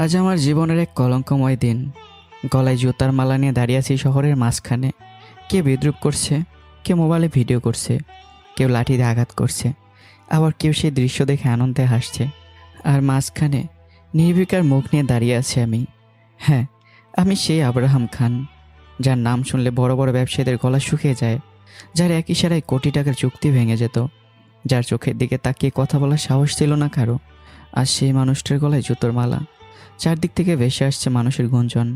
আজ আমার জীবনের এক কলঙ্কময় দিন। গলায় জুতার মালা নিয়ে দাঁড়িয়ে আছি শহরের মাঝখানে। কে বিদ্রূপ করছে, কে মোবাইলে ভিডিও করছে, কেউ লাঠি দিয়ে আঘাত করছে, আবার কেউ সেই দৃশ্য দেখে আনন্দে হাসছে। আর মাঝখানে নির্বিকার মুখ নিয়ে দাঁড়িয়ে আছি আমি। হ্যাঁ, আমি সেই আব্রাহাম খান, যার নাম শুনলে বড় বড় ব্যবসায়ীদের গলা শুকিয়ে যায়, যার এক ইশারায় কোটি টাকার চুক্তি ভেঙে যেত, যার চোখের দিকে তাকিয়ে কথা বলার সাহস ছিল না কারো। আর সেই মানুষটার গলায় জুতোর মালা, চারদিক থেকে ভেসে আসছে মানুষের গুঞ্জন।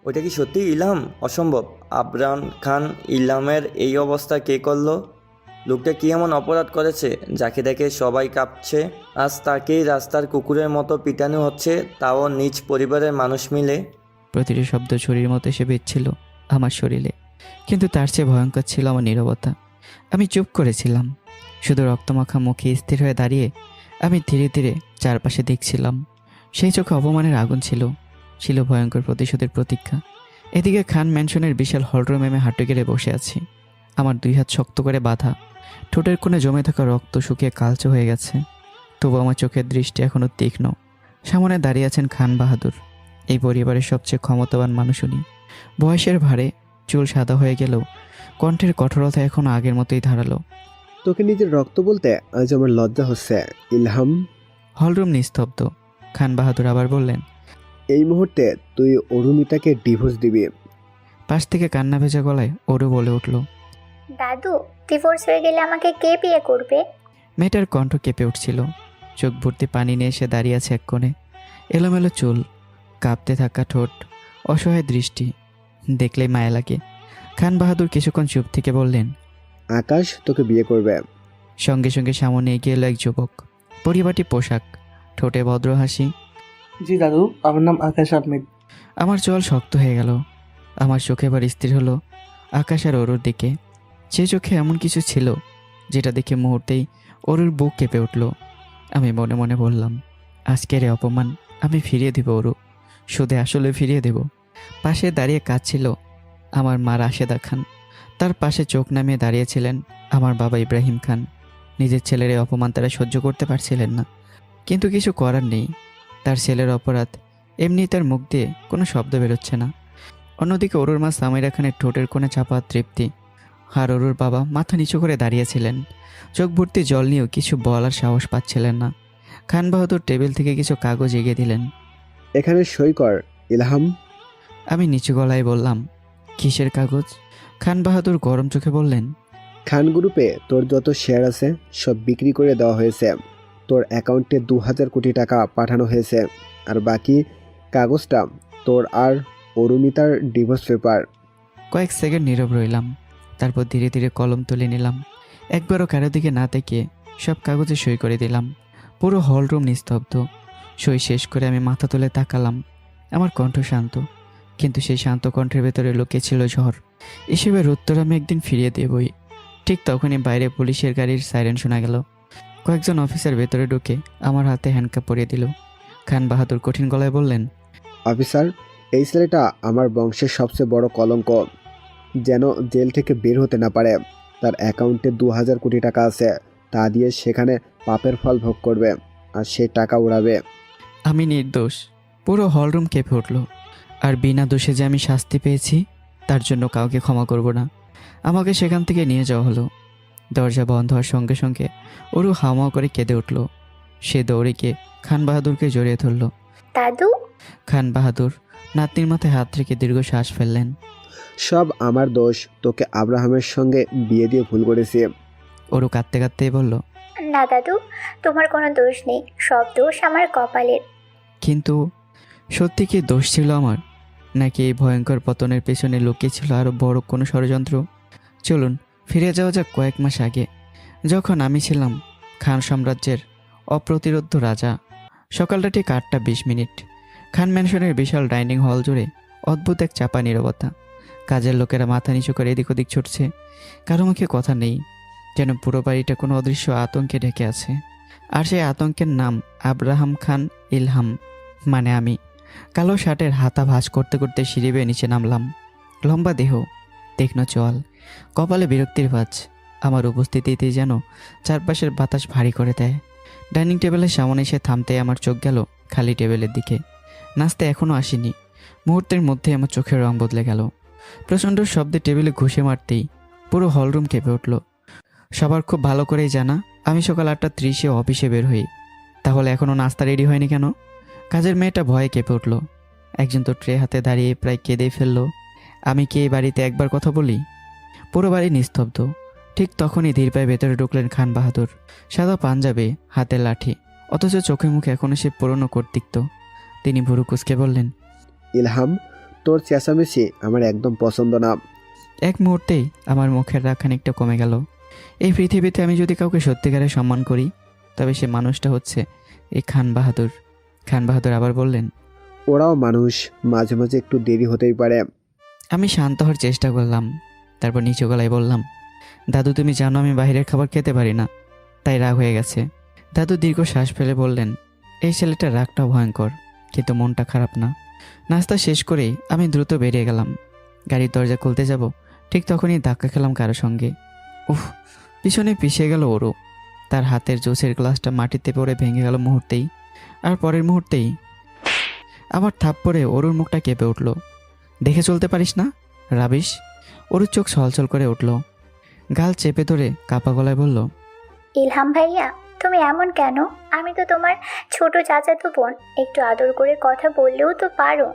ওইটা কি সত্যি ইলহাম? অসম্ভব। আবরাম খান ইলহামের এই অবস্থা কে করলো? লোকটা কি এমন অপরাধ করেছে যাকে দেখে সবাই কাঁপছে? আজ তাকেই রাস্তার কুকুরের মতো পিটানো হচ্ছে, তাও নিজ পরিবারের মানুষ মিলে। প্রতিটি শব্দ ছুরির মতো এসে বিচ্ছিল আমার শরীরে, কিন্তু তার চেয়ে ভয়ঙ্কর ছিল আমার নীরবতা। আমি চুপ করেছিলাম, শুধু রক্তমাখা মুখে স্থির হয়ে দাঁড়িয়ে আমি ধীরে ধীরে চারপাশে দেখছিলাম। সেই চোখে অপমানের আগুন ছিল, ছিল ভয়ঙ্কর প্রতিশোধের প্রতীক্ষা। এদিকে খান ম্যানশনের বিশাল হলরুমে আমি হাঁটু গেড়ে বসে আছি। আমার দুই হাত শক্ত করে বাঁধা, ঠোঁটের কোণে জমে থাকা রক্ত শুকিয়ে কালচে হয়ে গেছে, তবু আমার চোখের দৃষ্টি এখনও তীক্ষ্ণ। সামনে দাঁড়িয়ে আছেন খান বাহাদুর, এই পরিবারের সবচেয়ে ক্ষমতাবান মানুষ উনি। বয়সের ভারে চুল সাদা হয়ে গেলেও কণ্ঠের কঠোরতা এখনও আগের মতোই ধারালো। তোকে নিজের রক্ত বলতে আজ আমার লজ্জা হচ্ছে ইলহাম। হলরুম নিস্তব্ধ। খান বাহাদুর আবার বললেন, এই মুহূর্তে তুই অরুমিতাকে ডিভোর্স দিবি। পাশ থেকে কান্না ভেজা গলায় ওরও বলে উঠল, দাদু, ডিভোর্স হয়ে গেলে আমাকে কে বিয়ে করবে? মেয়েটার কণ্ঠ কেঁপে উঠছিল, চোখ ভর্তি পানি নিয়ে এসে দাঁড়িয়ে আছে এক কোণে। এলোমেলো চুল, কাঁপতে থাকা ঠোঁট, অসহায় দৃষ্টি, দেখলেই মায়া লাগে। খান বাহাদুর কিছুক্ষণ চুপ থেকে বললেন, আকাশ তোকে বিয়ে করবে। সঙ্গে সঙ্গে সামনে এগিয়ে এলো এক যুবক, পরিপাটি পোশাক, ঠোঁটে ভদ্র হাসি। জি দাদু, আমার নাম আকাশ আহমেদ। আমার চল শক্ত হয়ে গেল। আমার চোখে এবার স্থির হলো আকাশ আর অরুর দিকে। সে চোখে এমন কিছু ছিল যেটা দেখে মুহূর্তেই অরুর বুক কেঁপে উঠল। আমি মনে মনে বললাম, আজকের এই অপমান আমি ফিরিয়ে দেব অরু, শুধু আসলে ফিরিয়ে দেব। পাশে দাঁড়িয়ে কাঁদছিল আমার মা রাশেদা খান, তার পাশে চোখ নামিয়ে দাঁড়িয়েছিলেন আমার বাবা ইব্রাহিম খান। নিজের ছেলের এই অপমান তারা সহ্য করতে পারছিলেন না, কিন্তু কিছু করার নেই। তার ছেলের অপরাধ, এমনি তার মুখ দিয়ে কোনো শব্দ বেরোচ্ছে না। অন্যদিকে অরুর মা সামিরা খানের ঠোঁটের কোণে চাপা তৃপ্তি, আর অরুর বাবা মাথা নিচু করে দাঁড়িয়েছিলেন, চোখ ভর্তি জল নিয়েও কিছু বলার সাহস পাচ্ছিলেন না। খান বাহাদুর টেবিল থেকে কিছু কাগজ এগিয়ে দিলেন। এখানে সই কর ইলহাম। আমি নিচু গলায় বললাম, কিসের কাগজ? খান বাহাদুর গরম চোখে বললেন, খান গ্রুপে তোর যত শেয়ার আছে সব বিক্রি করে দেওয়া হয়েছে। তোর অ্যাকাউন্টে 2000 কোটি টাকা পাঠানো হয়েছে। আর বাকি কাগজটা তোর আর অরুমিতার ডিভোর্স পেপার। কয়েক সেকেন্ড নীরব রইলাম, তারপর ধীরে ধীরে কলম তুলে নিলাম। একবারও কারো দিকে না তাকিয়ে সব কাগজে সই করে দিলাম। পুরো হলরুম নিস্তব্ধ। সই শেষ করে আমি মাথা তুলে তাকালাম। আমার কণ্ঠ শান্ত, কিন্তু সেই শান্ত কণ্ঠের ভেতরে লুকিয়ে ছিল ঝড়। এসবের উত্তর আমি একদিন ফিরিয়ে দেবই। ঠিক তখনই বাইরে পুলিশের গাড়ির সাইরেন শোনা গেল। কয়েকজন অফিসার ভেতরে ঢুকে আমার হাতে হ্যান্ডকাপ পরিয়ে দিল। খান বাহাদুর কঠিন গলায় বললেন, অফিসার, এই ছেলেটা আমার বংশের সবচেয়ে বড় কলঙ্ক, যেন জেল থেকে বের হতে না পারে। তার অ্যাকাউন্টে 2000 কোটি টাকা আছে, তা দিয়ে সেখানে পাপের ফল ভোগ করবে আর সে টাকা উড়াবে। আমি নির্দোষ। পুরো হলরুম কেঁপে উঠল। আর বিনা দোষে যে আমি শাস্তি পেয়েছি তার জন্য কাউকে ক্ষমা করব না। আমাকে সেখান থেকে নিয়ে যাওয়া হলো। দরজা বন্ধ হওয়ার সঙ্গে সঙ্গে ওরু হাওয়া করে কেঁদে উঠল। সে দৌড়ে গিয়ে খান বাহাদুরকে জড়িয়ে ধরল। দাদু, খান বাহাদুর নাতনির মাথায় হাত রেখে দীর্ঘ শ্বাস ফেললেন। সব আমার দোষ, তোকে আব্রাহামের সঙ্গে বিয়ে দিয়ে ভুল করেছি। ওরু কাঁদতে কাঁদতেই বলল, না দাদু, তোমার কোনো দোষ নেই, সব দোষ আমার কপালের। কিন্তু সত্যি কি দোষ ছিল আমার, নাকি এই ভয়ঙ্কর পতনের পেছনে লুকিয়ে ছিল আরও বড় কোনো ষড়যন্ত্র? চলুন ফিরে যাওয়া যাক কয়েক মাস আগে, যখন আমি ছিলাম খান সাম্রাজ্যের অপ্রতিরোধ্য রাজা। সকালটা ঠিক 8:20। খান ম্যানশনের বিশাল ডাইনিং হল জুড়ে অদ্ভুত এক চাপা নীরবতা। কাজের লোকেরা মাথা নিচু করে এদিক ওদিক ছুটছে, কারো মুখে কথা নেই, যেন পুরো বাড়িটা কোনো অদৃশ্য আতঙ্কে ঢেকে আছে। আর সেই আতঙ্কের নাম আব্রাহাম খান ইলহাম, মানে আমি। কালো শার্টের হাতা ভাঁজ করতে করতে সিঁড়ি বেয়ে নিচে নামলাম। লম্বা দেহ, তীক্ষ্ণ চোয়াল, কপালে বিরক্তির ভাঁজ। আমার উপস্থিতিতেই যেন চারপাশের বাতাস ভারী করে দেয়। ডাইনিং টেবিলের সামনে এসে থামতে আমার চোখ গেল খালি টেবিলের দিকে। নাস্তা এখনও আসেনি। মুহূর্তের মধ্যে আমার চোখের রং বদলে গেল। প্রচণ্ড শব্দে টেবিলে ঘুষে মারতেই পুরো হলরুম কেঁপে উঠল। সবার খুব ভালো করেই জানা আমি সকাল 8:30 অফিসে বের হই। তাহলে এখনও নাস্তা রেডি হয়নি কেন? কাজের মেয়েটা ভয়ে কেঁপে উঠল। একজন তো ট্রে হাতে দাঁড়িয়ে প্রায় কেঁদেই ফেলল। আমি কি এই বাড়িতে একবার কথা বলি? পুরো বাড়ি নিস্তব্ধ। ঠিক তখনই ধীর পায়ে ভেতরে ঢুকলেন খান বাহাদুর। সাদা পাঞ্জাবি, হাতে লাঠি, অথচ চোখে মুখে এখনো সে পুরনো কর্তৃত্ব। তিনি ভুরু কুঁচকে বললেন, ইলহাম, তোর চেঁচামেচি আমার একদম পছন্দ না। এক মুহূর্তেই আমার মুখের রাগ খানিকটা কমে গেল। এই পৃথিবীতে আমি যদি কাউকে সত্যিকারে সম্মান করি, তবে সে মানুষটা হচ্ছে এই খান বাহাদুর। খান বাহাদুর আবার বললেন, ওরাও মানুষ, মাঝে মাঝে একটু দেরি হতেই পারে। আমি শান্ত হওয়ার চেষ্টা করলাম। তারপর নিচু গলায় বললাম, দাদু তুমি জানো আমি বাইরের খাবার খেতে পারি না, তাই রাগ হয়ে গেছে। দাদু দীর্ঘ শ্বাস ফেলে বললেন, এই ছেলেটার রাগটা ভয়ঙ্কর, কিন্তু মনটা খারাপ না। নাস্তা শেষ করেই আমি দ্রুত বেরিয়ে গেলাম। গাড়ির দরজা খুলতে যাব, ঠিক তখনই ধাক্কা খেলাম কারো সঙ্গে। উফ! পিছনে পিছিয়ে গেল ওরও। তার হাতের জুসের গ্লাসটা মাটিতে পড়ে ভেঙে গেল মুহূর্তেই। আর পরের মুহূর্তেই আমার থাপ্পড়ে ওরুর মুখটা কেঁপে উঠল। দেখে চলতে পারিস না, রাবিশ! ওরুর চোখ ছলছল করে উঠল। গাল চেপে ধরে কাপা গলায় বলল, ইলহাম ভাইয়া, তুমি এমন কেন? আমি তো তোমার ছোট চাচাতো বোন, একটু আদর করে কথা বললেও তো পারো।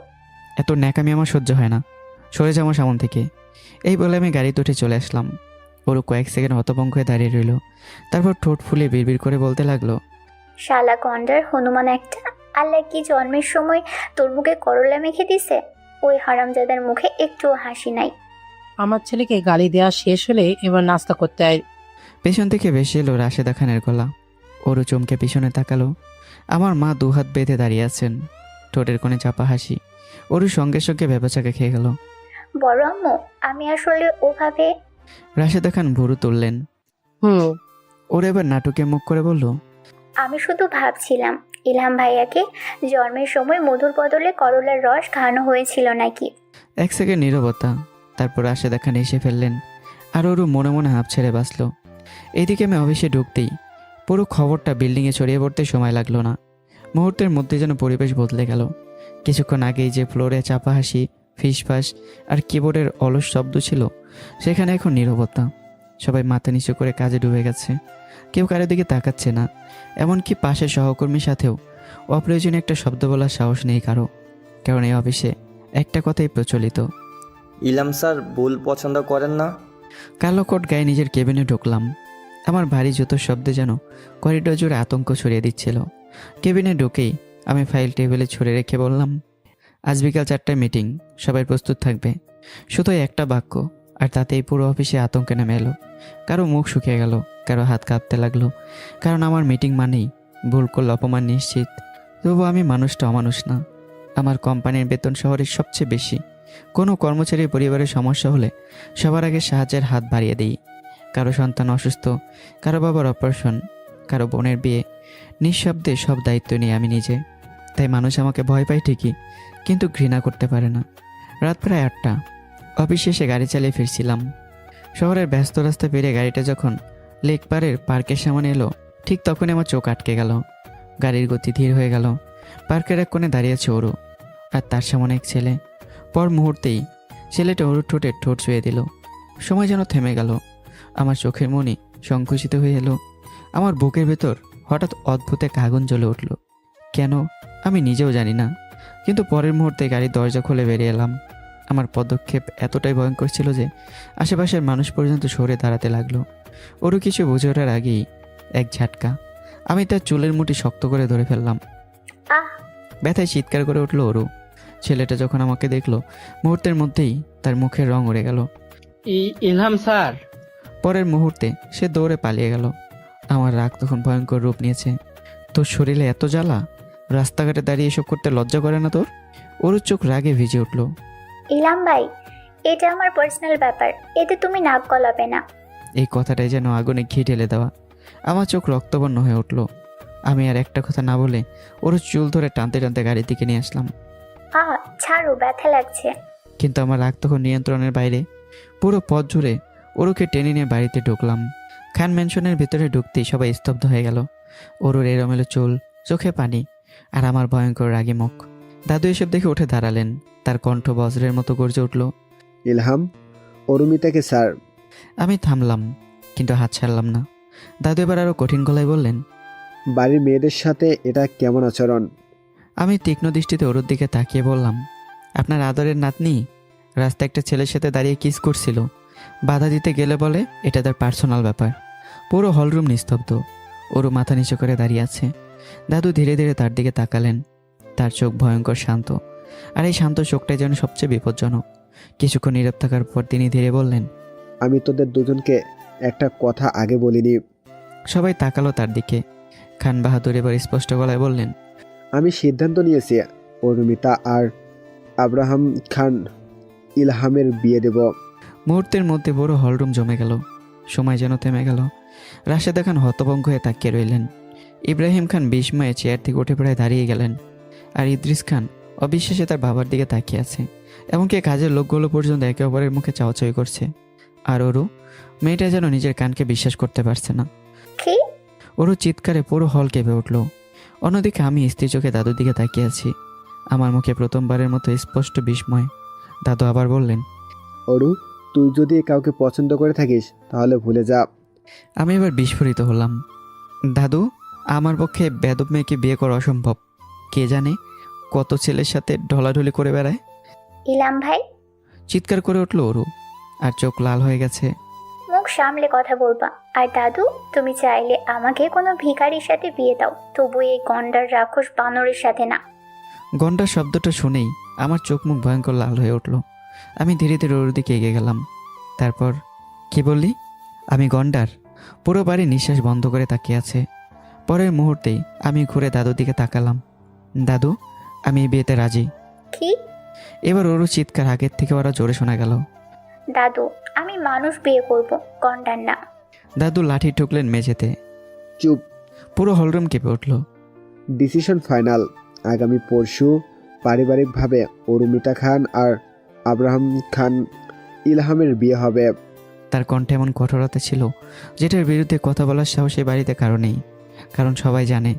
এত ন্যাকামি আমার সহ্য হয় না, সরে যাও আমার সামন থেকে। এই বলে আমি গাড়িতে উঠে চলে আসলাম। ওরু কয়েক সেকেন্ড হতভম্ব হয়ে দাঁড়িয়ে রইল। তারপর ঠোঁট ফুলে বিড়বিড় করে বলতে লাগলো, শালা কন্ডার হনুমান একটা! আল্লাহ কি জন্মের সময় তোর মুখে করলা মেখে দিছে? ওই হারামজাদার মুখে একটুও হাসি নাই। আমার ছেলেকে গালি দেওয়া শেষ হলে এবার নাস্তা করতে আয়। পেছন থেকে ভেসে এলো রাশেদা খানের গলা। ওরু চমকে পিছনে তাকালো। আমার মা দুহাত বেঁধে দাঁড়িয়ে আছেন, ঠোঁটের কোণে চাপা হাসি। ওরু সঙ্গে সঙ্গে ভেবাচাকে খেয়ে গেল। বড় আম্মু, আমি আসলে ওভাবে। রাশেদা খান ভুরু তুললেন। হুম। ওর এবার নাটকে মুখ করে বলল, আমি শুধু ভাবছিলাম ইলহাম ভাইয়াকে জন্মের সময় মধুর বদলে করলার রস খাওয়ানো হয়েছিল নাকি। এক সেকেন্ড নীরবতা। তারপর রাশেদা খান এসে ফেললেন। আর ওরু মনে মনে হাঁপ ছেড়ে বাঁচল। এইদিকে আমি অফিসে ঢুকতেই পুরো খবরটা বিল্ডিংয়ে ছড়িয়ে পড়তে সময় লাগলো না। মুহূর্তের মধ্যে যেন পরিবেশ বদলে গেল। কিছুক্ষণ আগেই যে ফ্লোরে চাপা হাসি, ফিসফাস আর কিবোর্ডের অলস শব্দ ছিল, সেখানে এখন নীরবতা। সবাই মাথা নিচু করে কাজে ডুবে গেছে। কেউ কারো দিকে তাকাচ্ছে না। এমনকি পাশের সহকর্মীর সাথেও অপ্রয়োজনীয় একটা শব্দ বলার সাহস নেই কারো। কারণ এই অফিসে একটা কথাই প্রচলিত, ইলাম স্যার ভুল পছন্দ করেন না। কালো কোট গায়ে নিজের কেবিনে ঢুকলাম। আমার ভারী জুতোর শব্দে যেন করিডোর জুড়ে আতঙ্ক ছড়িয়ে দিচ্ছিল। কেবিনে ঢুকেই আমি ফাইল টেবিলে ছুঁড়ে রেখে বললাম, আজ বিকাল 4টায় মিটিং, সবাই প্রস্তুত থাকবে। শুধু একটা বাক্য, আর তাতেই পুরো অফিসে আতঙ্কে নেমে এলো। কারো মুখ শুকিয়ে গেল, কারো হাত কাঁপতে লাগলো। কারণ আমার মিটিং মানেই ভুল করলে অপমান নিশ্চিত। তবু আমি মানুষটা অমানুষ না। আমার কোম্পানির বেতন শহরের সবচেয়ে বেশি। কোনো কর্মচারীর পরিবারের সমস্যা হলে সবার আগে সাহায্যের হাত বাড়িয়ে দিই। কারো সন্তান অসুস্থ, কারো বাবার অপারেশন, কারো বোনের বিয়ে, নিঃশব্দে সব দায়িত্ব নিই আমি নিজে। তাই মানুষ আমাকে ভয় পায় ঠিকই, কিন্তু ঘৃণা করতে পারে না। রাত প্রায় 8টা। অফিস শেষে গাড়ি চালিয়ে ফিরছিলাম। শহরের ব্যস্ত রাস্তা পেরিয়ে গাড়িটা যখন লেক পাড়ের পার্কের সামনে এলো, ঠিক তখনই আমার চোখ আটকে গেল। গাড়ির গতি ধীর হয়ে গেল। পার্কের এক কোণে দাঁড়িয়ে আছে ওরু, আর তার সামনে এক ছেলে। পর মুহূর্তেই ছেলেটা ওরুর ঠোঁটে ঠোঁট ছুঁয়ে দিল। সময় যেন থেমে গেল। আমার চোখের মনি সংকুচিত হয়ে এলো। আমার বুকের ভেতর হঠাৎ অদ্ভুত এক আগুন জ্বলে উঠল। কেন আমি নিজেও জানি না, কিন্তু পরের মুহূর্তে গাড়ির দরজা খুলে বেরিয়ে এলাম। আমার পদক্ষেপ এতটাই ভয়ঙ্কর ছিল যে আশেপাশের মানুষ পর্যন্ত সরে দাঁড়াতে লাগলো। ওরু কিছু বুঝে ওঠার আগেই এক ঝাটকা। আমি তার চুলের মুঠি শক্ত করে ধরে ফেললাম। আহ! ব্যথায় চিৎকার করে উঠল ওরু। ছেলেটা যখন আমাকে দেখলো, মুহূর্তের মধ্যেই তার মুখের রং উড়ে গেল। ইলহাম স্যার। পরের মুহূর্তে সে দৌড়ে পালিয়ে গেল। আমার রাগ তখন ভয়ঙ্কর রূপ নিয়েছে। তোর শরীরে এত জ্বালা, রাস্তাঘাটে দাঁড়িয়ে এসব করতে লজ্জা করে না তোর? ওর চোখ রাগে ভিজে উঠল। ইলহাম ভাই, এটা আমার পার্সোনাল ব্যাপার, এতে তুমি নাক গলাবে না। এই কথাটাই যেন আগুনে ঘি ঢেলে দেওয়া। আমার চোখ রক্তবর্ণ হয়ে উঠল। আমি আর একটা কথা না বলে ওর চুল ধরে টানতে টানতে গাড়ির দিকে নিয়ে আসলাম। ছাড়ো, ব্যথা লাগছে। কিন্তু আমার রাগ তখন নিয়ন্ত্রণের বাইরে। পুরো পথ জুড়ে ওরুকে টেনে নিয়ে বাড়িতে ঢুকলাম। খান ম্যানশনের ভেতরে ঢুকতেই সবাই স্তব্ধ হয়ে গেল। ওরুর এলোমেলো চুল, চোখে পানি, আর আমার ভয়ঙ্কর রাগী মুখ। দাদু এসব দেখে উঠে দাঁড়ালেন। তার কণ্ঠ বজ্রের মতো গর্জে উঠল। ইলহাম, অরুমিতাকে স্যার। আমি থামলাম, কিন্তু হাত ছাড়লাম না। দাদু এবার আরও কঠিন গলায় বললেন, বাড়ির মেয়েদের সাথে এটা কেমন আচরণ? আমি তীক্ষ্ণ দৃষ্টিতে ওর দিকে তাকিয়ে বললাম, আপনার আদরের নাতনি রাস্তায় একটা ছেলের সাথে দাঁড়িয়ে কিস করছিল। বাধা দিতে গেলে বলে এটা তার পার্সোনাল ব্যাপার। পুরো হলরুম নিস্তব্ধ। ওরও মাথা নিচু করে দাঁড়িয়ে আছে। দাদু ধীরে ধীরে তার দিকে তাকালেন। তার চোখ ভয়ঙ্কর শান্ত, আর এই শান্ত চোখটাই যেন সবচেয়ে বিপজ্জনক। কিছুক্ষণ নীরব থাকার পর তিনি ধীরে বললেন, আমি তোদের দুজনকে একটা কথা আগে বলিনি। সবাই তাকালো তার দিকে। খান বাহাদুর এবার স্পষ্ট গলায় বললেন, আমি সিদ্ধান্ত নিয়েছি অরুমিতা আর আব্রাহাম খান ইলহামের বিয়ে দেব। মুহূর্তের মধ্যে বড় হলরুম জমে গেল। সময় যেন থেমে গেল। রাশেদা খান হতভম্ব হয়ে তাকিয়ে রইলেন। ইব্রাহিম খান বিস্ময়ে চেয়ার থেকে উঠে পড়ে দাঁড়িয়ে গেলেন। আর ইদ্রিস খান অবিশ্বাসে তার বাবার দিকে তাকিয়ে আছে। এমনকি কাজের লোকগুলো পর্যন্ত একে অপরের মুখে চাওয়াচাওয়ি করছে। আর ওরু, মেয়েটা যেন নিজের কানকে বিশ্বাস করতে পারছে না। কি? ওরু চিৎকারে পুরো হল কেঁপে উঠল। অন্যদিকে আমি স্থির চোখে দাদুর দিকে তাকিয়ে আছি। আমার মুখে প্রথমবারের মতো স্পষ্ট বিস্ময়। দাদু আবার বললেন, অরু, তুই যদি কাউকে পছন্দ করে থাকিস তাহলে ভুলে যা। আমি এবার বিস্ফোরিত হলাম। দাদু, আমার পক্ষে বেদব মেয়েকে বিয়ে করা অসম্ভব। কে জানে কত ছেলের সাথে ঢলাঢলি করে বেড়ায়। ইলাম ভাই, চিৎকার করে উঠল ওরু, আর চোখ লাল হয়ে গেছে। মুখ সামলে কথা বলবা। আর দাদু, তুমি চাইলে আমাকে কোনো ভিখারির সাথে বিয়ে দাও, তবু এই গন্ডার রাক্ষস বানরের সাথে না। গন্ডার শব্দটা শুনেই আমার চোখ মুখ ভয়ঙ্কর লাল হয়ে উঠল। আমি ধীরে ধীরে ওর দিকে এগিয়ে গেলাম। তারপর, কি বললি? আমি গন্ডার? পুরো বাড়ি নিঃশ্বাস বন্ধ করে তাকিয়ে আছে। পরের মুহূর্তেই আমি ঘুরে দাদুর দিকে তাকালাম। দাদু, আমি এই বিয়েতে রাজি। কি? এবার ওরও চিৎকার আগের থেকে ওরা জোরে শোনা গেল। দাদু, আমি মানুষ বিয়ে করব, গন্ডার না। দাদু লাঠি ঠুকলেন মেঝেতে। চুপ। পুরো হলরুম কেঁপে উঠল। Decision final. আগামী পরশু পারিবারিকভাবে অরুমিতা খান আর আব্রাহাম খান ইলহামের বিয়ে হবে। তার কণ্ঠে এমন কঠোরতা ছিল যেটার বিরুদ্ধে কথা বলার সাহস এই বাড়িতে কারো নেই। কারণ সবাই জানে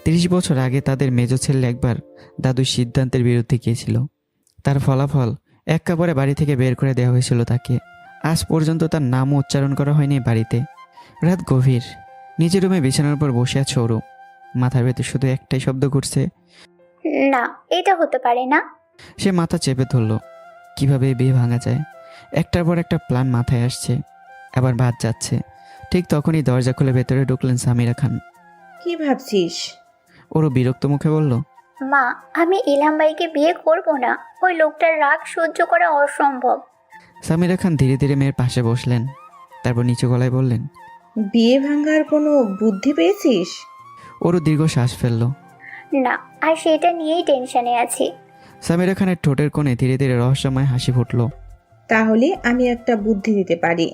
30 বছর আগে তাদের মেজো ছেলে একবার দাদুর সিদ্ধান্তের বিরুদ্ধে গিয়েছিল। তার ফলাফল এক কাপড়ে বাড়ি থেকে বের করে দেওয়া হয়েছিল তাকে। আজ পর্যন্ত তার নামও উচ্চারণ করা হয়নি বাড়িতে। রাত গভীর। নিজের রুমে বিছানার উপর বসে আছে ওরু। মাথার ভেতর শুধু একটাই শব্দ ঘুরছে, না, এটা হতে পারে না। সে মাথা চেপে ধরল। কিভাবে এই বিয়ে ভাঙা যায়? একটার পর একটা প্ল্যান মাথায় আসছে, আবার বাদ যাচ্ছে। ঠিক তখনই দরজা খুলে ভেতরে ঢুকলেন সামিরা খান। কি ভাবছিস? ওরও বিরক্ত মুখে বলল, মা, আমি ইলহাম ভাইকে বিয়ে করব না। ওই লোকটার রাগ সহ্য করা অসম্ভব। সামিরা খান ধীরে ধীরে মেয়ের পাশে বসলেন। তারপর নিচু গলায় বললেন, বিয়ে ভাঙার কোনো বুদ্ধি পেয়েছিস? ওরও দীর্ঘ শ্বাস ফেলল। না, আর সেটা নিয়েই টেনশনে আছি। সামিরা খানের ঠোঁটের কোণে ধীরে ধীরে রহস্যময় হাসি ফুটল। তাহলে আমি একটা বুদ্ধি দিতে পারি।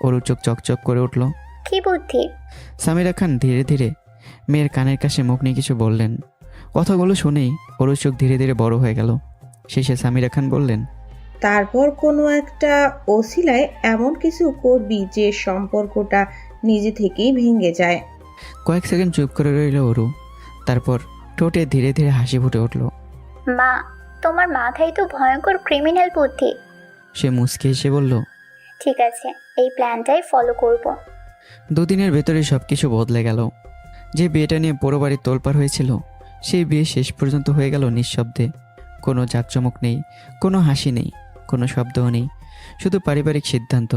ওরু চোখ চকচক করে উঠল। কি বুদ্ধি? সামিরা খান ধীরে ধীরে মেয়ের কানের কাছে মুখ নিয়ে কিছু বললেন। কথাগুলো শুনেই ওরু চোখ ধীরে ধীরে বড় হয়ে গেল। শেষে সামিরা খান বললেন, তারপর কোনো একটা ওসিলায় এমন কিছু করবি যে সম্পর্কটা নিজে থেকেই ভেঙে যায়। কয়েক সেকেন্ড চুপ করে রইল ওরু। তারপর ঠোঁটে ধীরে ধীরে হাসি ফুটে উঠল। মা, তোমার মাথায় তো ভয়ঙ্কর ক্রিমিনাল বুদ্ধি। সে মুচকে এসে বলল, ঠিক আছে, এই প্ল্যানটাই ফলো করব। দুদিনের ভেতরে সব কিছু বদলে গেল। যে বিয়েটা নিয়ে পুরো বাড়ি তোলপাড় হয়েছিল, সেই বিয়ে শেষ পর্যন্ত হয়ে গেল নিঃশব্দে। কোনো জাঁকজমক নেই, কোনো হাসি নেই, কোনো শব্দও নেই, শুধু পারিবারিক সিদ্ধান্ত।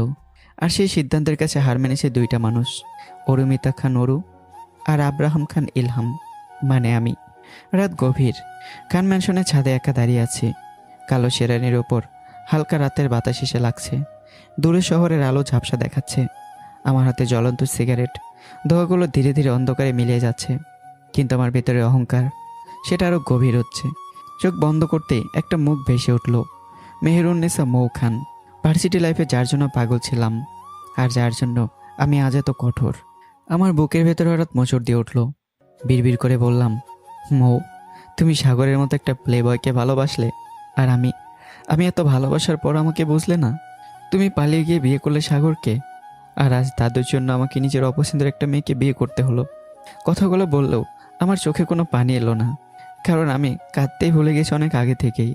আর সেই সিদ্ধান্তের কাছে হার মেনেছে দুইটা মানুষ, অরুমিতা খান অরু আর আব্রাহাম খান ইলহাম, মানে আমি। রাত গভীর। খান ম্যানশনের ছাদে একা দাঁড়িয়ে আছি। কালো শেরানির ওপর হালকা রাতের বাতাস এসে লাগছে। দূরে শহরের আলো ঝাপসা দেখাচ্ছে। আমার হাতে জ্বলন্ত সিগারেট। ধোঁয়াগুলো ধীরে ধীরে অন্ধকারে মিলিয়ে যাচ্ছে। কিন্তু আমার ভেতরে অহংকার, সেটা আরও গভীর হচ্ছে। চোখ বন্ধ করতেই একটা মুখ ভেসে উঠল। মেহেরুন্নেসা মৌ খান। ভার্সিটি লাইফে যার জন্য পাগল ছিলাম, আর যার জন্য আমি আজ এত কঠোর। আমার বুকের ভেতরে হঠাৎ মোচড় দিয়ে উঠল। বিড়বিড় করে বললাম, মৌ, তুমি সাগরের মতো একটা প্লে বয়কে ভালোবাসলে, আর আমি এত ভালোবাসার পর আমাকে বুঝলে না। তুমি পালিয়ে গিয়ে বিয়ে করলে সাগরকে, আর আজ দাদুর জন্য আমাকে নিজের অপছন্দের একটা মেয়েকে বিয়ে করতে হলো। কথাগুলো বললেও আমার চোখে কোনো পানি এলো না। কারণ আমি কাঁদতেই ভুলে গেছি অনেক আগে থেকেই।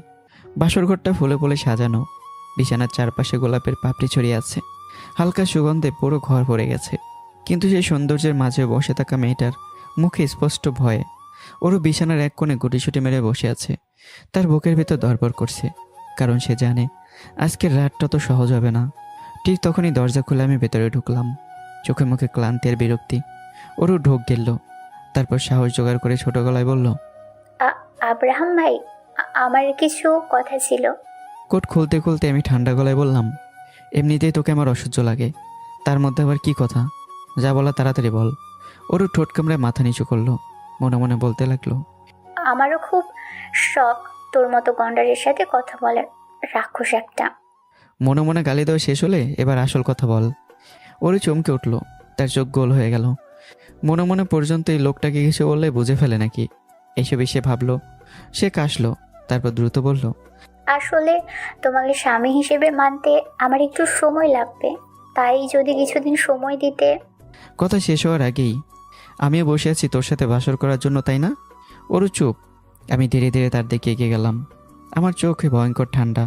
বাসর ঘরটা ফুলে ফুলে সাজানো, বিছানার চারপাশে গোলাপের পাপড়ি ছড়িয়ে আছে, হালকা সুগন্ধে পুরো ঘর ভরে গেছে। কিন্তু সেই সৌন্দর্যের মাঝে বসে থাকা মেয়েটার মুখে স্পষ্ট ভয়ে। ওরও বিছানার এক কোণে গুটিসুটি মেরে বসে আছে, তার বুকের ভেতর ধড়ফড় করছে, কারণ সে জানে আজকের রাতটা তো সহজ হবে না। ঠিক তখনই দরজা খুলে আমি ভেতরে ঢুকলাম, চোখে মুখে ক্লান্তি আর বিরক্তি। ওরও ঢোক গেল, তারপর সাহস জোগাড় করে ছোট গলায় বলল, আব্রাহাম ভাই, আমার কিছু কথা ছিল। কোট খুলতে খুলতে আমি ঠান্ডা গলায় বললাম, এমনিতেই তোকে আমার অসহ্য লাগে, তার মধ্যে আবার কি কথা, যা বলা তাড়াতাড়ি বল। ওরও ঠোঁট কামড়ায় মাথা নিচু করলো, মনে মনে বলতে লাগলো, আমারও খুব শখ তোর মতো গন্ডারের সাথে কথা বলার, রাক্ষস একটা। মনে মনে গালি দেওয়া শেষ হলে এবার আসল কথা বল। ওরও চমকে উঠলো, তার চোখ গোল হয়ে গেল। মনে মনে পর্যন্ত এই লোকটাকে কিছু বললে বুঝে ফেলে নাকি, এইসবই সে ভাবলো। সে কাশলো, তারপর দ্রুত বলল, আসলে তোমাকে স্বামী হিসেবে মানতে আমার একটু সময় লাগবে, তাই যদি কিছুদিন সময় দিতে। কথা শেষ হওয়ার আগেই, আমিও বসে আছি তোর সাথে বাসর করার জন্য, তাই না? ওরও চুপ। আমি ধীরে ধীরে তার দিকে এগিয়ে গেলাম, আমার চোখে ভয়ঙ্কর ঠান্ডা।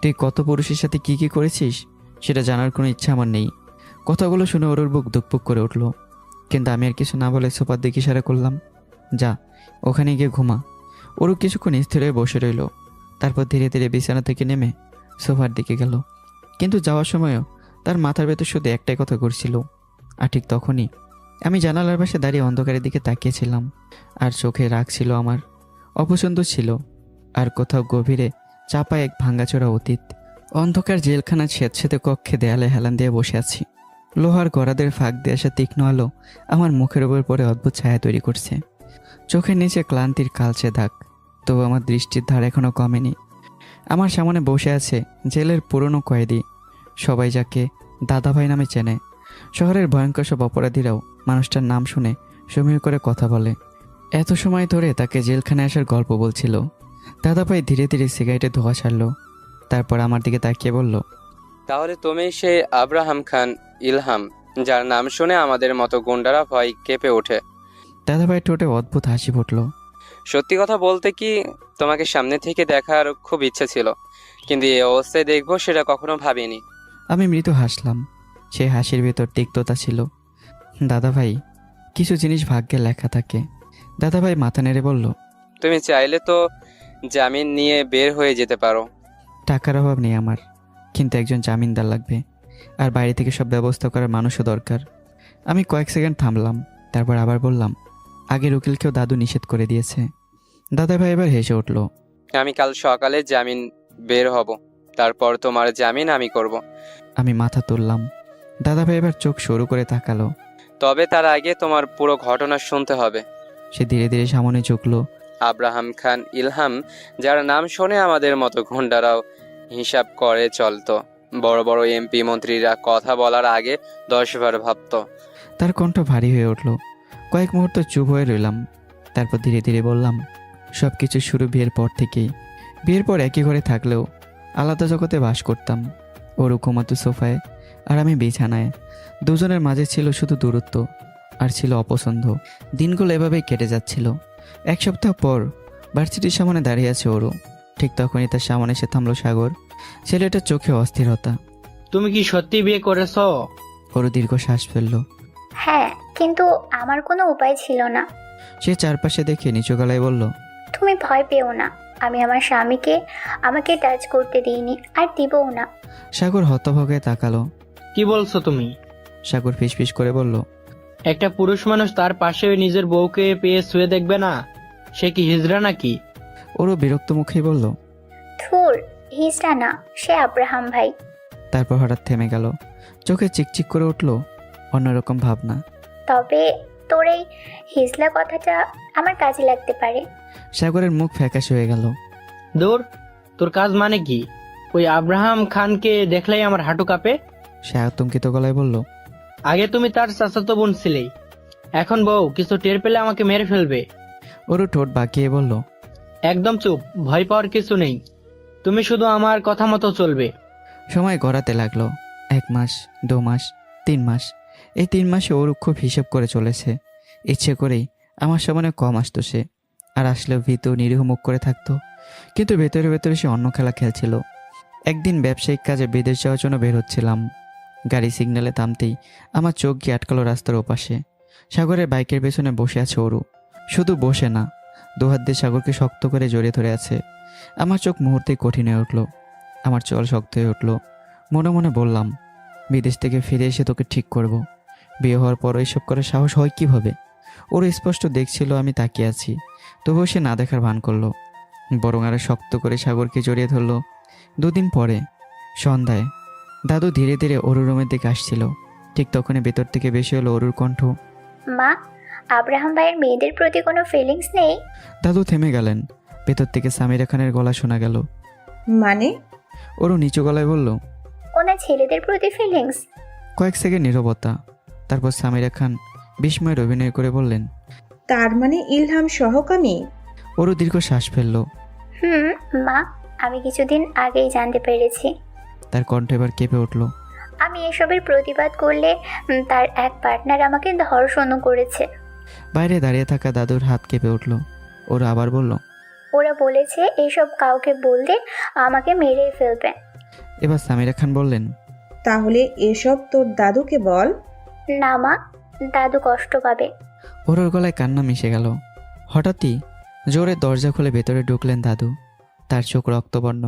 তুই কত পুরুষের সাথে কি কি করেছিস সেটা জানার কোনো ইচ্ছা আমার নেই। কথাগুলো শুনে ওর বুক ধুকপুক করে উঠল, কিন্তু আমি আর কিছু না বলে সোফার দিকে ইশারা করলাম, যা ওখানে গিয়ে ঘুমা। ওরও কিছুক্ষণ স্থির হয়ে বসে রইল, তারপর ধীরে ধীরে বিছানা থেকে নেমে সোফার দিকে গেল। কিন্তু যাওয়ার সময়ও তার মাথার ভেতর শুধু একটাই কথা ঘুরছিল। আর ঠিক তখনই আমি জানালার পাশে দাঁড়িয়ে অন্ধকারের দিকে তাকিয়েছিলাম, আর চোখে রাগ ছিল আমার, অপছন্দ ছিল, আর কোথাও গভীরে চাপা এক ভাঙ্গাচোরা অতীত। অন্ধকার জেলখানার স্যাঁতস্যাঁতে কক্ষে দেয়ালে হেলান দিয়ে বসে আছি। লোহার গড়াদের ফাঁক দিয়ে আসা তীক্ষ্ণ আলো আমার মুখের উপর পরে অদ্ভুত ছায়া তৈরি করছে। চোখের নিচে ক্লান্তির কালচে দাগ, তবু আমার দৃষ্টির ধার এখনও কমেনি। আমার সামনে বসে আছে জেলের পুরনো কয়েদি, সবাই যাকে দাদাভাই নামে চেনে। শহরের ভয়ঙ্কর সব অপরাধীরাও মানুষটার নাম শুনে সমীহ করে কথা বলে। এত সময় ধরে তাকে জেলখানায় আসার গল্প বলছিল। দাদাভাই ধীরে ধীরে সিগারেটে ধোঁয়া ছাড়ল, তারপর আমার দিকে তাকিয়ে বলল, তাহলে তুমি সেই আব্রাহাম খান ইলহাম, যার নাম শুনে আমাদের মতো গুন্ডারা ভয় কেঁপে ওঠে। দাদাভাই ঠোঁটে অদ্ভুত হাসি ফুটল। সত্যি কথা বলতে কি, তোমাকে সামনে থেকে দেখার খুব ইচ্ছে ছিল, কিন্তু এই অবস্থায় দেখবো সেটা কখনো ভাবিনি। আমি মৃদু হাসলাম, সেই হাসির ভেতর তিক্ততা ছিল। দাদাভাই, কিছু জিনিস ভাগ্যে লেখা থাকে। দাদাভাই মাথা নেড়ে বলল, তুমি চাইলে তো জামিন নিয়ে বের হয়ে যেতে পারো। টাকার অভাব নেই আমার, কিন্তু একজন জামিনদার লাগবে, আর বাইরে থেকে সব ব্যবস্থা করার মানুষও দরকার। আমি কয়েক সেকেন্ড থামলাম, তারপর আবার বললাম, আগের উকিলকেও দাদু নিষেধ করে দিয়েছে। দাদাভাই এবার হেসে উঠল। আমি কাল সকালে জামিন বের হব, তারপর তোমার জামিন আমি করব। আমি মাথা তুললাম। দাদাভাই এবার চোখ সরু করে তাকালো। তবে তার আগে তোমার পুরো ঘটনা শুনতে হবে। সে ধীরে ধীরে সামনে ঝুঁকলো। আব্রাহাম খান ইলহাম, যার নাম শুনে আমাদের মতো গুন্ডারাও হিসাব করে চলতো। বড় বড় এমপি মন্ত্রীরা কথা বলার আগে 10 বার ভাবতো। তার কণ্ঠ ভারী হয়ে উঠল। কয়েক মুহূর্ত চুপ হয়ে রইলাম, তারপর ধীরে ধীরে বললাম, সব কিছু শুরু বিয়ের পর থেকেই। বিয়ের পর একই ঘরে থাকলেও আলাদা জগতে বাস করতাম। ওর ঘুমাতো সোফায় আর আমি বিছানায়। দুজনের মাঝে ছিল শুধু দূরত্ব আর ছিল অপছন্দ। দিনগুলো এভাবেই কেটে যাচ্ছিল। এক সপ্তাহ পর ভার্সিটির সামনে দাঁড়িয়ে আছে ওরও। ঠিক তখনই তার সামনে এসে থামলো সাগর। ছেলেটার চোখে অস্থিরতা। তুমি কি সত্যি বিয়ে করেছো? ওরও দীর্ঘ শ্বাস ফেললো। হ্যাঁ, কিন্তু আমার কোনো উপায় ছিল না। সে চারপাশে দেখে নিচু গলায় বলল, তুমি ভয় পেও না, আমি আমার স্বামীকে আমাকে টাচ করতে দিইনি, আর দিবও না। সাগর হতভম্ব হয়ে তাকালো। কি বলছো তুমি? সাগর ফিসফিস করে বলল, একটা পুরুষ মানুষ তার পাশে নিজের বউকে পেয়ে শুয়ে দেখবে না? সে কি হিজড়া নাকি? ওরও বিরক্ত মুখেই বলল, ধুর, হিজড়া না, সে আব্রাহাম ভাই। তারপর হঠাৎ থেমে গেল। চোখে চিকচিক করে উঠল অন্যরকম ভাবনা। তবে তোর এই হিজলা কথাটা আমার কাজে লাগতে পারে। সাগরের মুখ ফ্যাকাশে হয়ে গেল। দূর, তোর কাজ মানে কি? ওই আব্রাহাম খানকে দেখলেই আমার হাঁটু কাঁপে। সে আতঙ্কিত গলায় বলল, আগে তুমি তার চাচাতো বোন ছিলে, এখন বউ কিছু টের পেলে আমাকে মেরে ফেলবে। ওরও ঠোঁট বাঁকিয়ে বলল, একদম চুপ, ভয় পাওয়ার কিছু নেই। তুমি শুধু আমার কথা মতো চলবে। সময় গড়াতে লাগলো। 1 মাস, 2 মাস, 3 মাস। এই 3 মাসে ওর খুব হিসেব করে চলেছে। ইচ্ছে করেই আমার সামনে কম আসতো সে, আর আসলেও ভীতু নিরীহ মুখ করে থাকতো, কিন্তু ভেতরে ভেতরে সে অন্য খেলা খেলছিল। একদিন ব্যবসায়িক কাজে বিদেশ যাওয়ার জন্য বের হচ্ছিলাম। গাড়ি সিগন্যালে থামতেই আমার চোখ গিয়ে আটকালো রাস্তার ওপাশে। সাগরের বাইকের পেছনে বসে আছে অরু। শুধু বসে না, দুহাত দিয়ে সাগরকে শক্ত করে জড়িয়ে ধরে আছে। আমার চোখ মুহূর্তেই কঠিন হয়ে উঠল, আমার চল শক্ত হয়ে উঠল। মনে মনে বললাম, বিদেশ থেকে ফিরে এসে তোকে ঠিক করব। বিয়ে হওয়ার পর এইসব করার সাহস হয় কীভাবে? ওর স্পষ্ট দেখছিল আমি তাকিয়ে আছি, তবুও সে না দেখার ভান করলো, বরং আরো শক্ত করে সাগরকে জড়িয়ে ধরলো। দুদিন পরে সন্ধ্যায় দাদু ধীরে ধীরে অরুর রুমের দিকে আসছিল। ঠিক তখনই ভেতর থেকে বেশি হলো অরুর কণ্ঠ। মা, আব্রাহাম ভাইয়ের মেয়েদের প্রতি কোনো ফিলিংস নেই? দাদু থেমে গেলেন। ভেতর থেকে সামিরা খানের গলা শোনা গেল। মানে? অরু নিচু গলায় বলল, ওনার ছেলেদের প্রতি ফিলিংস? কয়েক সেকেন্ড নীরবতা, তারপর সামিরা খান বিস্ময়ের অভিনয় করে বললেন, তার মানে ইলহাম সহকামী? অরু দীর্ঘ শ্বাস ফেলল। মা, আমি কিছুদিন আগেই জানতে পেরেছি। তার কণ্ঠ এবার কেঁপে উঠল। আমি এসবের প্রতিবাদ করলে তার এক পার্টনার আমাকে ধর্ষণও করেছে। বাইরে দাঁড়িয়ে থাকা দাদুর হাত কেঁপে উঠল। ওরা আবার বলল, ওরা বলেছে এইসব কাউকে বললে আমাকে মেরেই ফেলবে। এবার সামিরা খান বললেন, তাহলে এসব তোর দাদুকে বল। না মা, দাদু কষ্ট পাবে। ওর গলায় কান্না মিশে গেল। হঠাৎই জোরে দরজা খুলে ভেতরে ঢুকলেন দাদু। তার চোখ রক্তবর্ণ।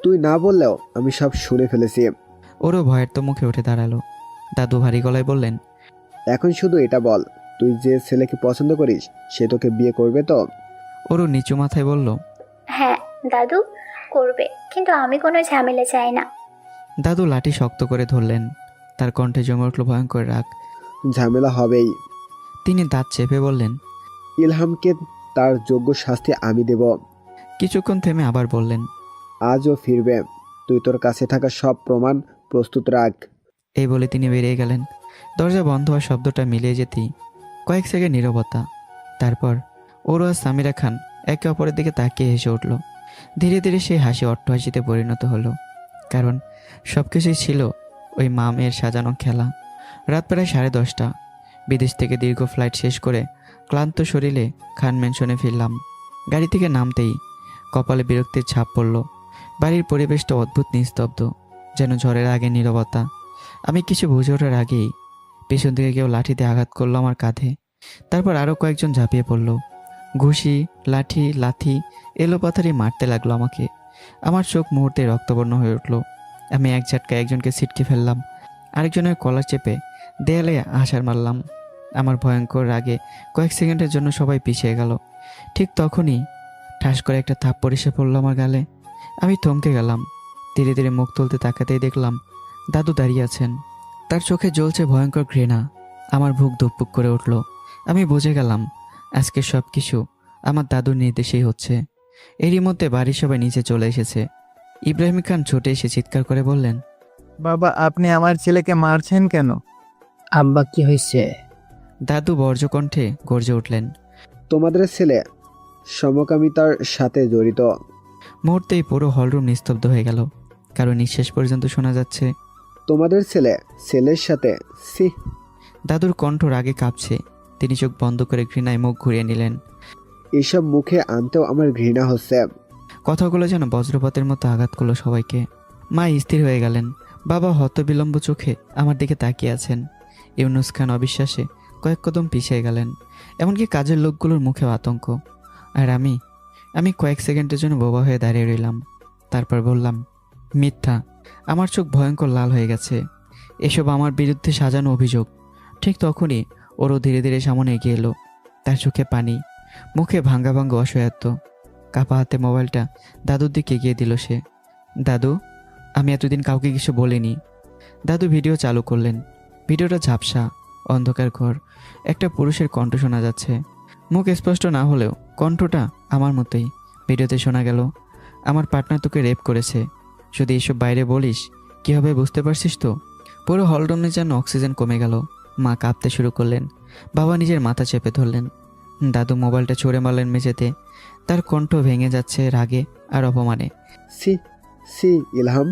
তুই না বললেও আমি সব শুনে ফেলেছি। ওরও ভয়ের তো মুখে উঠে দাঁড়ালো। দাদু ভারী গলায় বললেন, এখন শুধু এটা বল, তুই যে ছেলেকে পছন্দ করিস সে তোকে বিয়ে করবে তো? ওরও নিচু মাথায় বলল, হ্যাঁ দাদু, করবে, কিন্তু আমি কোনো ঝামেলা চাই না। দাদু লাঠি শক্ত করে ধরলেন। তার কণ্ঠে জমে উঠল ভয়ঙ্কর রাগ। ঝামেলা হবেই। তিনি দাঁত চেপে বললেন, ইলহামকে তার যোগ্য শাস্তি আমি দেব। কিছুক্ষণ থেমে আবার বললেন, আজও ফিরবে। তুই তোর কাছে থাকা সব প্রমাণ প্রস্তুত রাখ। এই বলে তিনি বেরিয়ে গেলেন। দরজা বন্ধ হওয়ার শব্দটা মিলিয়ে যেতেই কয়েক সেকেন্ড নীরবতা। তারপর ওর আর সামিরা খান একে অপরের দিকে তাকিয়ে হেসে উঠল। ধীরে ধীরে সেই হাসি অট্টহাসিতে পরিণত হলো, কারণ সব কিছুই ছিল ওই মা মেয়ের সাজানো খেলা। রাত প্রায় 10:30। বিদেশ থেকে দীর্ঘ ফ্লাইট শেষ করে ক্লান্ত শরীরে খান ম্যানশনে ফিরলাম। গাড়ি থেকে নামতেই কপালে বিরক্তির ছাপ পড়ল। বাড়ির পরিবেশটা অদ্ভুত নিস্তব্ধ, যেন ঝড়ের আগে নীরবতা। আমি কিছু বুঝে ওঠার আগেই পেছন থেকে কেউ লাঠিতে আঘাত করলো আমার কাঁধে। তারপর আরও কয়েকজন ঝাঁপিয়ে পড়ল। ঘুষি, লাথি এলোপাথারি মারতে লাগলো আমাকে। আমার চোখ মুহূর্তে রক্তবর্ণ হয়ে উঠল। আমি এক ঝটকায় একজনকে ছিটকে ফেললাম, আরেকজনের কলার চেপে দেয়ালে আছাড় মারলাম। আমার ভয়ঙ্কর রাগে কয়েক সেকেন্ডের জন্য সবাই পিছিয়ে গেল। ঠিক তখনই ঠাস করে একটা থাপ্পড় এসে পড়ল আমার গালে। আমি থমকে গেলাম। ধীরে ধীরে মুখ তুলতে তাকাতেই দেখলাম দাদু দাঁড়িয়ে আছেন। তার চোখে জ্বলছে ভয়ঙ্কর ঘৃণা। আমার বুক ধুকপুক করে উঠল। আমি বুঝে গেলাম আজকে সব কিছু আমার দাদুর নির্দেশেই হচ্ছে। এরই মধ্যে বাড়ির সবাই নিচে চলে এসেছে। ইব্রাহিম খান ছুটে এসে চিৎকার করে বললেন, বাবা, আপনি আমার ছেলেকে মারছেন কেন? আব্বা, কি হয়েছে? দাদু বর্জ্য কণ্ঠে গর্জে উঠলেন, তোমাদের ছেলে সমকামিতার সাথে জড়িত। মুহূর্তেই পুরো হলরুম নিস্তব্ধ হয়ে গেল। কারো নিঃশ্বাস পর্যন্ত শোনা যাচ্ছে। তোমাদের ছেলের সাথে? সি! দাদুর কণ্ঠ রাগে কাঁপছে। তিনি চোখ বন্ধ করে ঘৃণায় মুখ ঘুরিয়ে নিলেন। এসব মুখে আনতেও আমার ঘৃণা হচ্ছে। কথাগুলো যেন বজ্রপাতের মতো আঘাত করলো সবাইকে। মা স্থির হয়ে গেলেন। বাবা হতবিলম্ব চোখে আমার দিকে তাকিয়ে আছেন। ইউনুস খান অবিশ্বাসে কয়েক কদম পিছিয়ে গেলেন। এমনকি কাজের লোকগুলোর মুখেও আতঙ্ক। আর আমি কয়েক সেকেন্ডের জন্য বোবা হয়ে দাঁড়িয়ে রইলাম। তারপর বললাম, মিথ্যা। আমার চোখ ভয়ঙ্কর লাল হয়ে গেছে। এসব আমার বিরুদ্ধে সাজানো অভিযোগ। ঠিক তখনই ওরও ধীরে ধীরে সামনে এগিয়ে এলো। তার চোখে পানি, মুখে ভাঙ্গা ভাঙ্গা অসহায়ত্ব। কাপা হাতে মোবাইলটা দাদুর দিকে এগিয়ে দিল সে। দাদু, আমি এতদিন কাউকে কিছু বলিনি। দাদু ভিডিও চালু করলেন। ভিডিওটা ঝাপসা, অন্ধকার ঘর, একটা পুরুষের কণ্ঠ শোনা যাচ্ছে। মুখ স্পষ্ট না হলেও কণ্ঠটা আমার মতোই। ভিডিওতে শোনা গেল, আমার পার্টনার তোকে রেপ করেছে। যদি এসব বাইরে বলিস কী হবে বুঝতে পারছিস তো? পুরো হলরুমে যেন অক্সিজেন কমে গেল। মা কাঁপতে শুরু করলেন। বাবা নিজের মাথা চেপে ধরলেন। দাদু মোবাইলটা ছুঁড়ে মারলেন মেঝেতে। তার কণ্ঠ ভেঙে যাচ্ছে রাগে আর অপমানে। সি ইলহাম!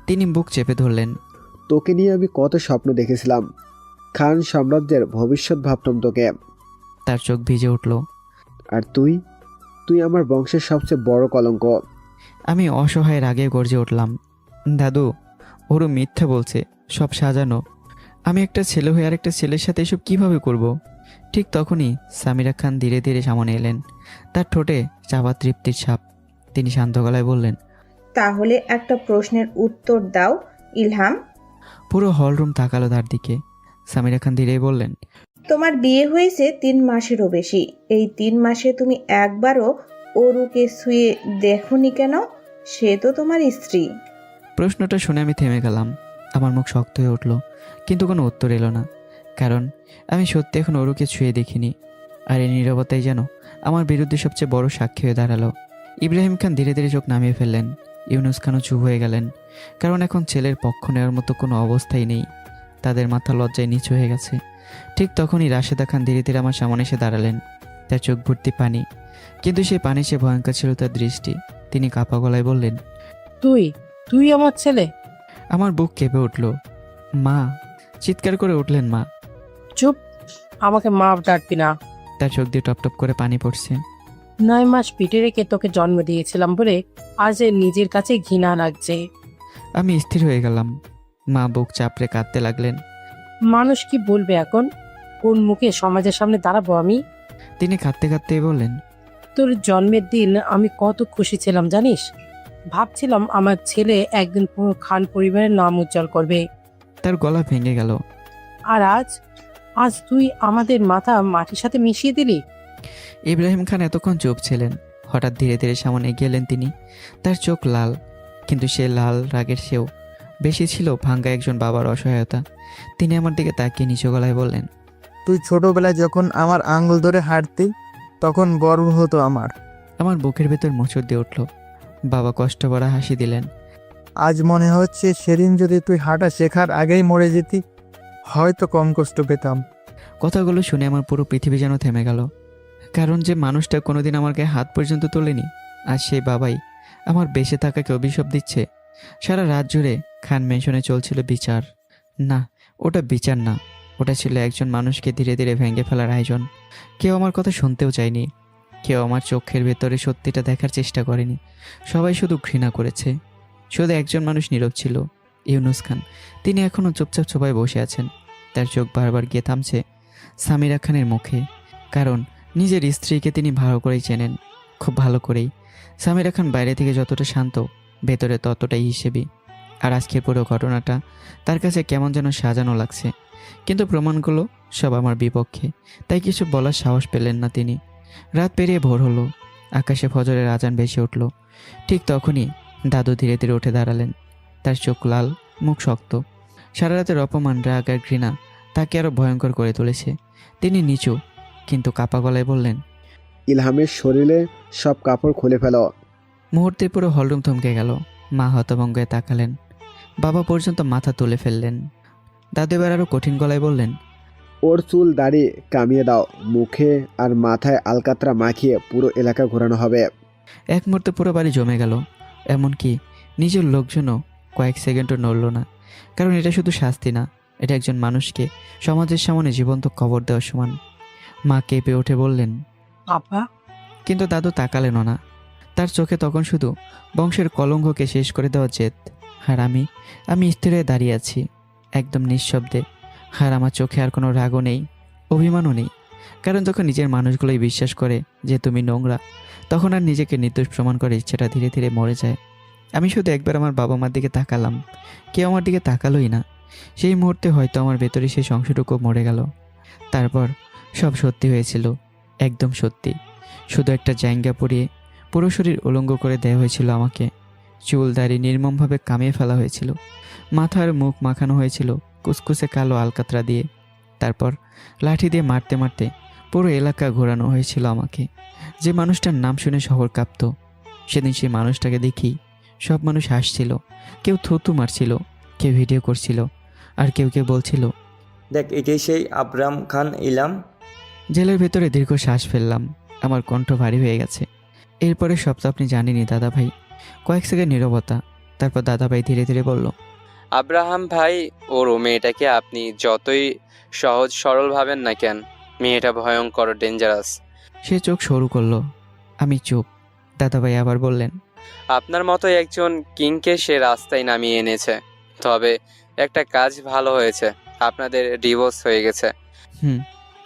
তিনি বুক চেপে ধরলেন। তোকে নিয়ে আমি কত স্বপ্ন দেখেছিলাম। খান সাম্রাজ্যের ভবিষ্যৎ ভাবতাম তোকে। তার চোখ ভিজে উঠল। আর তুই তুই আমার বংশের সবচেয়ে বড় কলঙ্ক। আমি অসহায় রাগে গর্জে উঠলাম, দাদু ওরও মিথ্যা বলছে, সব সাজানো। আমি একটা ছেলে হয়ে আর একটা ছেলের সাথে এসব কিভাবে করব। ঠিক তখনই সামিরা খান ধীরে ধীরে সামনে এলেন, তার ঠোঁটে চাপা তৃপ্তির ছাপ। তিনি শান্ত গলায় বললেন, তাহলে একটা প্রশ্নের উত্তর দাও ইলহাম। পুরো হলরুম তাকালো তার দিকে। সামিরা খান ধীরেই বললেন, তোমার বিয়ে হয়েছে 3 মাসেরও বেশি। এই 3 মাসে তুমি একবারও অরুকে শুয়ে দেখোনি কেন? সে তো তোমার স্ত্রী। প্রশ্নটা শুনে আমি থেমে গেলাম। আমার মুখ শক্ত হয়ে উঠল, কিন্তু কোনো উত্তর এলো না, কারণ আমি সত্যি এখন অরুকে ছুঁয়ে দেখিনি। আর এই নীরবতাই যেন আমার বিরুদ্ধে সবচেয়ে বড় সাক্ষী হয়ে দাঁড়ালো। ইব্রাহিম খান ধীরে ধীরে চোখ নামিয়ে ফেললেন। ইউনুস খানও চুপ হয়ে গেলেন, কারণ এখন ছেলের পক্ষ নেওয়ার মতো কোনো অবস্থাই নেই। তাদের মাথা লজ্জায় নিচু হয়ে গেছে। ঠিক তখনই রাশেদা খান ধীরে ধীরে আমার সামনে এসে দাঁড়ালেন। তার চোখ ভর্তি পানি, কিন্তু সেই পানি সে ভয়ঙ্কর ছিল তার দৃষ্টি। তিনি কাপা গলায় বললেন, তুই তুই আমার ছেলে? আমার বুক কেঁপে উঠল। মা! চিৎকার করে উঠলেন মা। চুপ, আমাকে মা ডাকবি না। তার চোখ দিয়ে টপ টপ করে পানি পড়ছে। 9 মাস পিঠে রেখে তোকে জন্ম দিয়েছিলাম বলে আজ এর নিজের কাছে ঘৃণা লাগছে। আমি স্থির হয়ে গেলাম। মা বুক চাপড়ে কাঁদতে লাগলেন। মানুষ কি বলবে এখন? কোন মুখে সমাজের সামনে দাঁড়াবো আমি? তিনি কাঁদতে কাঁদতে বললেন, তোর জন্মের দিন আমি কত খুশি ছিলাম জানিস। ভাবছিলাম আমার ছেলে একদিন পুরো খান পরিবারের নাম উজ্জ্বল করবে। তার গলা ভেঙে গেল। আর আজ আজ তুই আমাদের মাথা মাটির সাথে মিশিয়ে দিলি। ইব্রাহিম খান এতক্ষণ চুপ ছিলেন। হঠাৎ ধীরে ধীরে সামনে এগিয়ে এলেন তিনি। তার চোখ লাল, কিন্তু সে লাল রাগের চেয়েও বেশি ছিল ভাঙ্গা একজন বাবার অসহায়তা। তিনি আমার দিকে তাকিয়ে নিচু গলায় বললেন, তুই ছোটবেলায় যখন আমার আঙ্গুল ধরে হাঁটতি তখন গর্ব হতো আমার। আমার বুকের ভেতর মোচড় দিয়ে উঠল। বাবা কষ্ট ভরা হাসি দিলেন। আজ মনে হচ্ছে সেদিন যদি তুই হাঁটা শেখার আগেই মরে যেতি হয়তো কম কষ্ট পেতাম। কথাগুলো শুনে আমার পুরো পৃথিবী যেন থেমে গেল, কারণ যে মানুষটা কোনোদিন আমার গায়ে হাত পর্যন্ত তোলেনি, আর সেই বাবাই আমার বেঁচে থাকাকে অভিশাপ দিচ্ছে। সারা রাত জুড়ে খান মেনশনে চলছিল বিচার। না, ওটা বিচার না, ওটা ছিল একজন মানুষকে ধীরে ধীরে ভেঙে ফেলার আয়োজন। কেউ আমার কথা শুনতেও চায়নি, কেউ আমার চোখের ভেতরে সত্যিটা দেখার চেষ্টা করেনি। সবাই শুধু ঘৃণা করেছে। শুধু একজন মানুষ নীরব ছিল, ইউনুস খান। তিনি এখনও চুপচাপ চোপায় বসে আছেন। তার চোখ বারবার গিয়ে থামছে সামিরা খানের মুখে, কারণ নিজের স্ত্রীকে তিনি ভালো করেই চেনেন, খুব ভালো করেই। সামিরা খান বাইরে থেকে যতটা শান্ত, ভেতরে ততটাই হিসেবি। আর আজকের পুরো ঘটনাটা তার কাছে কেমন যেন সাজানো লাগছে, কিন্তু প্রমাণগুলো সব আমার বিপক্ষে, তাই কিছু বলার সাহস পেলেন না তিনি। রাত পেরিয়ে ভোর হলো, আকাশে ফজরের আজান ভেসে উঠল। ঠিক তখনই দাদু ধীরে ধীরে উঠে দাঁড়ালেন। তার চোখ লাল, মুখ শক্ত। সারা রাতের অপমান, রাগ আর ঘৃণা তাকে আরও ভয়ঙ্কর করে তুলেছে। তিনি নিচু কিন্তু কাপা গলায় বললেন, ইলহামের শরীরে সব কাপড় খুলে ফেলো। মুহূর্তে পুরো হলরুম থমকে গেল। মা হতভম্ব হয়ে তাকালেন। বাবা পর্যন্ত মাথা তুলে ফেললেন। দাদু এবার আরও কঠিন গলায় বললেন, ওর চুল দাড়ি কামিয়ে দাও, মুখে আর মাথায় আলকাতরা মাখিয়ে পুরো এলাকা ঘোরানো হবে। এক মুহূর্তে পুরো বাড়ি জমে গেল। এমনকি নিজের লোকজনও কয়েক সেকেন্ডও নড়ল না, কারণ এটা শুধু শাস্তি না, এটা একজন মানুষকে সমাজের সামনে জীবন্ত কবর দেওয়ার সমান। মা কেঁপে উঠে বললেন, আপা। কিন্তু দাদু তাকালেনও না। তার চোখে তখন শুধু বংশের কলঙ্ককে শেষ করে দেওয়া জেদ। আর আমি স্থির হয়ে দাঁড়িয়ে আছি, একদম নিঃশব্দে। আর আমার চোখে আর কোনো রাগও নেই, অভিমানও নেই, কারণ যখন নিজের মানুষগুলোই বিশ্বাস করে যে তুমি নোংরা, তখন আর নিজেকে নির্দোষ প্রমাণ করে ইচ্ছেটা ধীরে ধীরে মরে যায়। আমি শুধু একবার আমার বাবা মার দিকে তাকালাম, কেউ আমার দিকে তাকালোই না। সেই মুহূর্তে হয়তো আমার ভেতরে সেই অংশটুকু মরে গেল। তারপর সব সত্যি হয়েছিল, একদম সত্যি। শুধু একটা জায়গা পরিয়ে পুরো শরীর উলঙ্গ করে দেওয়া হয়েছিল আমাকে। চুল দাড়ি নির্মমভাবে কামিয়ে ফেলা হয়েছিল। মাথার মুখ মাখানো হয়েছিল কুসকুসে কালো আলকাতরা দিয়ে। তারপর লাঠি দিয়ে মারতে মারতে পুরো এলাকা ঘোরানো হয়েছিল আমাকে। যে মানুষটার নাম শুনে শহর কাঁপত, সেদিন সেই মানুষটাকে দেখি সব মানুষ হাসছিল, কেউ থুতু মারছিল, কেউ ভিডিও করছিল, আর কেউ কেউ বলছিল, দেখ এটাই সেই আবরাম খান ইলহাম। জেলের ভেতরে দীর্ঘ শ্বাস ফেললাম। আমার কণ্ঠ ভারী হয়ে গেছে। এরপরে সব তো আপনি জানেনই দাদা ভাই। কয়েক সেকেন্ড নীরবতা, তারপর দাদা ভাই ধীরে ধীরে বলল, আব্রাহাম ভাই, ওর মেয়েটাকে আপনি যতই সহজ সরল ভাবেন না কেন, মেয়েটা ভয়ঙ্কর ডেঞ্জারাস। সে চোখ সরু করলো। আমি চুপ। দাদাভাই আবার বললেন, আপনার মতো একজন কিংকে সে রাস্তায় নামিয়ে এনেছে। তবে একটা কাজ ভালো হয়েছে, আপনাদের ডিভোর্স হয়ে গেছে।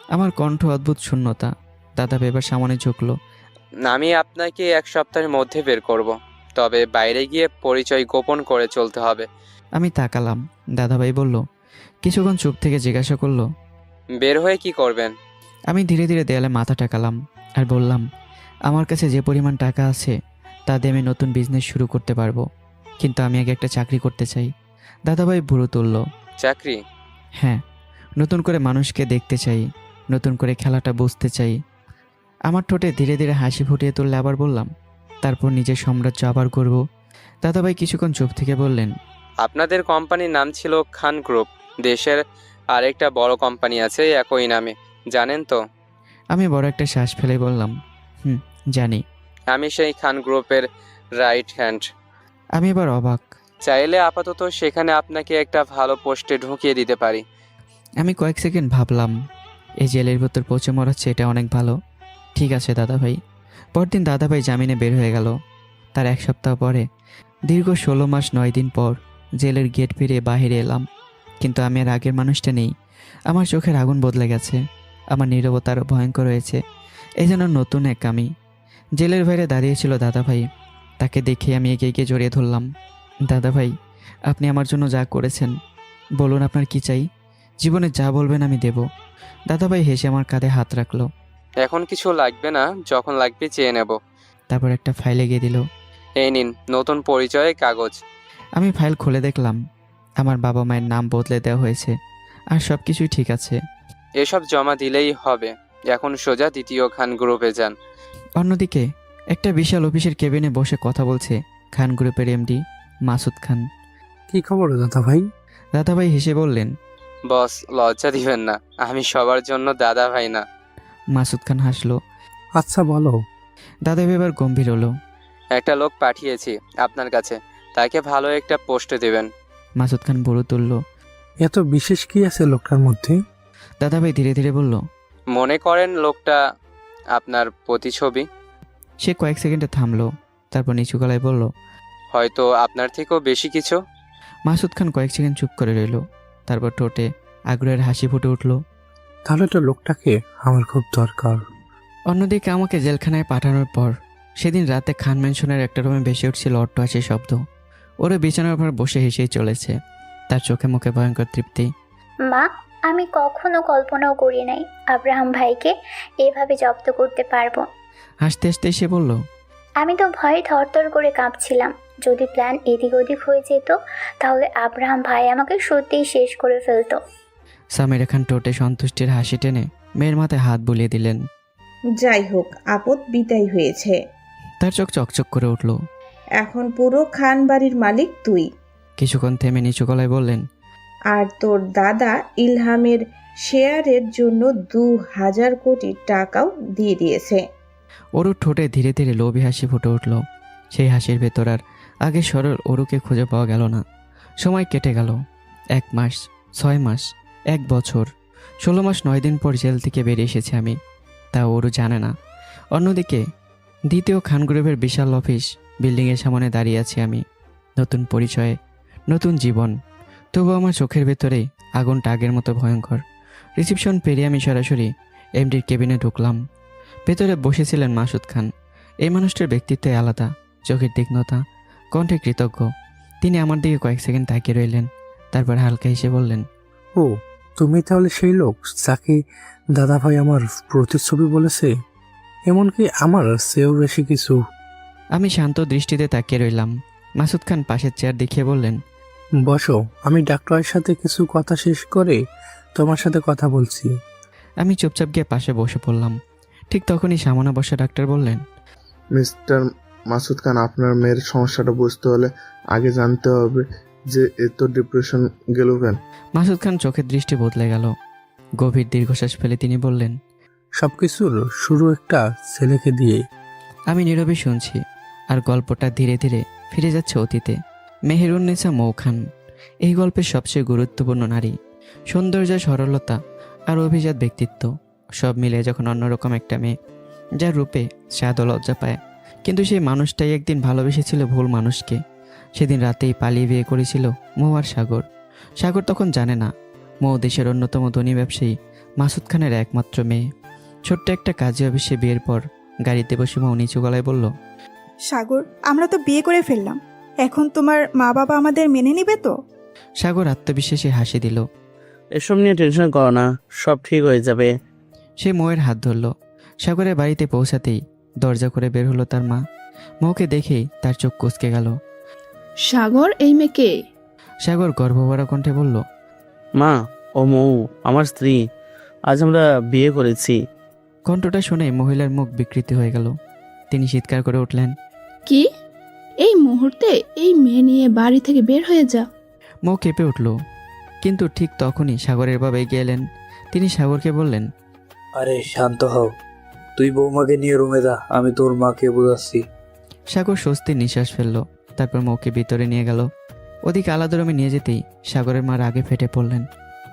আমার কণ্ঠ অদ্ভুত শূন্যতা। দাদাভাই এবার সামনে ঝুঁকলো। আমি আপনাকে 1 সপ্তাহের মধ্যে বের করব। তবে বাইরে গিয়ে পরিচয় গোপন করে চলতে হবে। আমি তাকালাম। দাদাভাই বলল, কিছুক্ষণ চুপ থেকে জিজ্ঞাসা করলো, বের হয়ে কি করবেন? আমি ধীরে ধীরে দেয়ালে মাথা টাকালাম আর বললাম, আমার কাছে যে পরিমাণ টাকা আছে তা দিয়ে আমি নতুন বিজনেস শুরু করতে পারবো, কিন্তু আমি আগে একটা চাকরি করতে চাই। দাদাভাই ভুরু তুলল। চাকরি? হ্যাঁ, নতুন করে মানুষকে দেখতে চাই, নতুন করে খেলাটা বুঝতে চাই। আমার ঠোঁটে ধীরে ধীরে হাসি ফুটিয়ে তুললে আবার বললাম, তারপর নিজের সাম্রাজ্য আবার করব। দাদাভাই কিছুক্ষণ চুপ থেকে বললেন, আপনাদের কোম্পানির নাম ছিল খান গ্রুপ। দেশের আরেকটা বড় কোম্পানি আছে একই নামে, জানেন তো? আমি বড় একটা শ্বাস ফেলে বললাম, জানি। আমি সেই খান গ্রুপের রাইট হ্যান্ড। আমি এবার অবাক। চাইলে আপাতত সেখানে আপনাকে একটা ভালো পোস্টে ঢুকিয়ে দিতে পারি। আমি কয়েক সেকেন্ড ভাবলাম, এই জেলের ভেতর পচে মরাচ্ছে, এটা অনেক ভালো। ঠিক আছে দাদাভাই। পরদিন দাদাভাই জামিনে বের হয়ে গেল। তার 1 সপ্তাহ পরে, দীর্ঘ 16 মাস 9 দিন পর জেলের গেট পেরিয়ে বাহিরে এলাম। কিন্তু আমি আর আগের মানুষটা নেই। আমার চোখের আগুন বদলে গেছে, আমার নীরবতা আরও ভয়ঙ্কর হয়েছে। এই যেন নতুন এক আমি। জেলের বাইরে দাঁড়িয়েছিল দাদাভাই। তাকে দেখে আমি এগিয়ে গিয়ে জড়িয়ে ধরলাম। দাদাভাই, আপনি আমার জন্য যা করেছেন, বলুন আপনার কি চাই। জীবনে যা বলবেন আমি দেব। দাদাভাই হেসে আমার কাঁধে হাত রাখলো। এখন কিছু লাগবে না, যখন লাগবে চেয়ে নেব। তারপর একটা ফাইল এগিয়ে দিল। এই নিন নতুন পরিচয়ের কাগজ। আমি ফাইল খুলে দেখলাম, আমার বাবা মায়ের নাম বদলে দেওয়া হয়েছে, আর সব কিছুই ঠিক আছে। এসব জমা দিলেই হবে। এখন সোজা দ্বিতীয় খান গ্রুপে যান। অন্যদিকে একটা বিশাল অফিসের কেবিনে বসে কথা বলছে খান গ্রুপের এমডি মাসুদ খান। কি খবর দাদা ভাই? দাদাভাই হেসে বললেন, বস লজ্জা দিবেন না, আমি সবার জন্য দাদা ভাই না। মাসুদ খান হাসলো। আচ্ছা বলো। দাদাভাই এবার গম্ভীর হলো। একটা লোক পাঠিয়েছি আপনার কাছে, তাকে ভালো একটা পোস্টে দেবেন। মাসুদ খান ভুরু তুলল। এত বিশেষ কি আছে লোকটার মধ্যে? দাদাভাই ধীরে ধীরে বলল, মনে করেন লোকটা আপনার প্রতিছবি। সে কয়েক সেকেন্ডে থামলো, তারপর নিচু গলায় বলল, হয়তো আপনার থেকেও বেশি কিছু। মাসুদ খান কয়েক সেকেন্ড চুপ করে রইল, তারপর ঠোঁটে আগ্রহের হাসি ফুটে উঠল। তাহলে তো লোকটাকে আমার খুব দরকার। অন্যদিকে আমাকে জেলখানায় পাঠানোর পর সেদিন রাতে খান ম্যানশনের একটা রুমে ভেসে উঠছিল অট্টহাসির শব্দ। ওরা বিছানার উপর বসে হেসেই চলেছে, তার চোখে মুখে ভয়ঙ্কর তৃপ্তি। মা, আমি কখনো কল্পনাও করি নাই আব্রাহাম ভাইকে এভাবে জব্দ করতে পারবো। হাসতে হাসতে সে বলল, আমি তো ভয়ে থরথর করে কাঁপছিলাম। যদি প্ল্যান এদিক ওদিক হয়ে যেত, তাহলে আব্রাহাম ভাই আমাকে সত্যিই শেষ করে ফেলতো। সামিরা খান ঠোঁটে সন্তুষ্টির হাসি টেনে মেয়ের মাথায় হাত বুলিয়ে দিলেন। যাই হোক, আপদ বিদায় হয়েছে। তার চোখ চকচক করে উঠল। এখন পুরো খান বাড়ির মালিক তুই। কিছুক্ষণ থেমে নিচু গলায় বললেন, আর তোর দাদা ইলহামের শেয়ারের জন্য 2000 কোটি টাকাও দিয়ে দিয়েছে। অরুর ঠোঁটে ধীরে ধীরে লোভী হাসি ফুটে উঠল। সেই হাসির ভেতর আর আগে সরল অরুকে খুঁজে পাওয়া গেল না। সময় কেটে গেল 1 মাস, 6 মাস, 1 বছর। 16 মাস 9 দিন পর জেল থেকে বেরিয়ে এসেছি আমি, তা অরু জানে না। অন্যদিকে দ্বিতীয় খান গ্রুপের বিশাল অফিস বিল্ডিংয়ের সামনে দাঁড়িয়ে আছি আমি। নতুন পরিচয়ে, নতুন জীবন। তবু আমার চোখের ভেতরে আগুনটা আগের মতো ভয়ঙ্কর। রিসেপশন পেরিয়ে আমি সরাসরি এমডির কেবিনে ঢুকলাম। ভেতরে বসেছিলেন মাসুদ খান। এই মানুষটার ব্যক্তিত্বে আলাদা, চোখের তীক্ষ্ণতা, কণ্ঠে কৃতজ্ঞ। তিনি আমার দিকে কয়েক সেকেন্ড তাকিয়ে রইলেন, তারপর হালকা হেসে বললেন, ও তুমি তাহলে সেই লোক যাকে দাদা ভাই আমার প্রতিচ্ছবি বলেছে, এমনকি আমার চেয়েও বেশি কিছু। আমি শান্ত দৃষ্টিতে তাকিয়ে রইলাম। মাসুদ খান পাশের চেয়ার দেখিয়ে বললেন, বসো, আমি ডাক্তারের সাথে কিছু কথা শেষ করে তোমার সাথে কথা বলছি। আমি চুপচাপ গিয়ে পাশে বসে পড়লাম। ঠিক তখনই সামনে বসা ডাক্তার বললেন, মিস্টার মাসুদ খান, আপনার মেয়ের সমস্যাটা বুঝতে হলে আগে জানতে হবে যে এত ডিপ্রেশন গেল কেন। মাসুদ খান চোখের দৃষ্টি বদলে গেল। গভীর দীর্ঘশ্বাস ফেলে তিনি বললেন, সবকিছুর শুরু একটা ছেলেকে দিয়ে। আমি নীরবে শুনছি, আর গল্পটা ধীরে ধীরে ফিরে যাচ্ছে অতীতে। মেহেরুন্নেসা মৌ খান এই গল্পের সবচেয়ে গুরুত্বপূর্ণ নারী। সৌন্দর্য, সরলতা আর অভিজাত ব্যক্তিত্ব সব মিলে যখন অন্যরকম একটা মেয়ে। যার রূপে স্বাদ ও লজ্জা পায়। কিন্তু সেই মানুষটাই একদিন ভালোবেসেছিল ভুল মানুষকে। সেদিন রাতেই পালিয়ে বিয়ে করেছিল মৌ আর সাগর। সাগর তখন জানে না মৌ দেশের অন্যতম ধনী ব্যবসায়ী মাসুদ খানের একমাত্র মেয়ে। ছোট্ট একটা কাজে অফিসে বিয়ের পর গাড়িতে বসে মৌ নিচু গলায় বলল, সাগর, আমরা তো বিয়ে করে ফেললাম, এখন তোমার মা বাবা আমাদের মেনে নিবে তো? সাগর আত্মবিশ্বাসী হাসি দিল। এসব নিয়ে টেনশন করো না, সব ঠিক হয়ে যাবে। সে মৌয়ের হাত ধরল। সাগরের বাড়িতে পৌঁছাতেই দরজা করে বের হলো তার মা। মৌকে দেখেই তার চোখ কুঁচকে গেল। সাগর, এই মেয়েকে? সাগর গর্ভভরা কণ্ঠে বলল, মা, ও মৌ আমার স্ত্রী, আজ আমরা বিয়ে করেছি। কণ্ঠটা শুনে মহিলার মুখ বিকৃতি হয়ে গেল। তিনি চিৎকার করে উঠলেন, কি? এই মুহূর্তে এই মেয়ে নিয়ে বাড়ি থেকে বের হয়ে যা। মৌ কেঁপে উঠল। কিন্তু ঠিক তখনই সাগরের বাবা এগিয়ে এলেন। তিনি সাগরকে বললেন, আরে শান্ত হও, তুই বৌমাকে নিয়ে রুমে যা, আমি তোর মাকে বোঝাচ্ছি। সাগর স্বস্তির নিঃশ্বাস ফেলল। তারপর মৌকে ভিতরে নিয়ে গেল। ওদিকে আলাদা রুমে নিয়ে যেতেই সাগরের মা রাগে ফেটে পড়লেন।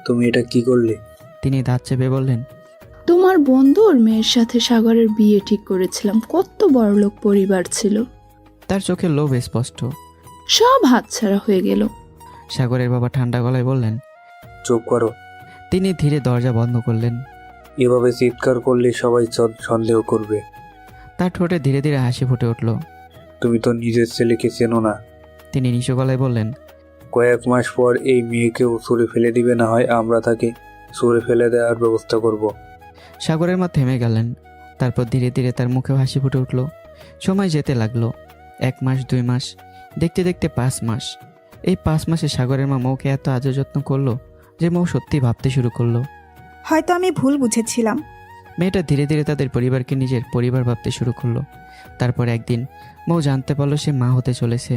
তুমি এটা কি করলে? তিনি দাঁত চেপে বললেন, তোমার বন্ধুর মেয়ের সাথে সাগরের বিয়ে ঠিক করেছিলাম, কত বড়লোক পরিবার ছিল। তার চোখে লোভ স্পষ্ট। সব হাতছাড়া হয়ে গেল। সাগরের বাবা ঠান্ডা গলায় বললেন, চুপ করো। তিনি ধীরে দরজা বন্ধ করলেন। এভাবে চিৎকার করলে সবাই সন্দেহ করবে। তার ঠোঁটে ধীরে ধীরে হাসি ফুটে উঠল। তুমি তো নিজের ছেলেকে চেনো না। তিনি নিচু গলায় বললেন, কয়েক মাস পর এই মেয়েকেও ছুঁড়ে ফেলে দিবে, না হয় আমরা তাকে ছুঁড়ে ফেলে দেওয়ার ব্যবস্থা করব। সাগরের মা থেমে গেলেন। তারপর ধীরে ধীরে তার মুখেও হাসি ফুটে উঠল। সময় যেতে লাগলো। 1 মাস, 2 মাস, দেখতে দেখতে 5 মাস। এই 5 মাসে সাগরের মা মৌকে এত আদর যত্ন করলো যে মৌ সত্যি ভাবতে শুরু করলো, হয়তো আমি ভুল বুঝেছিলাম। মেয়েটা ধীরে ধীরে তাদের পরিবারকে নিজের পরিবার ভাবতে শুরু করলো। তারপর একদিন মৌ জানতে পারলো সে মা হতে চলেছে।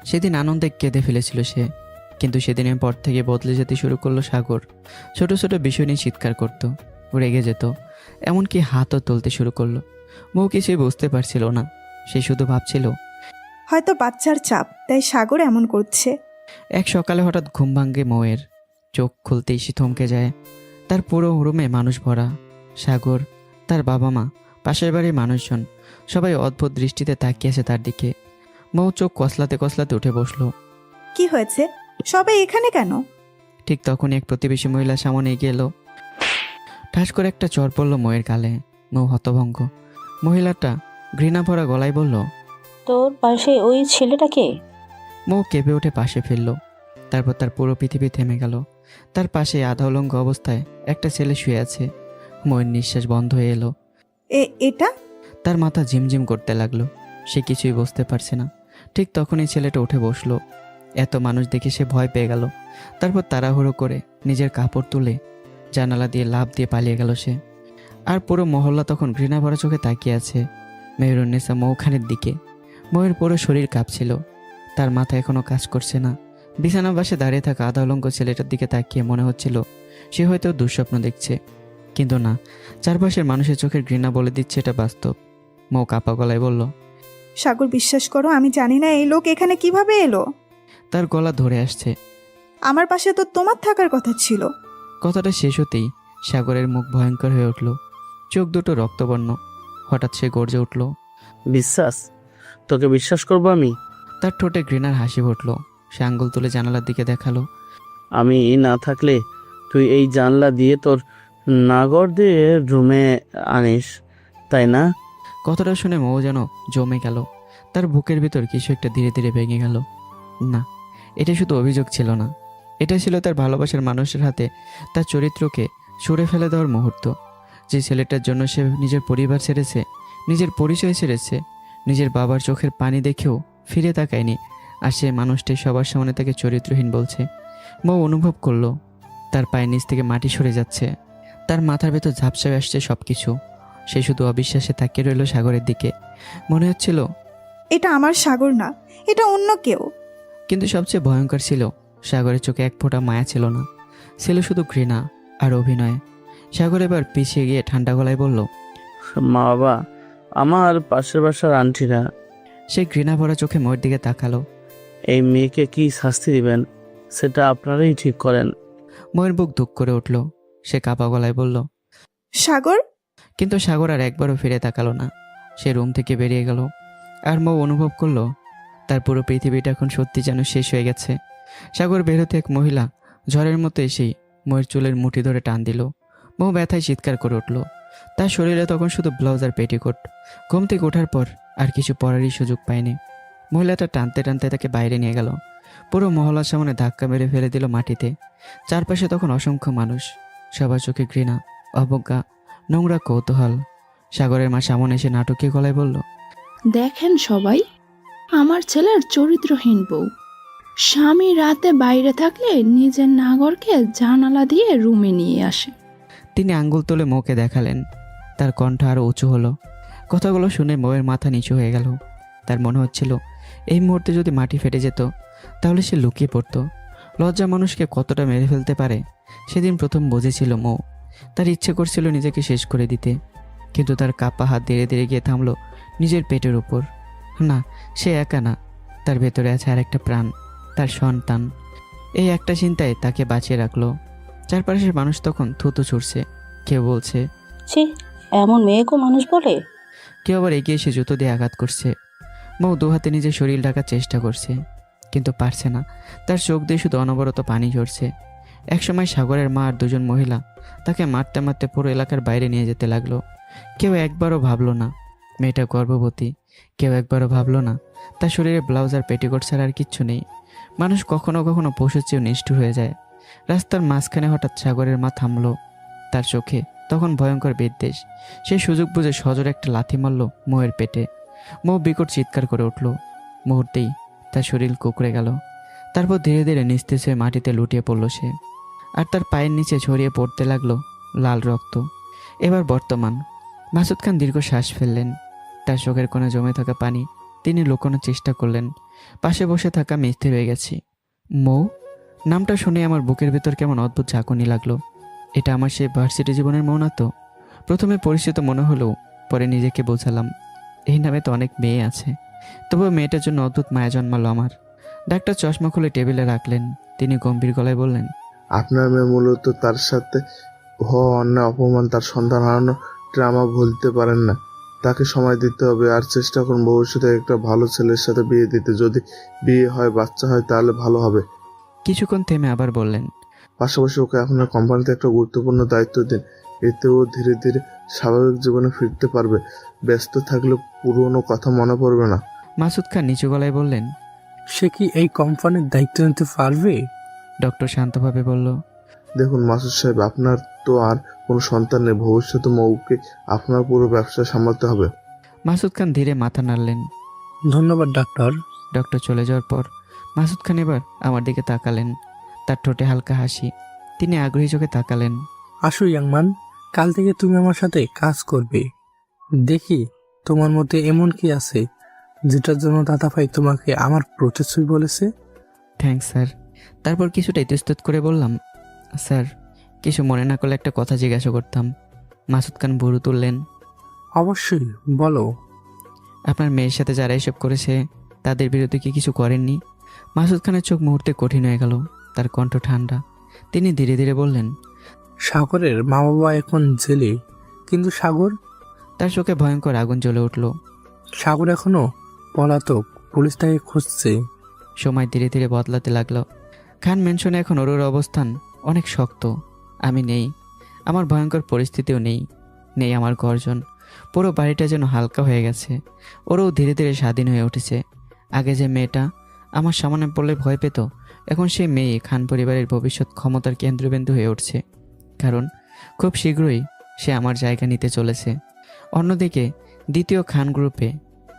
সেদিন আনন্দে কেঁদে ফেলেছিল সে। কিন্তু সেদিনের পর থেকে বদলে যেতে শুরু করলো সাগর। ছোট ছোট বিষয় নিয়ে চিৎকার করতো, রেগে যেত, এমনকি হাতও তুলতে শুরু করলো। মৌ কিছুই বুঝতে পারছিল না। সে শুধু ভাবছিল, হয়তো বাচ্চার চাপ, তাই সাগর এমন করছে। এক সকালে হঠাৎ ঘুম ভাঙে মৌয়ের। চোখ খুলতেই সে থমকে যায়। তার পুরো রুমে মানুষ ভরা। সাগর, তার বাবা মা, পাশের বাড়ির মানুষজন, সবাই অদ্ভুত দৃষ্টিতে তাকিয়ে আছে তার দিকে। মৌ চোখ কসলাতে কসলাতে উঠে বসলো। কি হয়েছে? সবাই এখানে কেন? ঠিক তখনই এক প্রতিবেশী মহিলা সামনে এগিয়ে এলো। ঠাস করে একটা চর পড়লো মৌয়ের গালে। মৌ হতভঙ্গ। মহিলাটা ঘৃণা ভরা গলায় বলল, তোর পাশে ওই ছেলেটাকে? মৌ কেঁপে উঠে পাশে ফিরল। তারপর তার পুরো পৃথিবী থেমে গেল। তার পাশে আধা উলঙ্গ অবস্থায় একটা ছেলে শুয়ে আছে। মৌয়ের নিঃশ্বাস বন্ধ হয়ে এলো। এটা? তার মাথা ঝিমঝিম করতে লাগলো। সে কিছুই বুঝতে পারছে না। ঠিক তখনই ছেলেটা উঠে বসলো। এত মানুষ দেখে সে ভয় পেয়ে গেল। তারপর তাড়াহুড়ো করে নিজের কাপড় তুলে জানালা দিয়ে লাফ দিয়ে পালিয়ে গেল সে। আর পুরো মহল্লা তখন ঘৃণা ভরা চোখে তাকিয়ে আছে মেহেরুন্নেসা মৌখানের দিকে। মৌয়ের পুরো শরীর কাঁপছিল। তার মাথা এখনো কাজ করছে না। বিছানার পাশে দাঁড়িয়ে থাকা আধা উলঙ্গ ছেলেটার দিকে তাকিয়ে মনে হচ্ছিল সে হয়তো দুঃস্বপ্ন দেখছে। কিন্তু না, চারপাশের মানুষের চোখের ঘৃণা বলে দিচ্ছে এটা বাস্তব। মৌ কাপা গলায় বলল, সাগর, বিশ্বাস করো, আমি জানি না এই লোক এখানে কিভাবে এলো। তার গলা ধরে আসছে। আমার পাশে তো তোমার থাকার কথা ছিল। কথাটা শেষ হতেই সাগরের মুখ ভয়ঙ্কর হয়ে উঠল। চোখ দুটো রক্তবর্ণ। হঠাৎ সে গর্জে উঠল, বিশ্বাস? তোকে বিশ্বাস করবো আমি? তার ঠোঁটে ঘৃণার হাসি ফুটল। সে আঙ্গুল তুলে জানালার দিকে দেখালো। আমি না থাকলে তুই এই জানলা দিয়ে তোর নাগর দিয়ে রুমে আনিস, তাই না? কথাটা শুনে মৌ যেন জমে গেল। তার বুকের ভিতর কিছু একটা ধীরে ধীরে ভেঙে গেল। না, এটা শুধু অভিযোগ ছিল না, এটা ছিল তার ভালোবাসার মানুষের হাতে তার চরিত্রকে ছুঁড়ে ফেলে দেওয়ার মুহূর্ত। যে ছেলেটার জন্য সে নিজের পরিবার ছেড়েছে, নিজের পরিচয় ছেড়েছে, নিজের বাবার চোখের পানি দেখেও ফিরে তাকায়নি, আর সে মানুষটাই সবার সামনে তাকে চরিত্রহীন বলছে। মৌ অনুভব করলো তার পায়ের নিচ থেকে মাটি সরে যাচ্ছে। তার মাথার ভেতর ঝাপসায় আসছে সব কিছু। সে শুধু অবিশ্বাসে তাকিয়ে রইল সাগরের দিকে। মনে হচ্ছিল এটা আমার সাগর না, এটা অন্য কেউ। কিন্তু সবচেয়ে ভয়ঙ্কর ছিল সাগরের চোখে এক ফোঁটা মায়া ছিল না, ছিল শুধু ঘৃণা আর অভিনয়। সাগর এবার পিছিয়ে গিয়ে ঠান্ডা গলায় বলল, মা বাবা, আমার পাশের বাসার আন্টিরা। সে ঘৃণা ভরা চোখে ময়ের দিকে তাকালো। এই মেয়েকে কি শাস্তি দিবেন সেটা আপনারাই ঠিক করেন। ময়ের বুক ধুক করে উঠল। সে কাপা গলায় বলল, সাগর। কিন্তু সাগর আর একবারও ফিরে তাকালো না। সে রুম থেকে বেরিয়ে গেল। আর মৌ অনুভব করলো তার পুরো পৃথিবীটা এখন সত্যি যেন শেষ হয়ে গেছে। সাগর বেরোতে এক মহিলা ঝড়ের মতো এসেই মৌয়ের চুলের মুঠি ধরে টান দিল। মৌ ব্যথায় চিৎকার করে উঠল। তার শরীরে তখন শুধু ব্লাউজ আর পেটিকোট। ঘুম থেকে ওঠার পর আর কিছু পরারই সুযোগ পায়নি। মহিলাটা টানতে টানতে তাকে বাইরে নিয়ে গেল। পুরো মহলার সামনে ধাক্কা মেরে ফেলে দিল মাটিতে। চারপাশে তখন অসংখ্য মানুষ, সবার চোখে ঘৃণা, অবজ্ঞা, নোংরা কৌতূহল। সাগরের মা সামনে এসে নাটকীয় গলায় বলল, দেখেন সবাই, আমার ছেলের চরিত্রহীন বউ। স্বামী রাতে বাইরে থাকলে নিজের নাগরকে জানালা দিয়ে রুমে নিয়ে আসে। তিনি আঙ্গুল তুলে মৌকে দেখালেন। তার কণ্ঠ আরও উঁচু হলো। কথাগুলো শুনে মৌয়ের মাথা নিচু হয়ে গেল। তার মনে হচ্ছিল এই মুহূর্তে যদি মাটি ফেটে যেত তাহলে সে লুকিয়ে পড়তো। লজ্জা মানুষকে কতটা মেরে ফেলতে পারে সেদিন প্রথম বুঝেছিল মৌ। তার ইচ্ছে করছিল নিজেকে শেষ করে দিতে, কিন্তু তার কাপা হাত ধীরে ধীরে গিয়ে থামলো নিজের পেটের উপর। না, সে একা না, তার ভেতরে আছে আর একটা প্রাণ, তার সন্তান। এই একটা চিন্তায় তাকে বাঁচিয়ে রাখলো। চারপাশের মানুষ তখন থুতু ছুটছে। কেউ বলছে, ছি, এমন মেয়েকেও মানুষ বলে? কেউ আবার এগিয়ে এসে জুতো দিয়ে আঘাত করছে। মৌ দু হাতে নিজের শরীর ঢাকার চেষ্টা করছে, কিন্তু পারছে না। তার চোখ দিয়ে শুধু অনবরত পানি ঝরছে। একসময় সাগরের মা আর দুজন মহিলা তাকে মারতে মারতে পুরো এলাকার বাইরে নিয়ে যেতে লাগলো। কেউ একবারও ভাবলো না মেয়েটা গর্ভবতী। কেউ একবারও ভাবলো না তার শরীরে ব্লাউজ আর পেটিকোট ছাড়া আর কিচ্ছু নেই। মানুষ কখনো কখনো পশুর চেয়েও নিষ্ঠুর হয়ে যায়। রাস্তার মাঝখানে হঠাৎ সাগরের মা থামলো। তার চোখে তখন ভয়ঙ্কর বিদ্বেষ। সে সুযোগ বুঝে সজোরে একটা লাথি মারল মৌয়ের পেটে। মৌ বিকট চিৎকার করে উঠল। মুহূর্তেই তার শরীর কুঁকড়ে গেল। তারপর ধীরে ধীরে নিস্তেজ হয়ে মাটিতে লুটিয়ে পড়ল সে। আর তার পায়ের নিচে ছড়িয়ে পড়তে লাগলো লাল রক্ত। এবার বর্তমান। মাসুদ খান দীর্ঘ শ্বাস ফেললেন। তার চোখের কোণে জমে থাকা পানি তিনি লুকোনোর চেষ্টা করলেন। পাশে বসে থাকা আমি স্থির হয়ে গেছি। মৌ নামটা শুনে আমার বুকের ভেতর কেমন অদ্ভুত ঝাঁকুনি লাগলো। এটা আমার সেই ভার্সিটি জীবনের মৌ না তো? প্রথমে পরিচিত মনে হলেও পরে নিজেকে বোঝালাম এই নামে তো অনেক মেয়ে আছে। তবুও মেয়েটার জন্য অদ্ভুত মায়া জন্মালো আমার। ডাক্তার চশমা খুলে টেবিলে রাখলেন। তিনি গম্ভীর গলায় বললেন, আপনার মেয়ে মূলত তার সাথে হওয়া অন্যায়, অপমান, তার সন্তান হারানো ট্রামা ভুলতে পারেন না। তাকে সময় দিতে হবে আর চেষ্টা করুন ভবিষ্যতে একটা ভালো ছেলের সাথে বিয়ে দিতে। যদি বিয়ে হয়, বাচ্চা হয়, তাহলে ভালো হবে। কিছুক্ষণ থেমে আবার বললেন, পাশাপাশি ওকে আপনার কোম্পানিতে একটা গুরুত্বপূর্ণ দায়িত্ব দিন। এতে ও ধীরে ধীরে স্বাভাবিক জীবনে ফিরতে পারবে। ব্যস্ত থাকলে পুরনো কথা মনে পড়বে না। মাসুদ খান নিচু গলায় বললেন, সে কি এই কোম্পানির দায়িত্ব নিতে পারবে? ডক্টর শান্তভাবে বলল, দেখুন মাসুদ সাহেব, আপনার তো আর কোনো সন্তান নেই। ভবিষ্যতে মৌকে আপনার পুরো ব্যবসা সামলাতে হবে। মাসুদ খান ধীরে মাথা নাড়লেন। ধন্যবাদ ডাক্তার। ডক্টর চলে যাওয়ার পর মাসুদ খান এবার আমার দিকে তাকালেন। তার ঠোঁটে হালকা হাসি। তিনি আগ্রহী চোখে তাকালেন। আসো ইয়াংমান, কাল থেকে তুমি আমার সাথে কাজ করবে। দেখি তোমার মধ্যে এমন কি আছে যেটার জন্য দাদাভাই তোমাকে আমার প্রতিশ্রুতি বলেছে। Thanks sir. তারপর কিছুটা ইতস্তত করে বললাম, স্যার কিছু মনে না করলে একটা কথা জিজ্ঞাসা করতাম। মাসুদ খান ভুরু তুললেন। অবশ্যই বলো। আপনার মেয়ের সাথে যারা এসব করেছে তাদের বিরুদ্ধে কি কিছু করেননি? মাসুদ খানের চোখ মুহূর্তে কঠিন হয়ে গেল। তার কণ্ঠ ঠান্ডা। তিনি ধীরে ধীরে বললেন, সাগরের মা বাবা এখন জেলে, কিন্তু সাগর? তার চোখে ভয়ঙ্কর আগুন জ্বলে উঠল। সাগর এখনো পলাতক, পুলিশ তাকে খুঁজছে। সময় ধীরে ধীরে বদলাতে লাগলো। খান মেনশনে এখন ওর অবস্থান অনেক শক্ত। আমি নেই, আমার ভয়ঙ্কর পরিস্থিতিও নেই। নেই আমার গর্জন। পুরো বাড়িটা যেন হালকা হয়ে গেছে। ওরও ধীরে ধীরে স্বাধীন হয়ে উঠেছে। আগে যে মেয়েটা আমার সামনে পড়লে ভয় পেত, এখন সেই মেয়ে খান পরিবারের ভবিষ্যৎ ক্ষমতার কেন্দ্রবিন্দু হয়ে উঠছে। কারণ খুব শীঘ্রই সে আমার জায়গা নিতে চলেছে। অন্যদিকে দ্বিতীয় খান গ্রুপে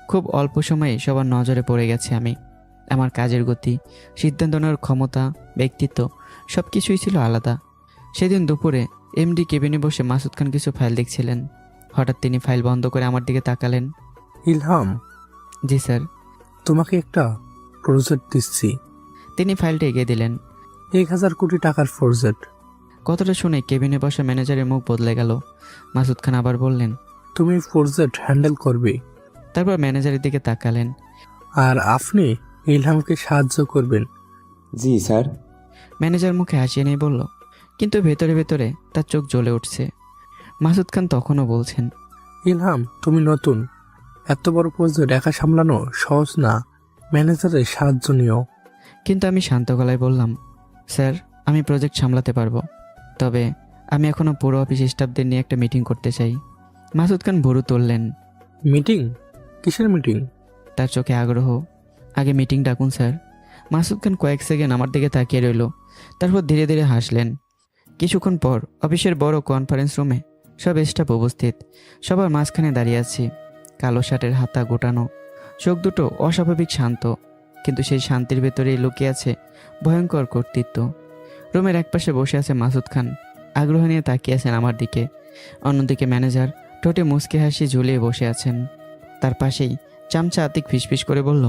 খুব অল্প সময়ে সবার নজরে পড়ে গেছে আমি। আমার কাজের গতি, সিদ্ধান্ত নেওয়ার ক্ষমতা, ব্যক্তিত্ব সব কিছুই ছিল আলাদা। সেদিন দুপুরে এমডি কেবিনে বসে মাসুদ খান কিছু ফাইল দেখছিলেন। হঠাৎ তিনি ফাইল বন্ধ করে আমার দিকে তাকালেন। ইলহাম। জি স্যার। তোমাকে একটা প্রজেক্ট দিচ্ছি। তিনি ফাইলটা এগিয়ে দিলেন। 1000 কোটি টাকার প্রজেক্ট। কথাটা শুনে কেবিনে বসা ম্যানেজারের মুখ বদলে গেল। মাসুদ খান আবার বললেন, তুমি প্রজেক্ট হ্যান্ডেল করবে। তারপর ম্যানেজারের দিকে তাকালেন। আর আপনি ইলহামকে সাহায্য করবেন। জি স্যার। ম্যানেজার মুখে হাসিয়ে নিয়ে বলল, কিন্তু ভেতরে ভেতরে তার চোখ জ্বলে উঠছে। মাসুদ খান তখনও বলছেন, ইলহাম, তুমি নতুন, এত বড় প্রজেক্ট একা সামলানো সহজ না, ম্যানেজারের সাহায্য নিও। কিন্তু আমি শান্ত গলায় বললাম, স্যার আমি প্রজেক্ট সামলাতে পারবো, তবে আমি এখনও পুরো অফিস স্টাফদের নিয়ে একটা মিটিং করতে চাই। মাসুদ খান ভুরু তুললেন। মিটিং? কিসের মিটিং? তার চোখে আগ্রহ। আগে মিটিং ডাকুন স্যার। মাসুদ খান কয়েক সেকেন্ড আমার দিকে তাকিয়ে রইল, তারপর ধীরে ধীরে হাসলেন। কিছুক্ষণ পর অফিসের বড় কনফারেন্স রুমে সব স্টাফ উপস্থিত। সবার মাঝখানে দাঁড়িয়ে আছি। কালো শার্টের হাতা গোটানো, চোখ দুটো অস্বাভাবিক শান্ত, কিন্তু সেই শান্তির ভেতরেই লুকিয়ে আছে ভয়ঙ্কর কর্তৃত্ব। রুমের একপাশে বসে আছে মাসুদ খান, আগ্রহ নিয়ে তাকিয়ে আছেন আমার দিকে। অন্যদিকে ম্যানেজার ঠোঁটে মুচকি হাসি ঝুলিয়ে বসে আছেন। তার পাশেই চামচা আতিক ফিসফিস করে বলল,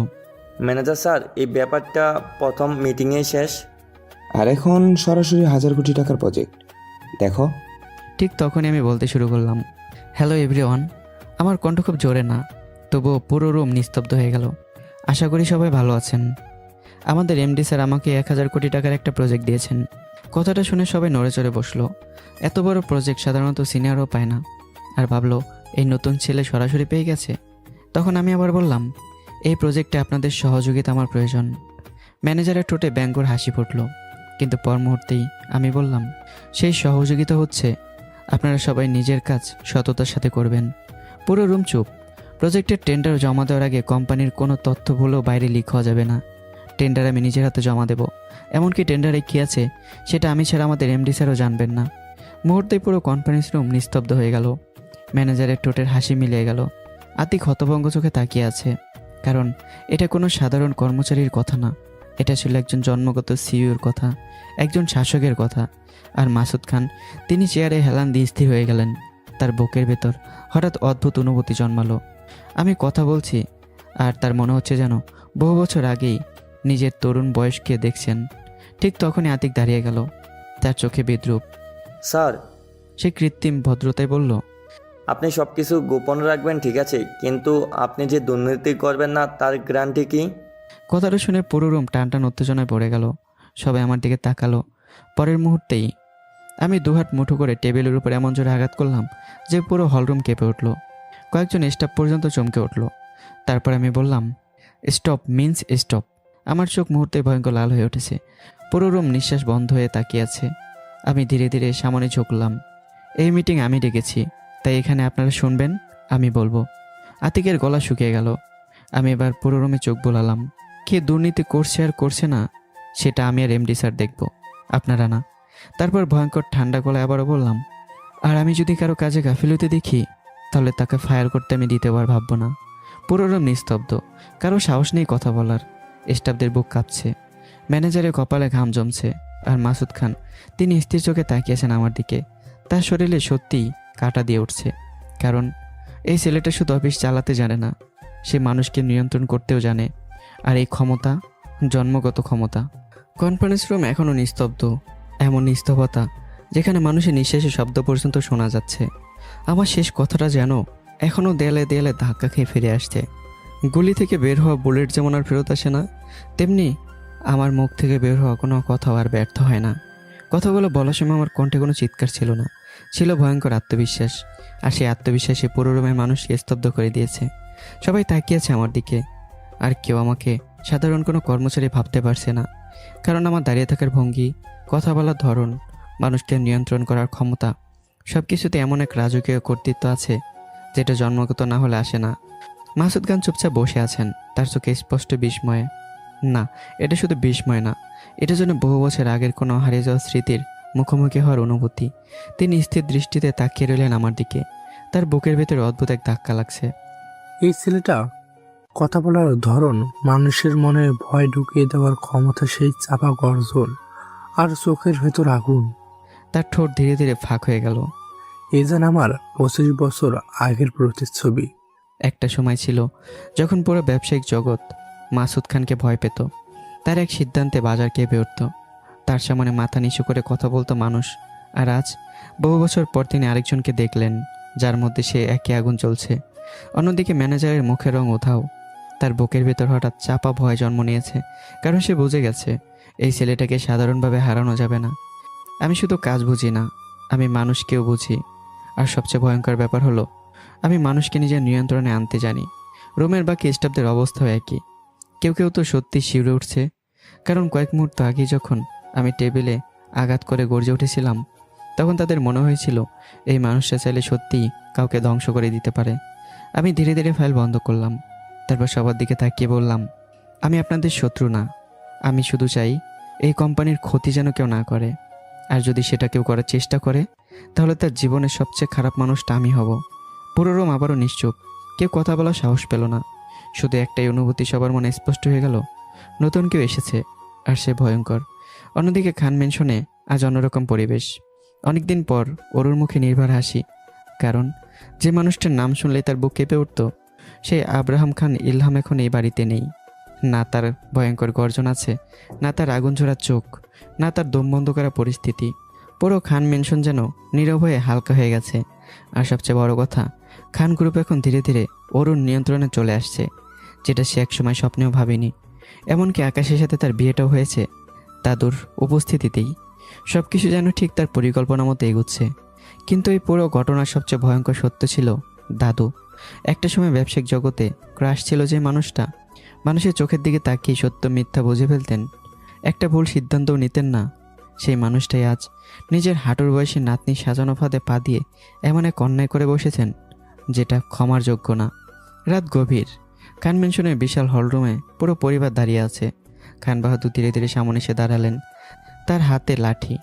ম্যানেজার স্যার, এই ব্যাপারটা প্রথম মিটিংয়েই শেষ। আর এখন সরাসরি 1000 কোটি টাকার প্রজেক্ট, দেখো। ঠিক তখনই আমি বলতে শুরু করলাম, হ্যালো এভরিওয়ান। আমার কণ্ঠ খুব জোরে না, তবুও পুরো রুম নিস্তব্ধ হয়ে গেল। আশা করি সবাই ভালো আছেন। আমাদের এমডি স্যার আমাকে 1000 কোটি টাকার একটা প্রজেক্ট দিয়েছেন। কথাটা শুনে সবাই নড়ে চড়ে বসলো। এত বড় প্রজেক্ট সাধারণত সিনিয়রও পায় না। আর ভাবলো এই নতুন ছেলে সরাসরি পেয়ে গেছে। তখন আমি আবার বললাম, এই প্রজেক্টে আপনাদের সহযোগিতা আমার প্রয়োজন। ম্যানেজারের ঠোঁটে ব্যঙ্গর হাসি ফুটল, কিন্তু পর মুহূর্তেই আমি বললাম, সেই সহযোগিতা হচ্ছে আপনারা সবাই নিজের কাজ সততার সাথে করবেন। পুরো রুম চুপ। প্রজেক্টের টেন্ডার জমা দেওয়ার আগে কোম্পানির কোনো তথ্য ভুলেও বাইরে লিক হওয়া যাবে না। টেন্ডার আমি নিজের হাতে জমা দেব। এমনকি টেন্ডারে কী আছে সেটা আমি ছাড়া আমাদের এমডি স্যারও জানবেন না। মুহূর্তেই পুরো কনফারেন্স রুম নিস্তব্ধ হয়ে গেল। ম্যানেজারের ঠোঁটের হাসি মিলিয়ে গেল। আতিক হতভঙ্গ চোখে তাকিয়ে আছে, কারণ এটা কোনো সাধারণ কর্মচারীর কথা না। এটা ছিল একজন জন্মগত সিইওর কথা, একজন শাসকের কথা। আর মাসুদ খান, তিনি চেয়ারে হেলান দিয়ে স্থির হয়ে গেলেন। তার বুকের ভেতর হঠাৎ অদ্ভুত অনুভূতি জন্মালো। আমি কথা বলছি আর তার মনে হচ্ছে যেন বহু বছর আগেই নিজের তরুণ বয়সকে দেখছেন। ঠিক তখনই আতিক দাঁড়িয়ে গেল, তার চোখে বিদ্রুপ। স্যার, সে কৃত্রিম ভদ্রতায় বলল, আপনি সব কিছু গোপন রাখবেন ঠিক আছে, কিন্তু আপনি যে দুর্নীতি করবেন না তার গ্যারান্টি কি? কথাটা শুনে পুরো রুম টান টান উত্তেজনায় পড়ে গেল। সবাই আমার দিকে তাকালো। পরের মুহূর্তেই আমি দুহাত মুঠো করে টেবিলের উপর এমন জোরে আঘাত করলাম যে পুরো হলরুম কেঁপে উঠল। কয়েকজন স্টাফ পর্যন্ত চমকে উঠল। তারপর আমি বললাম, স্টপ মিন্স স্টপ। আমার চোখ মুহূর্তে ভয়ঙ্কর লাল হয়ে উঠেছে। পুরো রুম নিঃশ্বাস বন্ধ হয়ে তাকিয়ে আছে। আমি ধীরে ধীরে সামনে ঝুঁকলাম। এই মিটিং আমি ডেকেছি, তাই এখানে আপনারা শুনবেন, আমি বলবো। আতিকের গলা শুকিয়ে গেল। আমি এবার পুরো রুমে চোখ বোলালাম। কে দুর্নীতি করছে আর করছে না সেটা আমি আর এমডি স্যার দেখব, আপনারা না। তারপর ভয়ঙ্কর ঠান্ডা গলায় আবারও বললাম, আর আমি যদি কারো কাজে গাফিলতি দেখি তাহলে তাকে ফায়ার করতে আমি দ্বিতীয়বার ভাববো না। পুরো রুম নিস্তব্ধ, কারো সাহস নেই কথা বলার। স্টাফদের বুক কাঁপছে, ম্যানেজারের কপালে ঘাম জমছে। আর মাসুদ খান, তিনি স্থির চোখে তাকিয়েছেন আমার দিকে। তার শরীরে সত্যিই কাঁটা দিয়ে উঠছে, কারণ এই ছেলেটা শুধু অফিস চালাতে জানে না, সে মানুষকে নিয়ন্ত্রণ করতেও জানে। আর এই ক্ষমতা জন্মগত ক্ষমতা। কনফারেন্স রুম এখনও নিস্তব্ধ, এমন নিস্তবতা যেখানে মানুষের নিঃশ্বাসের শব্দ পর্যন্ত শোনা যাচ্ছে। আমার শেষ কথাটা যেন এখনও দেয়ালে দেয়ালে ধাক্কা খেয়ে ফিরে আসছে। গুলি থেকে বের হওয়া বুলেট যেমন আর ফেরত আসে না, তেমনি আমার মুখ থেকে বের হওয়া কোনো কথাও আর ব্যর্থ হয় না। কথাগুলো বলার সময় আমার কণ্ঠে কোনো চিৎকার ছিল না, ছিল ভয়ঙ্কর আত্মবিশ্বাস। আর সেই আত্মবিশ্বাসে পুরো রুমের মানুষকে স্তব্ধ করে দিয়েছে। সবাই তাকিয়েছে আমার দিকে, আর কেউ আমাকে সাধারণ কোনো কর্মচারী ভাবতে পারছে না, কারণ আমার দাঁড়িয়ে থাকার ভঙ্গি, কথা বলার ধরন, মানুষকে নিয়ন্ত্রণ করার ক্ষমতা, সব কিছুতে এমন এক রাজকীয় কর্তৃত্ব আছে যেটা জন্মগত না হলে আসে না। মাসুদ খান চুপচাপ বসে আছেন, তার চোখে স্পষ্ট বিস্ময়ে। না, এটা শুধু বিস্ময় না, এটা যেন বহু বছর আগের কোনো হারিয়ে যাওয়া স্মৃতির মুখোমুখি হওয়ার অনুভূতি। তিনি স্থির দৃষ্টিতে তাকিয়ে রইলেন আমার দিকে। তার বুকের ভেতরে অদ্ভুত এক ধাক্কা লাগছে। এই ছেলেটা কথা বলার ধরন, মানুষের মনে ভয় ঢুকিয়ে দেওয়ার ক্ষমতা, সেই চাপা গর্জন আর চোখের ভেতর আগুন। তার ঠোঁট ধীরে ধীরে ফাঁক হয়ে গেল। এই যেন আমার 25 বছর আগের প্রতিচ্ছবি। একটা সময় ছিল যখন পুরো ব্যবসায়িক জগৎ মাসুদ খানকে ভয় পেত। তার এক সিদ্ধান্তে বাজার কেঁপে উঠত, তার সামনে মাথা নিচু করে কথা বলতো মানুষ। আর আজ বহু বছর পর তিনি আরেকজনকে দেখলেন যার মধ্যে সে একই আগুন জ্বলছে। অন্যদিকে ম্যানেজারের মুখের রং উধাও, তার বুকের ভেতর হঠাৎ চাপা ভয় জন্ম নিয়েছে, কারণ সে বুঝে গেছে এই ছেলেটাকে সাধারণভাবে হারানো যাবে না। আমি শুধু কাজ বুঝি না, আমি মানুষকেও বুঝি। আর সবচেয়ে ভয়ঙ্কর ব্যাপার হলো আমি মানুষকে নিজের নিয়ন্ত্রণে আনতে জানি। রুমের বাকি স্টাফদের অবস্থাও একই। কেউ কেউ তো সত্যি শিউরে উঠছে, কারণ কয়েক মুহূর্ত আগে যখন আমি টেবিলে আঘাত করে গর্জে উঠেছিলাম তখন তাদের মনে হয়েছিল এই মানুষটা চাইলে সত্যিই কাউকে ধ্বংস করে দিতে পারে। আমি ধীরে ধীরে ফাইল বন্ধ করলাম, তারপর সবার দিকে তাকিয়ে বললাম, আমি আপনাদের শত্রু না, আমি শুধু চাই এই কোম্পানির ক্ষতি যেন কেউ না করে। আর যদি সেটা কেউ করার চেষ্টা করে তাহলে তার জীবনের সবচেয়ে খারাপ মানুষটা আমি হব। পুরো রুম আবারও নিশ্চুপ, কেউ কথা বলার সাহস পেল না। শুধু একটাই অনুভূতি সবার মনে স্পষ্ট হয়ে গেল, নতুন কেউ এসেছে আর সে ভয়ঙ্কর। অন্যদিকে খান মেনশনে আজ অন্যরকম পরিবেশ। অনেকদিন পর অরুর মুখে নির্ভর হাসি, কারণ যে মানুষটার নাম শুনলে তার বুক কেঁপে উঠত সেই আব্রাহাম খান ইলহাম এখন এই বাড়িতে নেই। না তার ভয়ঙ্কর গর্জন আছে, না তার আগুন ঝরা চোখ, না তার দম বন্ধ করা পরিস্থিতি। পুরো খান মেনশন যেন নীরব হয়ে হালকা হয়ে গেছে। আর সবচেয়ে বড় কথা, খান গ্রুপ এখন ধীরে ধীরে অরুর নিয়ন্ত্রণে চলে আসছে, যেটা সে একসময় স্বপ্নেও ভাবেনি। এমনকি আকাশের সাথে তার বিয়েটাও হয়েছে দাদুর উপস্থিতিতেই। সব কিছু যেন ঠিক তার পরিকল্পনা মতো এগুচ্ছে। কিন্তু এই পুরো ঘটনার সবচেয়ে ভয়ঙ্কর সত্য ছিল দাদু। একটা সময় ব্যবসায়িক জগতে ক্রাশ ছিল যে মানুষটা মানুষের চোখের দিকে তাকিয়ে সত্য মিথ্যা বুঝে ফেলতেন, একটা ভুল সিদ্ধান্তও নিতেন না, সেই মানুষটাই আজ নিজের হাঁটুর বয়সী নাতনি সাজানো ফাঁদে পা দিয়ে এমন এক অন্যায় করে বসেছেন যেটা ক্ষমার যোগ্য না। রাত গভীর। খান মেনশনের বিশাল হলরুমে পুরো পরিবার দাঁড়িয়ে আছে। খান বাহাদুর ধীরে ধীরে সামনে এসে দাঁড়ালেন, তার হাতে লাঠি,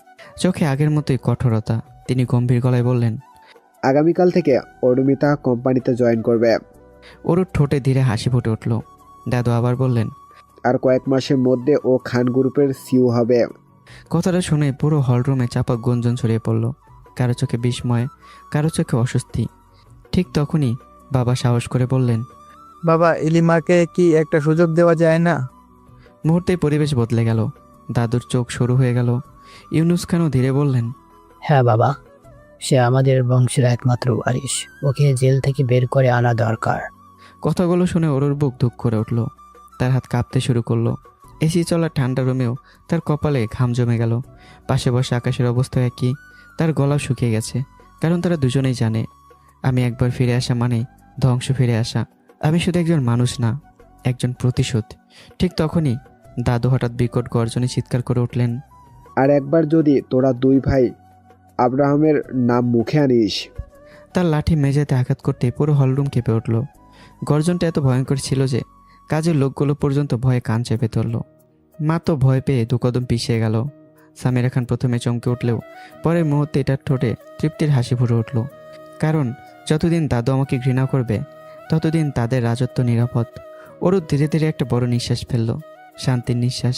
চোখে আগের মতোই কঠোরতা। তিনি গম্ভীর গলায় বললেন, আগামীকাল থেকে অরুমিতা কোম্পানিতে জয়েন করবে। অরুর ঠোঁটে ধীরে হাসি ফুটে উঠল। দাদু আবার বললেন, আর কয়েক মাসের মধ্যে ও খান গ্রুপের সিইও হবে। কথাটা শুনে পুরো হলরুমে চাপা গুঞ্জন ছড়িয়ে পড়ল। কারো চোখে বিস্ময়, কারো চোখে অস্বস্তি। ঠিক তখনই বাবা সাহস করে বললেন, বাবা, ইলিমাকে কি একটা সুযোগ দেওয়া যায় না? মুহূর্তেই পরিবেশ বদলে গেল। দাদুর চোখ শুরু হয়ে গেল। ইউনুস খানও ধীরে বললেন, হ্যাঁ বাবা, সে আমাদের বংশের একমাত্র ওয়ারিশ, ওকে জেল থেকে বের করে আনা দরকার। কথাগুলো শুনে অরুর বুক ধুক করে উঠল। তার হাত কাঁপতে শুরু করলো। এসি চলা ঠান্ডা রুমেও তার কপালে ঘাম জমে গেল। পাশে বসে আকাশের অবস্থা একই, তার গলাও শুকিয়ে গেছে। কারণ তারা দুজনেই জানে আমি একবার ফিরে আসা মানে ধ্বংস ফিরে আসা। আমি শুধু একজন মানুষ না, একজন প্রতিশোধ। ঠিক তখনই দাদু হঠাৎ বিকট গর্জনে চিৎকার করে উঠলেন, আর একবার যদি তোরা দুই ভাই আব্রাহামের নাম মুখে আনিস। তার লাঠি মেঝেতে আঘাত করতে পুরো হলরুম কেঁপে উঠল। গর্জনটা এত ভয়ঙ্কর ছিল যে কাজের লোকগুলো পর্যন্ত ভয়ে কান চেপে ধরল। মা তো ভয় পেয়ে দু কদম পিছিয়ে গেল। সামিরা খান প্রথমে চমকে উঠলেও পরের মুহূর্তে এটার ঠোঁটে তৃপ্তির হাসি ফুটে উঠল। কারণ যতদিন দাদু আমাকে ঘৃণা করবে ততদিন তাদের রাজত্ব নিরাপদ। ওরও ধীরে ধীরে একটা বড় নিঃশ্বাস ফেলল, শান্তির নিঃশ্বাস।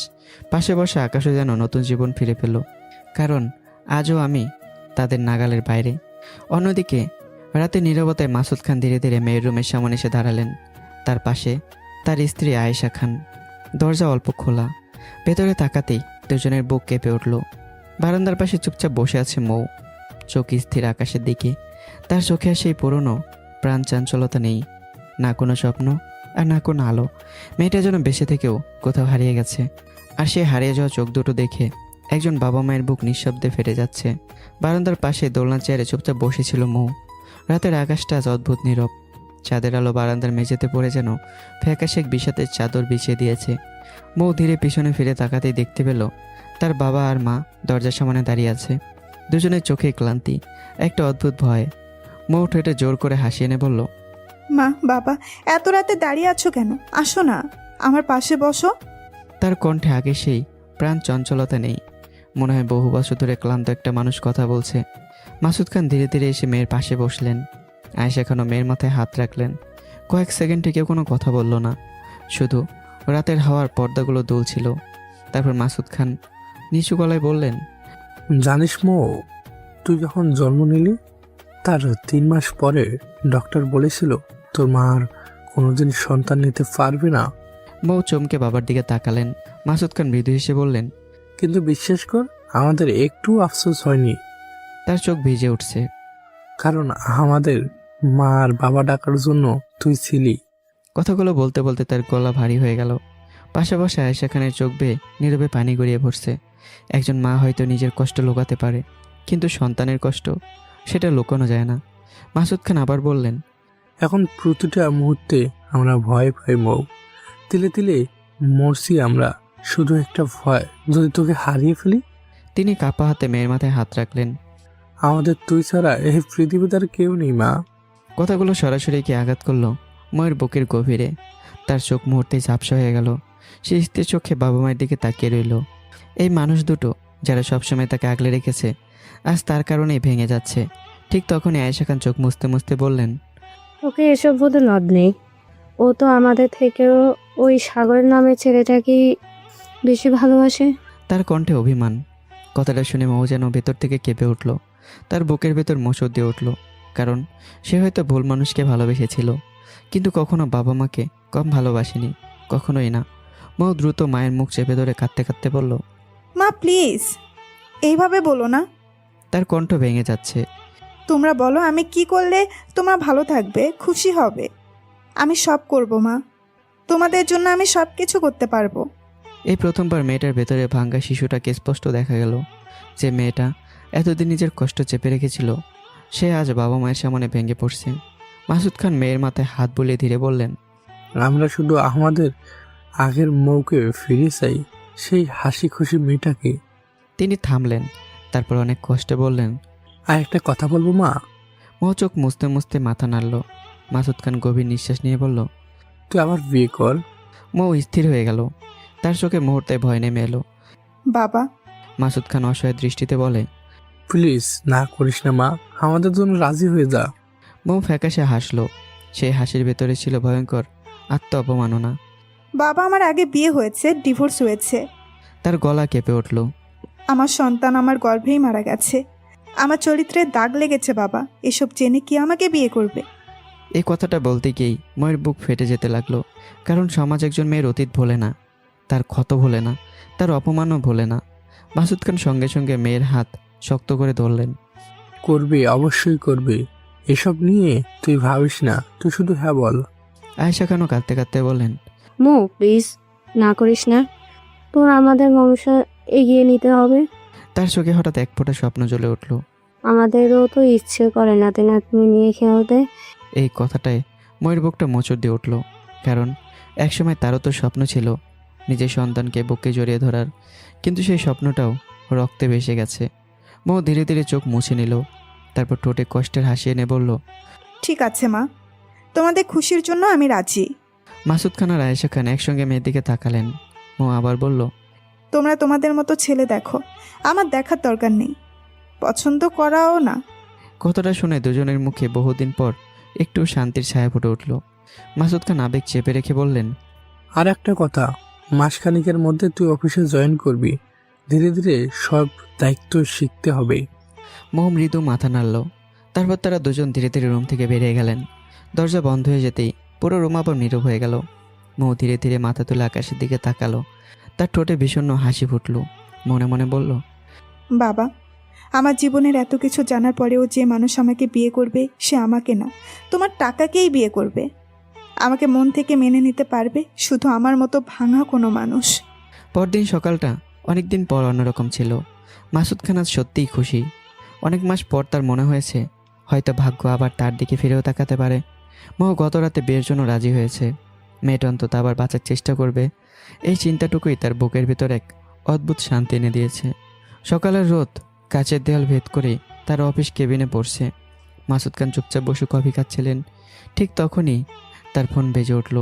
পাশে বসে আকাশও যেন নতুন জীবন ফিরে পেল, কারণ আজও আমি তাদের নাগালের বাইরে। অন্যদিকে রাতে নীরবতায় মাসুদ খান ধীরে ধীরে মেয়ের রুমের সামনে এসে দাঁড়ালেন। তার পাশে তার স্ত্রী আয়েশা খান। দরজা অল্প খোলা। ভেতরে তাকাতেই দুজনের বুক কেঁপে উঠল। বারান্দার পাশে চুপচাপ বসে আছে মৌ, চোখ স্থির আকাশের দিকে। তার চোখে সেই পুরনো প্রাণ চাঞ্চলতা নেই, না কোনো স্বপ্ন আর না কোনো আলো। মেয়েটা যেন বেঁচে থেকেও কোথাও হারিয়ে গেছে। আর সে হারিয়ে যাওয়া চোখ দুটো দেখে একজন বাবা মায়ের বুক নিঃশব্দে ফেটে যাচ্ছে। বারান্দার পাশে দোলনা চেয়ারে চুপচাপ বসেছিল মৌ। রাতের আকাশটা আজ অদ্ভুত নীরব। চাঁদের আলো বারান্দার মেঝেতে পড়ে যেন ফ্যাকাশে এক বিষাদের চাদর বিছিয়ে দিয়েছে। মৌ ধীরে পিছনে ফিরে তাকাতেই দেখতে পেল তার বাবা আর মা দরজার সামনে দাঁড়িয়ে আছে। দুজনের চোখে ক্লান্তি, একটা অদ্ভুত ভয়। মৌ ঠোঁটে জোর করে হাসি এনে বলল, মা, বাবা, এত রাতে দাঁড়িয়ে আছো কেন? আসো না, আমার পাশে বসো। তার কণ্ঠে আগে সেই প্রাণ চঞ্চলতা নেই। মনে হয় বহু বছর ধরে ক্লান্ত একটা মানুষ কথা বলছে। মাসুদ খান ধীরে ধীরে এসে মেয়ের পাশে বসলেন। আয়েশা খানও মেয়ের মাথায় হাত রাখলেন। কয়েক সেকেন্ডে কেউ কোনো কথা বলল না, শুধু রাতের হাওয়ার পর্দাগুলো দুলছিল। তারপর মাসুদ খান নিচু গলায় বললেন, জানিস মো, তুই যখন জন্ম নিলি তার 3 মাস পরে ডক্টর বলেছিল তোর মা আর কোনোদিন সন্তান নিতে পারবে না। মৌ চমকে বাবার দিকে তাকালেন। মাসুদ খান মৃদু হেসে বললেন, কিন্তু বিশ্বাস কর, আমাদের একটু আফসোস হয়নি। তার চোখ ভিজে উঠছে। কারণ আমাদের মা আর বাবা ডাকার জন্য তুই ছিলি। কথাগুলো বলতে বলতে তার গলা ভারী হয়ে গেল। পাশাপাশি আয়েশা খানের চোখ বেয়ে নীরবে পানি গড়িয়ে পড়ছে। একজন মা হয়তো নিজের কষ্ট লুকাতে পারে, কিন্তু সন্তানের কষ্ট সেটা লুকানো যায় না। মাসুদ খান আবার বললেন, এখন প্রতিটা মুহূর্তে আমরা ভয় পাই মৌ। তিলে তিলে মরছি আমরা, শুধু একটা ভয়, যদি তোকে হারিয়ে ফেলি। তিনি কাপা হাতে মেয়ের মাথায় হাত রাখলেন। আমাদের তুই ছাড়া এই পৃথিবীতে আর কেউ নেই মা। কথাগুলো সরাসরি কি আঘাত করলো ময়ের বুকের গভীরে। তার চোখ মুহূর্তে ঝাপসা হয়ে গেল। সে স্থির চোখে বাবা মায়ের দিকে তাকিয়ে রইল। এই মানুষ দুটো যারা সবসময় তাকে আগলে রেখেছে, আজ তার কারণেই ভেঙে যাচ্ছে। ঠিক তখনই আয়েশা খান চোখ মুছতে মুছতে বললেন, ওকে এসব বলতে লাভ নেই। ও তো আমাদের থেকেও ওই সাগরের নামের ছেলেটাকেই বেশি ভালোবাসে। তার কণ্ঠে অভিমান। কথাটা শুনে মৌ যেন ভেতর থেকে কেঁপে উঠল। তার বুকের ভেতর মোচড় দিয়ে উঠল। কারণ সে হয়তো ভুল মানুষকে ভালোবেসেছিল, কিন্তু কখনো বাবা মাকে কম ভালোবাসেনি, কখনোই না। মৌ দ্রুত মায়ের মুখ চেপে ধরে কাঁদতে কাঁদতে বলল, মা প্লিজ এইভাবে বলো না। তার কণ্ঠ ভেঙে যাচ্ছে। তোমরা বলো আমি কি করলে তোমরা ভালো থাকবে, খুশি হবে। আমি সব করব মা, তোমাদের জন্য আমি সব কিছু করতে পারবো। এই প্রথমবার মেয়েটার ভেতরে ভাঙ্গা শিশুটাকে স্পষ্ট দেখা গেল। যে মেয়েটা এতদিন নিজের কষ্ট চেপে রেখেছিল, সে আজ বাবা মায়ের সামনে ভেঙে পড়ছে। মাসুদ খান মেয়ের মাথায় হাত বুলিয়ে ধীরে বললেন, আমরা শুধু আমাদের আগের মৌকে ফিরে চাই, সেই হাসি খুশি মেয়েটাকে। তিনি থামলেন, তারপর অনেক কষ্টে বললেন, আর একটা কথা বলবো মা। মৌ চোখ মুছতে মুছতে মাথা নাড়ল। মাসুদ খান গভীর নিঃশ্বাস নিয়ে বলল, তুই আবার বিয়ে কর। মৌ স্থির হয়ে গেল। তার চোখে মুহূর্তে ভয় নেমে এলো। বাবা। মাসুদ খান অসহায় দৃষ্টিতে বলে, প্লিজ না করিস না মা, আমাদের জন্য রাজি হয়ে যা। মৌ ফ্যাকাশে হাসলো। সেই হাসির ভেতরে ছিল ভয়ঙ্কর আত্ম অপমাননা। বাবা, আমার আগে বিয়ে হয়েছে, ডিভোর্স হয়েছে। তার গলা কেঁপে উঠল। আমার সন্তান আমার গর্ভেই মারা গেছে। আমার চরিত্রে দাগ লেগেছে বাবা, এসব জেনে কি আমাকে বিয়ে করবে? এই কথাটা বলতে গিয়েই ময়ের বুক ফেটে যেতে লাগলো। কারণ সমাজ একজন মেয়ের অতীত ভোলে না, তার ক্ষত ভোলে না, তার অপমানও ভোলে না। মাসুদ খান সঙ্গে সঙ্গে মেয়ের হাত শক্ত করে ধরলেন। করবে, অবশ্যই করবে, এসব নিয়ে তুই ভাবিস না, তুই শুধু হ্যাঁ বল। আয়েশা খানও কাঁদতে কাঁদতে বললেন, মো প্লিজ না করিস না, তোর আমাদের বংশ এগিয়ে নিতে হবে। তার চোখে হঠাৎ এক ফোঁটা স্বপ্ন জ্বলে উঠল। আমাদেরও তো ইচ্ছে করে নাতি নাতনি নিয়ে খেলতে। এই কথাটায় ময়ের বুকটা মোচড় দিয়ে উঠল। কারণ একসময় তারও তো স্বপ্ন ছিল নিজের সন্তানকে বুকে জড়িয়ে ধরার, কিন্তু সেই স্বপ্নটাও রক্তে ভেসে গেছে। মৌ ধীরে ধীরে চোখ মুছে নিল, তারপর ঠোঁটে কষ্টের হাসি এনে বলল, ঠিক আছে মা, তোমাদের খুশির জন্য আমি রাজি। মাসুদ খান আর আয়েশা খান একসঙ্গে মেয়ের দিকে তাকালেন। মৌ আবার বলল, তোমরা তোমাদের মতো ছেলে দেখো, আমার দেখার দরকার নেই, পছন্দ করাও না। কথাটা শুনে দুজনের মুখে বহুদিন পর একটু শান্তির ছায়া ফুটে উঠল। মাসুদ খান আবেগ চেপে রেখে বললেন, আর একটা কথা, মাসখানিকের মধ্যে তুই অফিসে জয়েন করবি, ধীরে ধীরে সব দায়িত্ব শিখতে হবে। মৌ মৃদু মাথা নাড়ল। তারপর তারা দুজন ধীরে ধীরে রুম থেকে বেরিয়ে গেলেন। দরজা বন্ধ হয়ে যেতেই পুরো রুম আবার নীরব হয়ে গেল। মৌ ধীরে ধীরে মাথা তুলে আকাশের দিকে তাকালো। তার ঠোঁটে বিষণ্ণ হাসি ফুটল। মনে মনে বলল, বাবা, আমার জীবনের এত কিছু জানার পরেও যে মানুষ আমাকে বিয়ে করবে সে আমাকে না, তোমার টাকাকেই বিয়ে করবে। আমাকে মন থেকে মেনে নিতে পারবে শুধু আমার মতো ভাঙা কোনো মানুষ। পরদিন সকালটা অনেকদিন পর অন্যরকম ছিল। মাসুদ খান আজ সত্যিই খুশি। অনেক মাস পর তার মনে হয়েছে হয়তো ভাগ্য আবার তার দিকে ফিরেও তাকাতে পারে। মৌ গত রাতে বিয়ের জন্য রাজি হয়েছে। মেয়েটা অন্তত আবার বাঁচার চেষ্টা করবে, এই চিন্তাটুকুই তার বুকের ভিতর এক অদ্ভুত শান্তি এনে দিয়েছে। সকালের রোদ কাচের দেয়াল ভেদ করে তার অফিস কেবিনে পড়ছে। মাসুদ খান চুপচাপ বসে কফি খাচ্ছিলেন। ঠিক তখনই তার ফোন বেজে উঠল।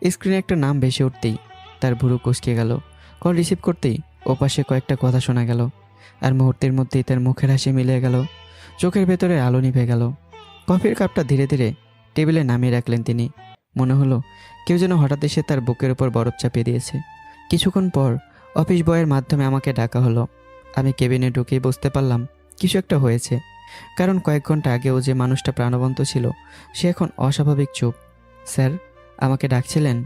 স্ক্রিনে একটা নাম ভেসে উঠতেই তার ভুরু কুঁচকে গেল। কল রিসিভ করতেই ওপাশে কয়েকটা কথা শোনা গেল, আর মুহূর্তের মধ্যেই তার মুখের হাসি মিলে গেল, চোখের ভেতরে আলো নিভে গেল। কফির কাপটা ধীরে ধীরে টেবিলে নামিয়ে রাখলেন তিনি। মনে হলো কেউ যেন হঠাৎ এসে তার বুকের উপর বরফ চাপিয়ে দিয়েছে। কিছুক্ষণ পর অফিস বয়ের মাধ্যমে আমাকে ডাকা হলো। আমি কেবিনে ঢুকেই বুঝতে পারলাম কিছু একটা হয়েছে। কারণ কয়েক ঘন্টা আগেও যে মানুষটা প্রাণবন্ত ছিল সে এখন অস্বাভাবিক চুপ। স্যার, আমাকে ডাকছিলেন?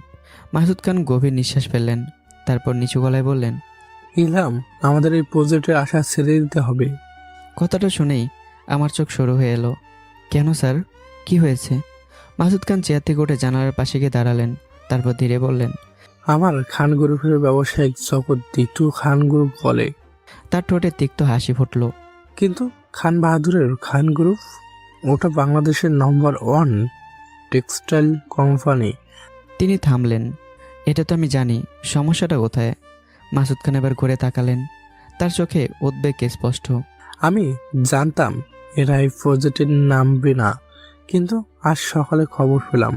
মাসুদ খান গভীর নিঃশ্বাস ফেললেন, তারপর নিচু গলায় বললেন, ইলহাম, আমাদের এই প্রজেক্টের আশা ছেড়ে দিতে হবে। কথাটা শুনেই আমার চোখ সরু হয়ে এলো। কেন স্যার, কি হয়েছে? মাসুদ খান চেয়ার থেকে উঠে জানালার পাশে গিয়ে দাঁড়ালেন, তারপর ধীরে বললেন, আমার খান গ্রুপের ব্যবসায়িক জগৎ দ্বিতীয় খান গ্রুপ বলে। তার ঠোঁটে তিক্ত হাসি ফুটল। কিন্তু খান বাহাদুরের খান গ্রুপ, ওটা বাংলাদেশের নম্বর 1 টেক্সটাইল কোম্পানি। তিনি থামলেন। এটা তো আমি জানি, সমস্যাটা কোথায়? মাসুদ খান এবার ঘুরে তাকালেন। তার চোখে উদ্বেগ স্পষ্ট। আমি জানতাম এরা এই প্রজেক্টে নামবে না, কিন্তু আজ সকালে খবর পেলাম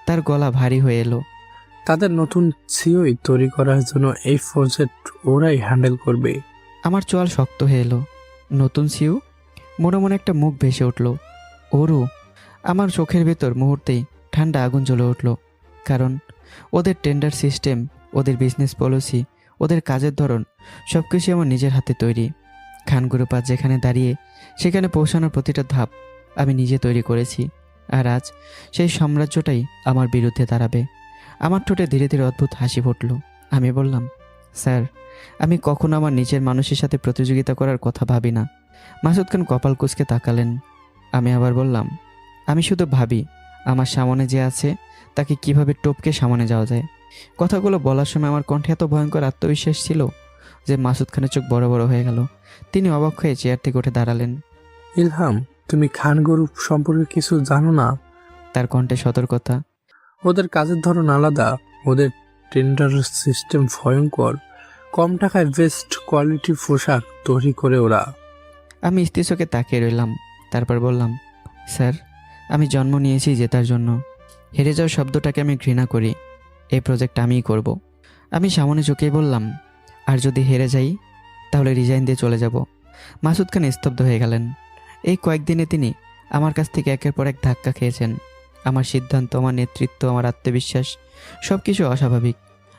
তার গলা ভারী হয়ে এলো। তাদের নতুন সিওই তৈরি করার জন্য এই প্রজেক্ট ওরাই হ্যান্ডেল করবে। আমার চোয়াল শক্ত হয়ে এলো। নতুন সিউ? মনে মনে একটা মুখ ভেসে উঠল, ওরু। আমার চোখের ভেতর মুহূর্তেই ঠান্ডা আগুন জ্বলে উঠল। কারণ ওদের টেন্ডার সিস্টেম, ওদের বিজনেস পলিসি, ওদের কাজের ধরন সব কিছু আমার নিজের হাতে তৈরি। খান গ্রুপ আজ যেখানে দাঁড়িয়ে সেখানে পৌঁছানোর প্রতিটা ধাপ আমি নিজে তৈরি করেছি। আর আজ সেই সাম্রাজ্যটাই আমার বিরুদ্ধে দাঁড়াবে। আমার ঠোঁটে ধীরে ধীরে অদ্ভুত হাসি ফুটল। আমি বললাম, স্যার, আমি কখনো আমার নিজের মানুষের সাথে প্রতিযোগিতা করার কথা ভাবি না। মাসুদ খান কপাল কুঁচকে তাকালেন। আমি আবার বললাম, আমি শুধু ভাবি আমার সামনে যে আছে তাকে কিভাবে টপকে সামনে যাওয়া যায়। কথাগুলো বলার সময় আমার কণ্ঠে এত ভয়ঙ্কর আত্মবিশ্বাস ছিল যে মাসুদ খানের চোখ বড় বড় হয়ে গেল। তিনি অবাক হয়ে চেয়ার থেকে উঠে দাঁড়ালেন। ইলহাম, তুমি খান গ্রুপ সম্পর্কে কিছু জানো না? তার কণ্ঠে সতর্কতা। ওদের কাজের ধরন আলাদা, ওদের টেন্ডার সিস্টেম ভয়ঙ্কর। কম টাকায় বেস্ট কোয়ালিটি পোশাক তৈরি করে ওরা। আমি স্থির চোখে তাকিয়ে রইলাম। তারপর বললাম, স্যার, আমি জন্ম নিয়েছি জেতার জন্য। হেরে যাওয়ার শব্দটাকে আমি ঘৃণা করি। এই প্রজেক্ট আমিই করব। আমি সামনে ঝুঁকিয়ে বললাম, আর যদি হেরে যাই তাহলে রিজাইন দিয়ে চলে যাব। মাসুদ খান স্তব্ধ হয়ে গেলেন। এই কয়েকদিনে তিনি আমার কাছ থেকে একের পর এক ধাক্কা খেয়েছেন। আমার সিদ্ধান্ত, আমার নেতৃত্ব, আমার আত্মবিশ্বাস সব কিছু অস্বাভাবিক।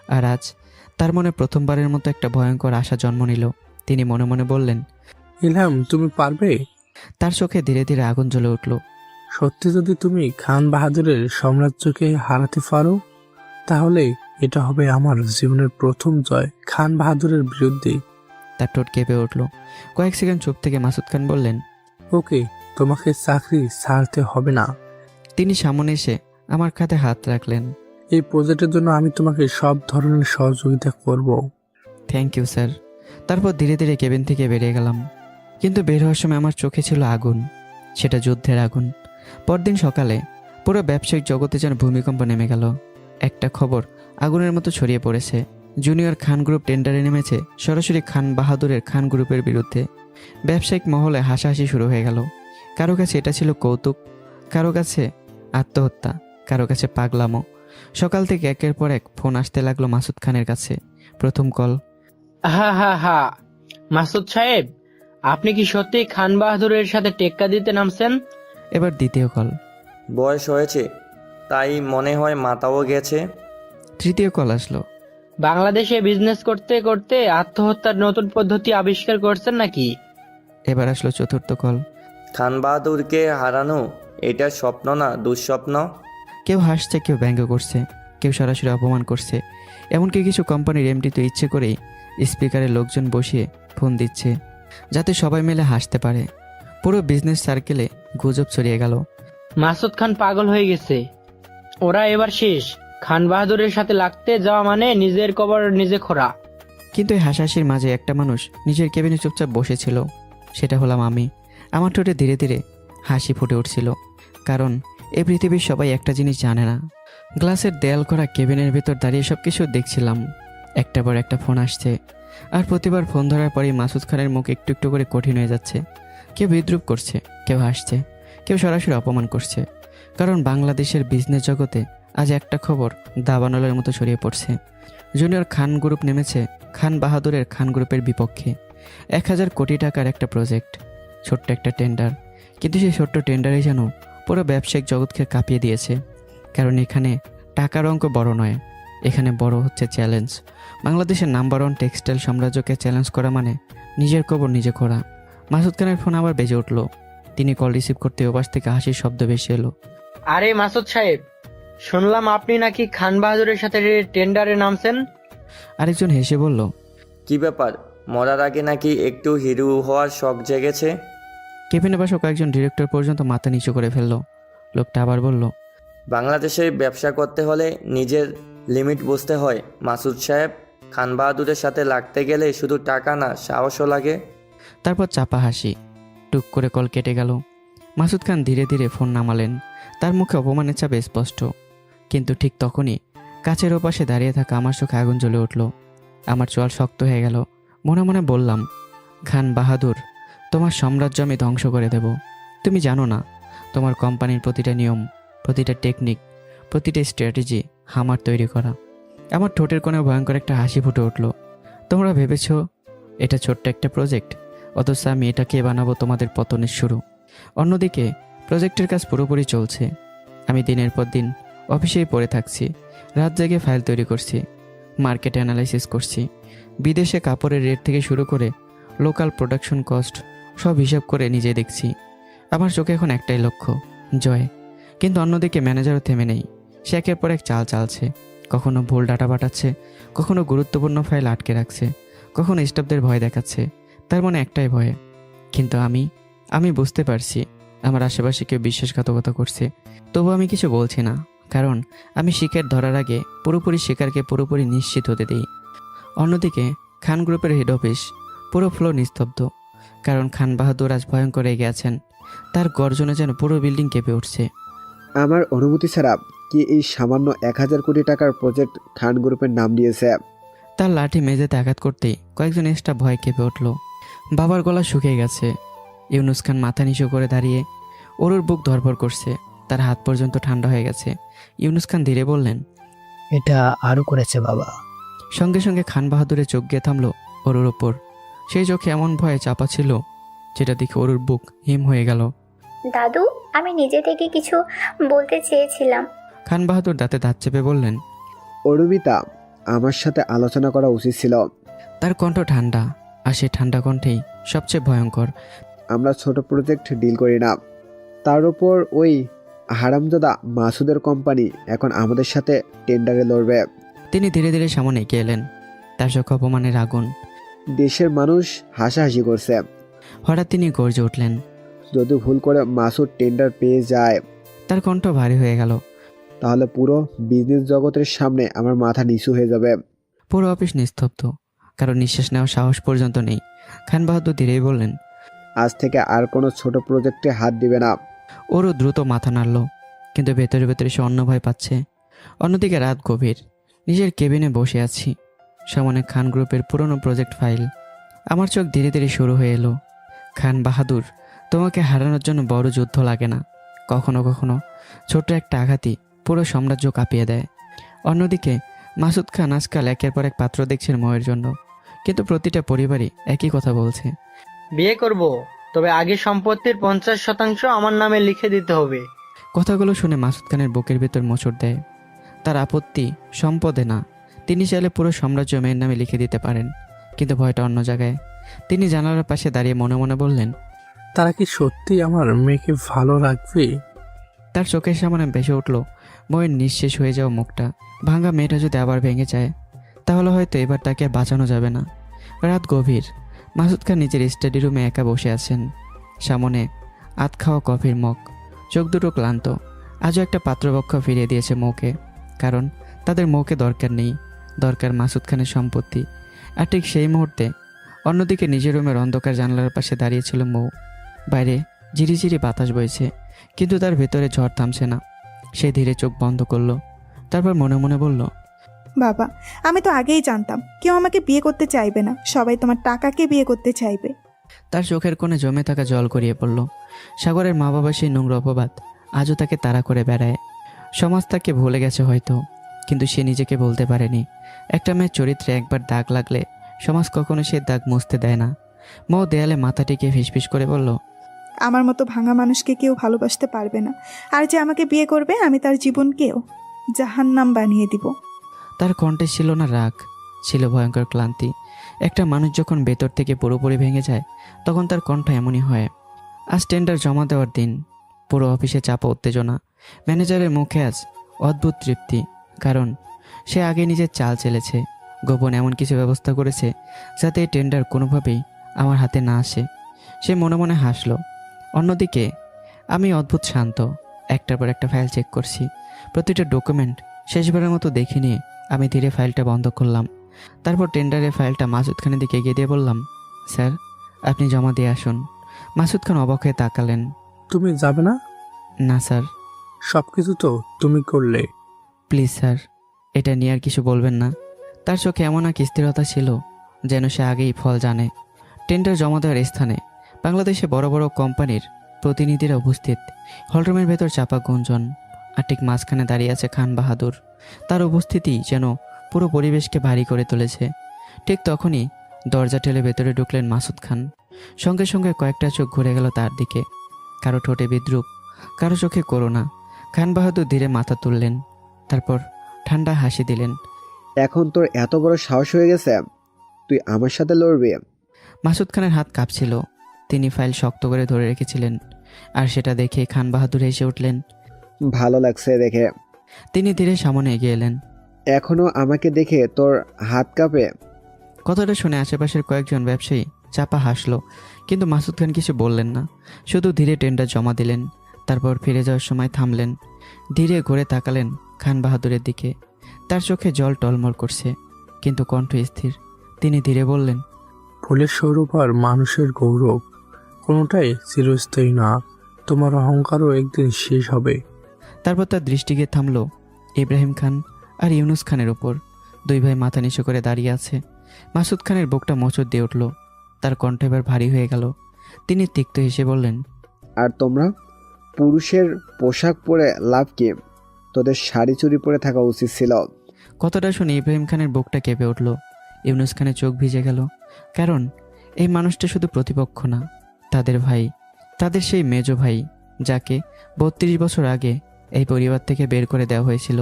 আর আজ তার মনে প্রথমবারের মতো একটা ভয়ঙ্কর আশা জন্ম নিল। তিনি মনে মনে বললেন, ইলহাম, তুমি পারবে। তার চোখে ধীরে ধীরে আগুন জ্বলে উঠল। সত্যি যদি তুমি খান বাহাদুরের সাম্রাজ্যকে হারাতে পারো, তাহলে এটা হবে আমার জীবনের প্রথম জয় খান বাহাদুরের বিরুদ্ধে। তার ঠোঁট কেঁপে উঠল। কয়েক সেকেন্ড চুপ থেকে মাসুদ খান বললেন, ওকে, তোমাকে চাকরি ছাড়তে হবে না। তিনি সামনে এসে আমার কাঁধে হাত রাখলেন। এই প্রজেক্টের জন্য আমি তোমাকে সব ধরনের সহযোগিতা করব। Thank you sir. তারপর ধীরে ধীরে কেবিন থেকে বেরিয়ে গেলাম। কিন্তু বের হওয়ার সময় আমার চোখে ছিল আগুন। সেটা যুদ্ধের আগুন। পরদিন সকালে পুরো ব্যবসায়িক জগতে যেন ভূমিকম্প নেমে গেল। একটা খবর আগুনের মতো ছড়িয়ে পড়েছে। জুনিয়র খান গ্রুপ টেন্ডারে নেমেছে সরাসরি খান বাহাদুরের খান গ্রুপের বিরুদ্ধে। ব্যবসায়িক মহলে হাসাহাসি শুরু হয়ে গেল। কারো কাছে এটা ছিল কৌতুক, কারো কাছে আত্মহত্যা, কারো কাছে পাগলামো। সকাল থেকে একের পর এক ফোন আসতে লাগলো মাসুদ খানের কাছে। প্রথম কল, হা, মাসুদ সাহেব, আপনি কি সত্যি খান বাহাদুরের সাথে টেক্কা দিতে নামছেন? এবার দ্বিতীয় কল, বয়স হয়েছে তাই মনে হয় মাথাও গেছে। তৃতীয় কল আসলো, বাংলাদেশে বিজনেস করতে করতে আত্মহত্যার নতুন পদ্ধতি আবিষ্কার করছেন নাকি? এবার আসলো চতুর্থ কল, খান বাহাদুরকে হারানো এটা স্বপ্ন না দুঃস্বপ্ন? কেউ হাসছে, কেউ ব্যঙ্গ করছে, কেউ সরাসরি অপমান করছে। এমনকি কিছু কোম্পানির এমডি তো ইচ্ছে করেই স্পিকারে লোকজন বসিয়ে ফোন দিচ্ছে যাতে সবাই মিলে হাসতে পারে। পুরো বিজনেস সার্কেলে গুজব ছড়িয়ে গেল। মাসুদ খান পাগল হয়ে গেছে, ওরা এবার শেষ। খান বাহাদুরের সাথে লাগতে যাওয়া মানে নিজের কবর নিজে খোঁড়া। কিন্তু এই হাসাহাসির মাঝে একটা মানুষ নিজের কেবিনে চুপচাপ বসেছিল। সেটা হলাম আমি। আমার ঠোঁটে ধীরে ধীরে হাসি ফুটে উঠছিল। কারণ এই পৃথিবীর সবাই একটা জিনিস জানে না। গ্লাসের দেয়াল করা কেবিনের ভেতর দাঁড়িয়ে সব কিছু দেখছিলাম। একটা পর একটা ফোন আসছে, আর প্রতিবার ফোন ধরার পরেই মাসুদ খানের মুখ একটু একটু করে কঠিন হয়ে যাচ্ছে। কেউ বিদ্রুপ করছে, কেউ হাসছে, কেউ সরাসরি অপমান করছে। কারণ বাংলাদেশের বিজনেস জগতে আজ একটা খবর দাবানলের মতো ছড়িয়ে পড়ছে। জুনিয়র খান গ্রুপ নেমেছে খান বাহাদুরের খান গ্রুপের বিপক্ষে। 1000 কোটি টাকার একটা প্রজেক্ট, ছোট্ট একটা টেন্ডার। কিন্তু সেই ছোট্ট টেন্ডারই যেন পুরো ব্যবসায়িক জগৎকে কাঁপিয়ে দিয়েছে। কারণ এখানে টাকার অঙ্ক বড় নয়, এখানে বড় হচ্ছে চ্যালেঞ্জ। বাংলাদেশের নাম্বার 1 টেক্সটাইল সাম্রাজ্যকে চ্যালেঞ্জ করা মানে নিজের কবর নিজে খোঁড়া। মাসুদ খানের ফোন আবার বেজে উঠল। তিনি কল রিসিভ করতে ওপাশ থেকে হাসির শব্দ ভেসে এলো। আরে মাসুদ সাহেব, শুনলাম আপনি নাকি খান বাহাদুরের সাথে টেন্ডারে নামছেন। আরেকজন হেসে বলল, কি ব্যাপার, মরার আগে নাকি একটু হিরো হওয়ার শখ জেগেছে? কেবিনে বসা কয়েকজন ডিরেক্টর পর্যন্ত মাথা নিচু করে ফেললো। লোকটা আবার বলল, বাংলাদেশে ব্যবসা করতে হলে নিজের লিমিট বুঝতে হয় মাসুদ সাহেব। খান বাহাদুরের সাথে লাগতে গেলে শুধু টাকা না, সাহসও লাগে। তারপর চাপা হাসি। টুক করে কল কেটে গেল। মাসুদ খান ধীরে ধীরে ফোন নামালেন। তার মুখে অপমানের চাপ স্পষ্ট। কিন্তু ঠিক তখনই কাছের ওপাশে দাঁড়িয়ে থাকা আমার চোখে আগুন জ্বলে উঠল। আমার চোয়াল শক্ত হয়ে গেল। মনে মনে বললাম, খান বাহাদুর, তোমার সাম্রাজ্য আমি ধ্বংস করে দেব। তুমি জানো না, তোমার কোম্পানির প্রতিটা নিয়ম, প্রতিটা টেকনিক, প্রতিটা স্ট্র্যাটেজি আমার তৈরি করা। আমার ঠোঁটের কোণে ভয়ঙ্কর একটা হাসি ফুটে উঠল। তোমরা ভেবেছ এটা ছোট্ট একটা প্রজেক্ট, অথচ আমি এটাকে বানাবো তোমাদের পতনের শুরু। অন্যদিকে প্রজেক্টের কাজ পুরোপুরি চলছে। আমি দিনের পর দিন অফিসেই পড়ে থাকছি, রাত জেগে ফাইল তৈরি করছি, মার্কেট অ্যানালাইসিস করছি, বিদেশে কাপড়ের রেট থেকে শুরু করে লোকাল প্রোডাকশন কস্ট সব হিসাব করে নিজে দেখছি। আমার চোখে এখন একটাই লক্ষ্য, জয়। কিন্তু অন্যদিকে ম্যানেজারও থেমে নেই। সে একের পর এক চাল চালছে। কখনো ভুল ডাটা পাঠাচ্ছে, কখনো গুরুত্বপূর্ণ ফাইল আটকে রাখছে, কখনো স্টাফদের ভয় দেখাচ্ছে। তার মনে একটাই ভয়। কিন্তু আমি বুঝতে পারছি আমার আশেপাশে কেউ বিশ্বাসঘাতকতা করছে। তবু আমি কিছু বলছি না, কারণ আমি শিকার ধরার আগে পুরোপুরি শিকারকে পুরোপুরি নিশ্চিত হতে দিই। অন্যদিকে খান গ্রুপের হেড অফিস পুরো ফ্লোর নিস্তব্ধ, কারণ খান বাহাদুর আজ ভয়ঙ্কর রেগে আছেন। তার গর্জনে যেন পুরো বিল্ডিং কেঁপে উঠছে। আমার অনুমতি ছাড়া কি এই সামান্য 1000 কোটি টাকার প্রজেক্ট খান গ্রুপের নাম দিয়েছে? তার লাঠি মেঝেতে আঘাত করতেই কয়েকজন স্টাফ ভয় কেঁপে উঠল। বাবার গলা শুকিয়ে গেছে। ইউনুস খান মাথা নিচু করে দাঁড়িয়ে, ওর বুক ধরফর করছে, তার হাত পর্যন্ত ঠান্ডা হয়ে গেছে। ইউনুস খান ধীরে বললেন, এটা আরও করেছে বাবা। সঙ্গে সঙ্গে খান বাহাদুরের চোখ গিয়ে থামলো ওর ওপর। সেই চোখে এমন ভয়ে চাপা ছিল যেটা দেখে ওর বুক হিম হয়ে গেল। দাদু, আমি নিজে থেকে কিছু বলতে চেয়েছিলাম। খান বাহাদুর দাঁতে দাঁত চেপে বললেন, অরুবিতা, আমার সাথে আলোচনা করা উচিত ছিল। তার কণ্ঠ ঠান্ডা, আর সেই ঠান্ডা কণ্ঠেই সবচেয়ে ভয়ঙ্কর। আমরা ছোট প্রজেক্ট ডিল করি না, তার উপর ওই হারামজাদা মাসুদের কোম্পানি এখন আমাদের সাথে টেন্ডারে লড়বে। তিনি ধীরে ধীরে সামনে এগিয়ে এলেন, তার চোখে অপমানের আগুন। দেশের মানুষ হাসাহাসি করছে। হঠাৎ তিনি গর্জে উঠলেন, যদি ভুল করে মাসুদ টেন্ডার পেয়ে যায়, তার কণ্ঠ ভারী হয়ে গেল, তাহলে পুরো বিজনেস জগতের সামনে আমার মাথা নিচু হয়ে যাবে। পুরো অফিস নিস্তব্ধ, কারণ নিঃশ্বাস নেওয়ার সাহস পর্যন্ত নেই। খান বাহাদুর ধীরেই বললেন, আজ থেকে আর কোনো ছোট প্রজেক্টে হাত দিবে না। ওরও দ্রুত মাথা নাড়ল, কিন্তু ভেতরে ভেতরে সে অন্য ভয় পাচ্ছে। অন্যদিকে রাত গভীর, নিজের কেবিনে বসে আছি, সামনে খান গ্রুপের পুরনো প্রজেক্ট ফাইল। আমার চোখ ধীরে ধীরে শুরু হয়ে এলো। খান বাহাদুর, তোমাকে হারানোর জন্য বড় যুদ্ধ লাগে না, কখনো কখনো ছোট্ট একটা আঘাতই পুরো সাম্রাজ্য কাঁপিয়ে দেয়। অন্যদিকে মাসুদ খান আজকাল একের পর এক পাত্র দেখছেন ময়ের জন্য, কিন্তু প্রতিটা পরিবারই একই কথা বলছে, বিয়ে করব, তবে আগে সম্পত্তির 50% আমার নামে লিখে দিতে হবে। কথাগুলো শুনে মাসুদ খানের বুকের ভেতর মোচড় দেয়। তার আপত্তি সম্পদে না, তিনি চাইলে পুরো সাম্রাজ্য মেয়ের নামে লিখে দিতে পারেন, কিন্তু ভয়টা অন্য জায়গায়। তিনি জানালার পাশে দাঁড়িয়ে মনে মনে বললেন, তারা কি সত্যি আমার মেয়েকে ভালো রাখবে? তার চোখের সামনে ভেসে উঠল ময়ের নিঃশেষ হয়ে যাওয়া মুখটা। ভাঙা মেয়েটা যদি আবার ভেঙে যায়, তাহলে হয়তো এবার তাকে আর বাঁচানো যাবে না। রাত গভীর, মাসুদ খান নিজের স্টাডি রুমে একা বসে আছেন। সামনে আধ খাওয়া কফির মগ, চোখ দুটো ক্লান্ত। আজও একটা পাত্রপক্ষ ফিরিয়ে দিয়েছে মৌকে, কারণ তাদের মৌকে দরকার নেই, দরকার মাসুদ খানের সম্পত্তি। আর ঠিক সেই মুহূর্তে অন্যদিকে নিজের রুমের অন্ধকার জানলার পাশে দাঁড়িয়েছিল মৌ। বাইরে ঝিরিঝিরি বাতাস বইছে, কিন্তু তার ভেতরে ঝড় থামছে না। সে ধীরে চোখ বন্ধ করলো, তারপর মনে মনে বলল, বাবা, আমি তো আগেই জানতাম কেউ আমাকে বিয়ে করতে চাইবে না, সবাই তোমার টাকাকে বিয়ে করতে চাইবে। তার চোখের কোণে জমে থাকা জল গড়িয়ে পড়ল। সাগরের মা বাবা সেই নোংরা অপবাদ আজও তাকে তাড়া করে বেড়ায়। সমাজ তাকে ভুলে গেছে হয়তো, কিন্তু সে নিজেকে বলতে পারেনি। একটা মেয়ের চরিত্রে একবার দাগ লাগলে সমাজ কখনো সে দাগ মুছতে দেয় না। মৌ দেয়ালে মাথা টিকিয়ে ফিসফিস করে বলল, আমার মতো ভাঙা মানুষকে কেউ ভালোবাসতে পারবে না, আর যে আমাকে বিয়ে করবে আমি তার জীবনকেও জাহান্নাম বানিয়ে দিব। তার কণ্ঠে ছিল না রাগ, ছিল ভয়ঙ্কর ক্লান্তি। একটা মানুষ যখন ভেতর থেকে পুরোপুরি ভেঙে যায়, তখন তার কণ্ঠ এমনই হয়। আজ টেন্ডার জমা দেওয়ার দিন। পুরো অফিসে চাপা উত্তেজনা। ম্যানেজারের মুখে আজ অদ্ভুত তৃপ্তি, কারণ সে আগে নিজের চাল চেলেছে, গোপন এমন কিছু ব্যবস্থা করেছে যাতে এই টেন্ডার কোনোভাবেই আমার হাতে না আসে। সে মনে মনে হাসলো। অন্যদিকে আমি অদ্ভুত শান্ত, একটার পর একটা ফাইল চেক করছি। প্রতিটা ডকুমেন্ট শেষবারের মতো দেখে নিয়ে আমি ধীরে ফাইলটা বন্ধ করলাম। তারপর টেন্ডারের ফাইলটা মাসুদ খানের দিকে এগিয়ে দিয়ে বললাম, স্যার, আপনি জমা দিয়ে আসুন। মাসুদ খান অবাক হয়ে তাকালেন। তুমি যাবে না? না স্যার। সবকিছু তো তুমি করলে। প্লিজ স্যার, এটা নিয়ে আর কিছু বলবেন না। তার চোখে এমন এক স্থিরতা ছিল যেন সে আগেই ফল জানে। টেন্ডার জমা দেওয়ার স্থানে বাংলাদেশে বড় বড় কোম্পানির প্রতিনিধিরা উপস্থিত। হলরুমের ভেতর চাপা গুঞ্জন, আর ঠিক মাঝখানে দাঁড়িয়ে আছে খান বাহাদুর। তার উপস্থিতি যেন পুরো পরিবেশকে ভারী করে তুলেছে। ঠিক তখনই দরজা ঠেলে ভেতরে ঢুকলেন মাসুদ খান। সঙ্গে সঙ্গে কয়েকটা চোখ ঘুরে গেল তার দিকে। কারো ঠোঁটে বিদ্রুপ, কারো চোখে করুণা। খান বাহাদুর ধীরে মাথা তুললেন, তারপর ঠান্ডা হাসি দিলেন। এখন তোর এত বড় সাহস হয়ে গেছে, তুই আমার সাথে লড়বি? মাসুদ খানের হাত কাঁপছিল। তিনি ফাইল শক্ত করে ধরে রেখেছিলেন, আর সেটা দেখে খান বাহাদুর হেসে উঠলেন। ভালো লাগছে দেখে। তিনি ধীরে সামনে এগিয়ে এলেন। এখনো আমাকে দেখে তোর হাত কাঁপে? কথাটা শুনে আশেপাশের কয়েকজন ব্যবসায়ী চাপা হাসলো, কিন্তু মাসুদ খান কিছু বললেন না। শুধু ধীরে টেন্ডার জমা দিলেন। তারপর ফিরে যাওয়ার সময় থামলেন, ধীরে ঘুরে তাকালেন খান বাহাদুরের দিকে। তার চোখে জল টলমল করছে, কিন্তু কণ্ঠ স্থির। তিনি ধীরে বললেন, ফুলের সৌরভ আর মানুষের গৌরব কোনোটাই চিরস্থায়ী না। তোমার অহংকারও একদিন শেষ হবে। তারপর তার দৃষ্টি গিয়ে থামল ইব্রাহিম খান আর ইউনুস খানের উপর। দুই ভাই মাথা নিচু করে দাঁড়িয়ে আছে। মাসুদ খানের বুকটা মোচড় দিয়ে উঠল। তার কণ্ঠ এবার ভারী হয়ে গেল। তিনি তিক্ত হেসে বললেন, আর তোমরা পুরুষের পোশাক পরে লাভ কি? তোদের শাড়ি চুরি পরে থাকা উচিত ছিল। কথাটা শুনে ইব্রাহিম খানের বুকটা কেঁপে উঠল। ইউনুস খানের চোখ ভিজে গেল, কারণ এই মানুষটা শুধু প্রতিপক্ষ না, তাদের ভাই, তাদের সেই মেজো ভাই, যাকে 32 বছর আগে এই পরিবার থেকে বের করে দেওয়া হয়েছিল।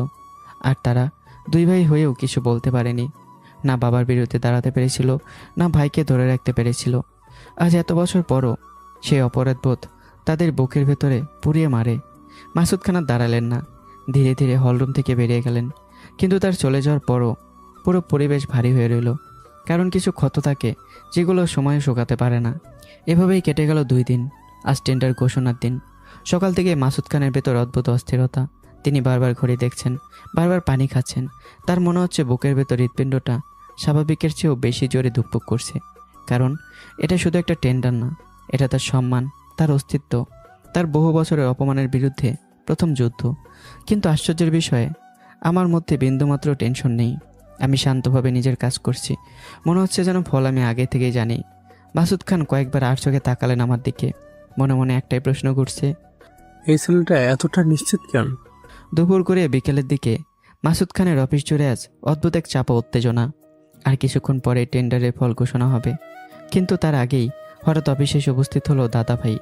আর তারা দুই ভাই হয়েও কিছু বলতে পারেনি। না বাবার বিরুদ্ধে দাঁড়াতে পেরেছিল, না ভাইকে ধরে রাখতে পেরেছিল। আজ এত বছর পরও সেই অপরাধবোধ তাদের বুকের ভেতরে পুড়িয়ে মারে। মাসুদ খান আর দাঁড়ালেন না, ধীরে ধীরে হলরুম থেকে বেরিয়ে গেলেন। কিন্তু তার চলে যাওয়ার পরও পুরো পরিবেশ ভারী হয়ে রইল, কারণ কিছু ক্ষত থাকে যেগুলো সময়ে শুকাতে পারে না। এভাবেই কেটে গেল 2 দিন। আজ টেন্ডার ঘোষণার দিন। সকাল থেকে মাসুদ খানের ভেতর অদ্ভুত অস্থিরতা। তিনি বারবার ঘড়ি দেখছেন, বারবার পানি খাচ্ছেন। তার মনে হচ্ছে বুকের ভেতর হৃৎপিণ্ডটা স্বাভাবিকের চেয়েও বেশি জোরে ধুকপুক করছে। কারণ এটা শুধু একটা টেন্ডার না, এটা তার সম্মান, তার অস্তিত্ব, তার বহু বছরের অপমানের বিরুদ্ধে প্রথম যুদ্ধ। কিন্তু আশ্চর্যের বিষয়ে আমার মধ্যে বিন্দুমাত্র টেনশন নেই। আমি শান্তভাবে নিজের কাজ করছি। মনে হচ্ছে যেন ফল আমি আগে থেকেই জানি। মাসুদ খান কয়েকবার আর চোখে তাকালেন আমার দিকে। মনে মনে একটাই প্রশ্ন ঘুরছে, এই ছেলেটা এতটা নিশ্চিত কেন? দুপুর করে বিকেলের দিকে মাসুদ খানের অফিস জুড়ে আজ অদ্ভুত এক চাপা উত্তেজনা। আর কিছুক্ষণ পরে টেন্ডারের ফল ঘোষণা হবে। কিন্তু তার আগেই হঠাৎ অফিসে এসে উপস্থিত হলো দাদা ভাই,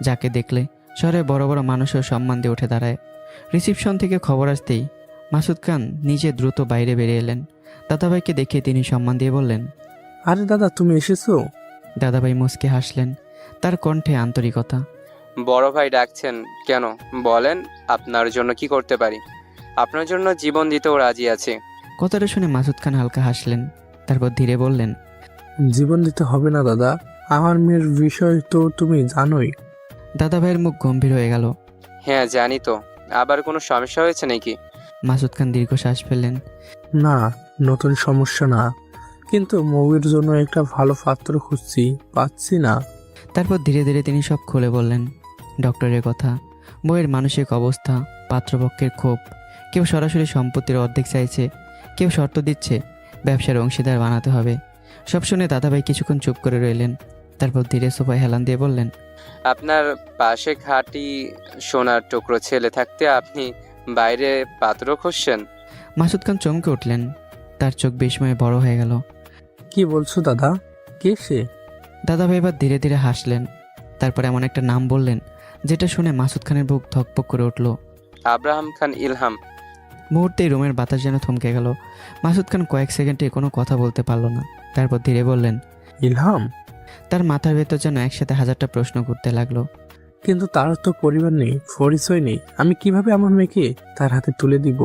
যাকে দেখলে শহরে বড় বড় মানুষও সম্মান দিয়ে উঠে দাঁড়ায়। রিসিপশন থেকে খবর আসতেই মাসুদ খান নিজে দ্রুত বাইরে বেরিয়ে এলেন। দাদাভাইকে দেখে তিনি সম্মান দিয়ে বললেন, আরে দাদা, তুমি এসেছো? দাদাভাই মুচকে হাসলেন, তার কণ্ঠে আন্তরিকতা। বড় ভাই ডাকছেন কেন বলেন, আপনার জন্য কি করতে পারি? আপনার জন্য জীবন দিতেও রাজি আছি। কথাটা শুনে মাসুদ খান হালকা হাসলেন, তারপর ধীরে বললেন, জীবন দিতে হবে না দাদা, আমার মেয়ের বিষয় তো তুমি জানোই। দাদাভাইয়ের মুখ গম্ভীর হয়ে গেল। হ্যাঁ জানি তো, আবার কোনো সমস্যা হয়েছে নাকি? মাসুদ খান দীর্ঘশ্বাস ফেললেন। না, নতুন সমস্যা না, কিন্তু মৌয়ের জন্য একটা ভালো পাত্র খুঁজছি, পাচ্ছি না। তারপর ধীরে ধীরে তিনি সব খুলে বললেন। ডক্টরের কথা, বইয়ের মানসিক অবস্থা, পাত্রপক্ষের ক্ষোভ। কেউ সরাসরি সম্পত্তির অর্ধেক চাইছে, কেউ শর্ত দিচ্ছে ব্যবসার অংশীদার বানাতে হবে। সব শুনে দাদাভাই কিছুক্ষণ চুপ করে রইলেন। তারপর ধীরে সোফায় হেলান দিয়ে বললেন, আপনার পাশে খাঁটি সোনার টুকরো ছেলে থাকতে আপনি বাইরে পাত্র খুঁজছেন? মাসুদ খান চমকে উঠলেন, তার চোখ বিস্ময়ে বড় হয়ে গেল। কি বলছো দাদা, কে সে? দাদাভাই এবার ধীরে ধীরে হাসলেন, তারপর এমন একটা নাম বললেন যেটা শুনে মাসুদ খানের বুক ধকপক করে উঠল। আব্রাহাম খান ইলহাম। মুহূর্তেই রুমের বাতাস যেন থমকে গেল। মাসুদ খান কয়েক সেকেন্ডে কোনো কথা বলতে পারল না। তারপর ধীরে বললেন, ইলহাম? তার মাথার ভেতর যেন একসাথে হাজারটা প্রশ্ন ঘুরতে লাগলো। কিন্তু তার তো পরিবার নেই, পরিচয় নেই, আমি কিভাবে আমার মেয়েকে তার হাতে তুলে দিব?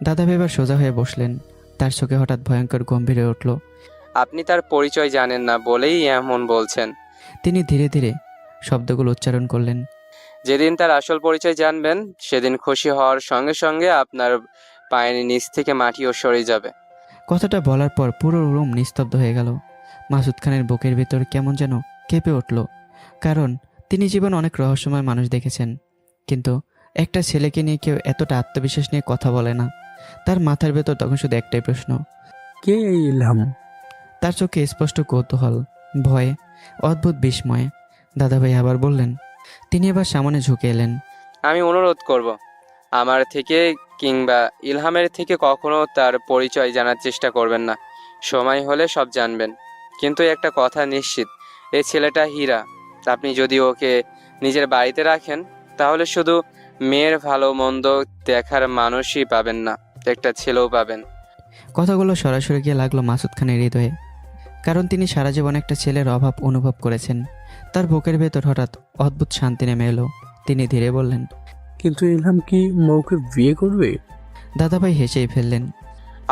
দাদাভাই এবার সোজা হয়ে বসলেন, তার চোখে হঠাৎ ভয়ঙ্কর গম্ভীর হয়ে উঠল। আপনি তার পরিচয় জানেন না বলেই এমন বলছেন। তিনি ধীরে ধীরে শব্দগুলো উচ্চারণ করলেন, যেদিন তার আসল পরিচয় জানবেন সেদিন খুশি হওয়ার সঙ্গে সঙ্গে আপনার পায়ের নিচ থেকে মাটিও সরে যাবে। কথাটা বলার পর পুরো রুম নিস্তব্ধ হয়ে গেল। মাসুদ খানের বুকের ভেতর কেমন যেন কেঁপে উঠল। কারণ তিনি জীবনে অনেক রহস্যময় মানুষ দেখেছেন, কিন্তু একটা ছেলেকে নিয়ে কেউ এতটা আত্মবিশ্বাস নিয়ে কথা বলে না। তার মাথার ভেতর তখন শুধু একটাই প্রশ্ন, কে এই ইলহাম? তার চোখে স্পষ্ট কৌতূহল, ভয়, অদ্ভুত বিস্ময়। দাদাভাই আবার বললেন। তিনি এবার সামনে ঝুঁকে এলেন। আমি অনুরোধ করব, আমার থেকে কিংবা ইলহামের থেকে কখনো তার পরিচয় জানার চেষ্টা করবেন না। সময় হলে সব জানবেন। কিন্তু একটা কথা নিশ্চিত, এই ছেলেটা হীরা। আপনি যদি ওকে নিজের বাড়িতে রাখেন তাহলে শুধু মেয়ের ভালো মন্দ দেখার মানুষই পাবেন না, একটা ছেলেও পাবেন। কথাগুলো সরাসরি গিয়ে লাগলো মাসুদ খানের হৃদয়ে, কারণ তিনি সারা জীবন একটা ছেলের অভাব অনুভব করেছেন। তার বুকের ভেতর হঠাৎ অদ্ভুত শান্তি নেমে এলো। তিনি ধীরে বললেন, কিন্তু ইলহাম কি মৌকে বিয়ে করবে? দাদাভাই হেসেই ফেললেন।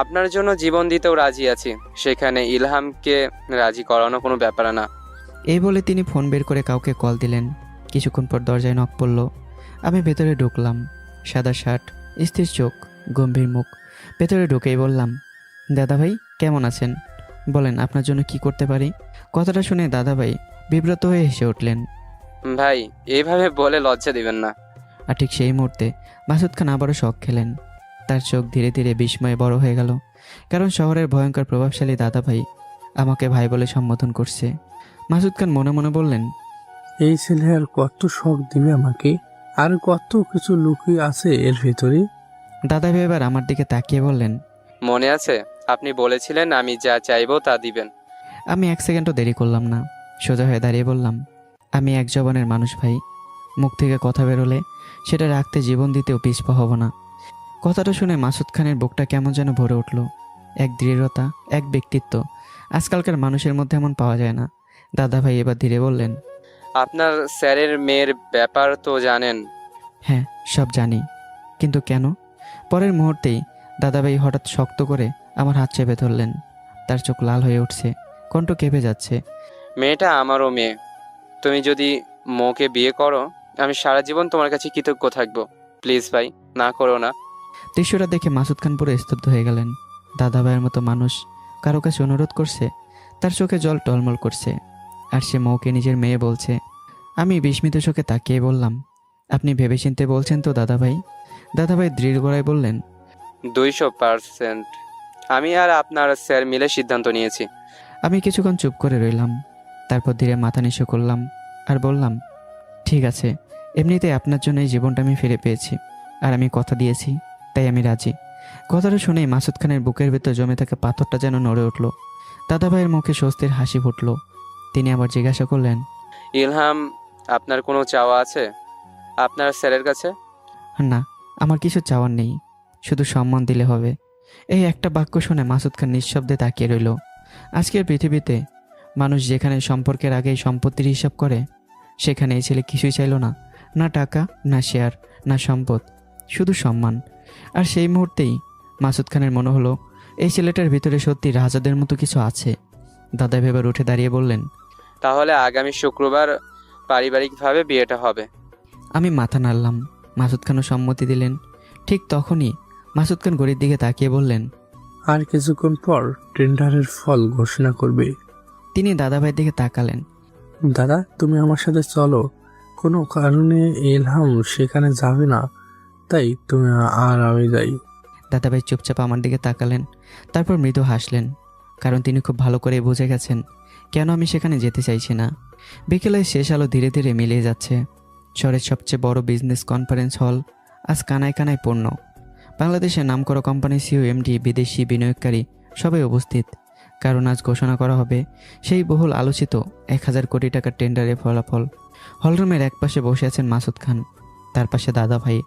আপনার জন্য জীবন দিতেও রাজি আছি, সেখানে ইলহামকে রাজি করানো কোনো ব্যাপার না। এই বলে তিনি ফোন বের করে কাউকে কল দিলেন। কিছুক্ষণ পর দরজায় নক পড়ল। আমি ভেতরে ঢুকলাম। সাদা শার্ট, স্থির চোখ, গম্ভীর মুখ। ভেতরে ঢুকেই বললাম, দাদাভাই কেমন আছেন? বলেন আপনার জন্য কি করতে পারি? কথাটা শুনে দাদাভাই বিব্রত হয়ে হেসে উঠলেন। ভাই, এইভাবে বলে লজ্জা দিবেন না। আর ঠিক সেই মুহূর্তে মাসুদ খান আবারও শখ খেলেন। তার চোখ ধীরে ধীরে বিস্ময়ে বড় হয়ে গেল, কারণ শহরের ভয়ঙ্কর প্রভাবশালী দাদাভাই আমাকে ভাই বলে সম্বোধন করছে। মাসুদ খান মনে মনে বললেন, এই ছেলে আর কত শখ দিবে আমাকে, আর কত কিছু লুকিয়ে আছে এর ভেতরে। দাদাভাই এবার আমার দিকে তাকিয়ে বললেন, মনে আছে আপনি বলেছিলেন আমি যা চাইবো তা দিবেন। আমি এক সেকেন্ডও দেরি করলাম না, সোজা হয়ে দাঁড়িয়ে বললাম, আমি এক জবানের মানুষ ভাই। মুখ থেকে কথা বেরোলে সেটা রাখতে জীবন দিতেও পিছপা হব না। কথাটা শুনে মাসুদ খানের বুকটা কেমন যেন ভরে উঠল। এক দৃঢ়তা, এক ব্যক্তিত্ব, আজকালকার মানুষের মধ্যে এমন পাওয়া যায় না। দাদাভাই এবার ধীরে বললেন, আপনার স্যারের মেয়ের ব্যাপার তো জানেন? হ্যাঁ, সব জানি। কিন্তু কেন? পরের মুহূর্তেই দাদাভাই হঠাৎ শক্ত করে আমার হাত চেপে ধরলেন। তার চোখ লাল হয়ে উঠছে, কণ্ঠ কেঁপে যাচ্ছে। মেয়েটা আমারও মেয়ে। তুমি যদি মোকে বিয়ে করো আমি সারা জীবন তোমার কাছে কৃতজ্ঞ থাকবো। প্লিজ ভাই, না করো না। দৃশ্যটা দেখে মাসুদ খান পুরো স্তব্ধ হয়ে গেলেন। দাদাভাইয়ের মতো মানুষ কারো কাছে অনুরোধ করছে, তার চোখে জল টলমল করছে, আর সে মৌকে নিজের মেয়ে বলছে। আমি বিস্মিত চোখে তাকিয়ে বললাম, আপনি ভেবেচিন্তে বলছেন তো দাদাভাই? দাদাভাই দৃঢ় গলায় বললেন, 200%। আমি আর আপনার স্যার মিলে সিদ্ধান্ত নিয়েছি। আমি কিছুক্ষণ চুপ করে রইলাম, তারপর ধীরে মাথা নিচু করলাম আর বললাম, ঠিক আছে, এমনিতে আপনার জন্য এই জীবনটা আমি ফিরে পেয়েছি, আর আমি কথা দিয়েছি, তাই আমি রাজি। কথাটা শুনেই মাসুদ খানের বুকের ভেতর জমে থাকা পাথরটা যেন নড়ে উঠল। দাদাভাইয়ের মুখে স্বস্তির হাসি ফুটল। তিনি আবার জিজ্ঞাসা করলেন, ইলহাম, আপনার কোনো চাওয়া আছে আপনার স্যারের কাছে? না, আমার কিছু চাওয়ার নেই, শুধু সম্মান দিলে হবে। এই একটা বাক্য শুনে মাসুদ খান নিঃশব্দে তাকিয়ে রইল। আজকের পৃথিবীতে মানুষ যেখানে সম্পর্কের আগেই সম্পত্তির হিসাব করে, সেখানে এই ছেলে কিছুই চাইল না, না টাকা, না শেয়ার, না সম্পদ, শুধু সম্মান। আর সেই মুহূর্তেই মাসুদ খানের মনে হলো এই ছেলেটার ভিতরে সত্যি রাজাদের মতো কিছু আছে। দাদা ভেবে উঠে দাঁড়িয়ে বললেন, তাহলে আগামী শুক্রবার পারিবারিকভাবে বিয়েটা হবে। আমি মাথা নাড়লাম। মাসুদ খানও সম্মতি দিলেন। ঠিক তখনই মাসুদ খান ঘড়ির দিকে তাকিয়ে বললেন, আর কিছুক্ষণ পর টেন্ডারের ফল ঘোষণা করবে। তিনি দাদাভাইয়ের দিকে তাকালেন। দাদা, তুমি আমার সাথে চলো। কোনো কারণে ইলহাম সেখানে যাবে না, তাই তুমি আর আমি যাই। দাদাভাই চুপচাপ আমার দিকে তাকালেন, তারপর মৃদু হাসলেন, কারণ তিনি খুব ভালো করে বুঝে গেছেন কেন আমি সেখানে যেতে চাইছি না। বিকেলে শেষ আলো ধীরে ধীরে মিলিয়ে যাচ্ছে। শহরের সবচেয়ে বড় বিজনেস কনফারেন্স হল আজ কানায় কানায় পূর্ণ। বাংলাদেশের নামকরা কোম্পানির সিইও, এমডি, বিদেশি বিনিয়োগকারী সবাই উপস্থিত, কারণ আজ ঘোষণা করা হবে সেই বহুল আলোচিত 1000 কোটি টাকার টেন্ডারের ফলাফল। হলরুমের এক পাশে বসে আছেন মাসুদ খান, তার পাশে দাদাভাই।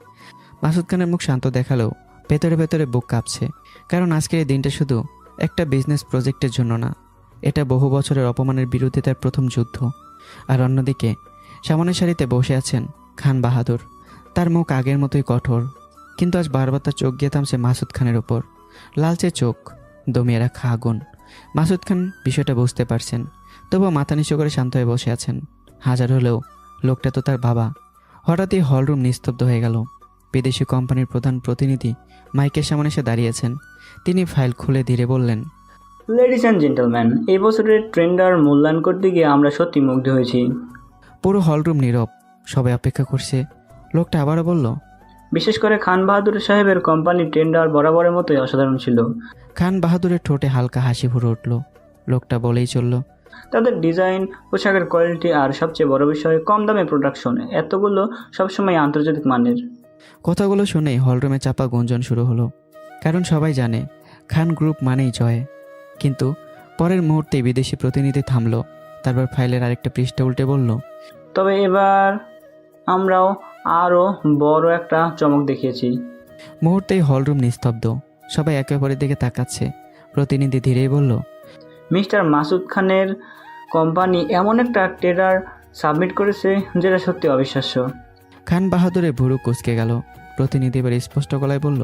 মাসুদ খানের মুখ শান্ত দেখালেও ভেতরে ভেতরে বুক কাঁপছে, কারণ আজকের এই দিনটা শুধু একটা বিজনেস প্রজেক্টের জন্য না, এটা বহু বছরের অপমানের বিরুদ্ধে তার প্রথম যুদ্ধ। আর অন্যদিকে সামনের সারিতে বসে আছেন খান বাহাদুর। তার মুখ আগের মতোই কঠোর, কিন্তু আজ বারবার তার চোখ গিয়ে থামছে মাসুদ খানের ওপর। লালচে চোখ, দমিয়ে রাখা আগুন। মাসুদ খান বিষয়টা বুঝতে পারছেন, তবুও মাথা নিচু করে শান্ত হয়ে বসে আছেন। হাজার হলেও লোকটা তো তার বাবা। হঠাৎই হলরুম নিস্তব্ধ হয়ে গেল। বিদেশি কোম্পানির প্রধান প্রতিনিধি মাইকের সামনে এসে দাঁড়িয়েছেন। তিনি ফাইল খুলে ধীরে বললেন, লেডিস অ্যান্ড জেন্টলম্যান, এই বছরের ট্রেন্ডার মূল্যায়ন করতে গিয়ে আমরা সত্যি মুগ্ধ হয়েছি। পুরো হলরুম নীরব, সবাই অপেক্ষা করছে। লোকটা আবারও বলল, বিশেষ করে খান বাহাদুর সাহেবের কোম্পানি টেন্ডার বরাবরের মতোই অসাধারণ ছিল। খান বাহাদুরের ঠোঁটে হালকা হাসি ফুটে উঠল। লোকটা বলেই চলল, তাদের ডিজাইন, পোশাকের কোয়ালিটি আর সবচেয়ে বড় বিষয় কম দামে প্রোডাকশন, এতগুলো সবসময় আন্তর্জাতিক মানের। কথাগুলো শুনেই হলরুমে চাপা গুঞ্জন শুরু হলো, কারণ সবাই জানে খান গ্রুপ মানেই জয়। কিন্তু পরের মুহূর্তে বিদেশি প্রতিনিধি থামলো, তারপর ফাইলের আরেকটা পৃষ্ঠা উল্টে বলল, তবে এবার আমরাও আরও বড় একটা চমক দেখিয়েছি। মুহূর্তেই হলরুম নিস্তব্ধ, সবাই একে অপরের দিকে তাকাচ্ছে। প্রতিনিধি ধীরেই বলল, মিস্টার মাসুদ খানের কোম্পানি এমন একটা টেন্ডার সাবমিট করেছে যেটা সত্যি অবিশ্বাস্য। খান বাহাদুরের ভুরু কুঁচকে গেল। প্রতিনিধি এবার স্পষ্ট গলায় বলল,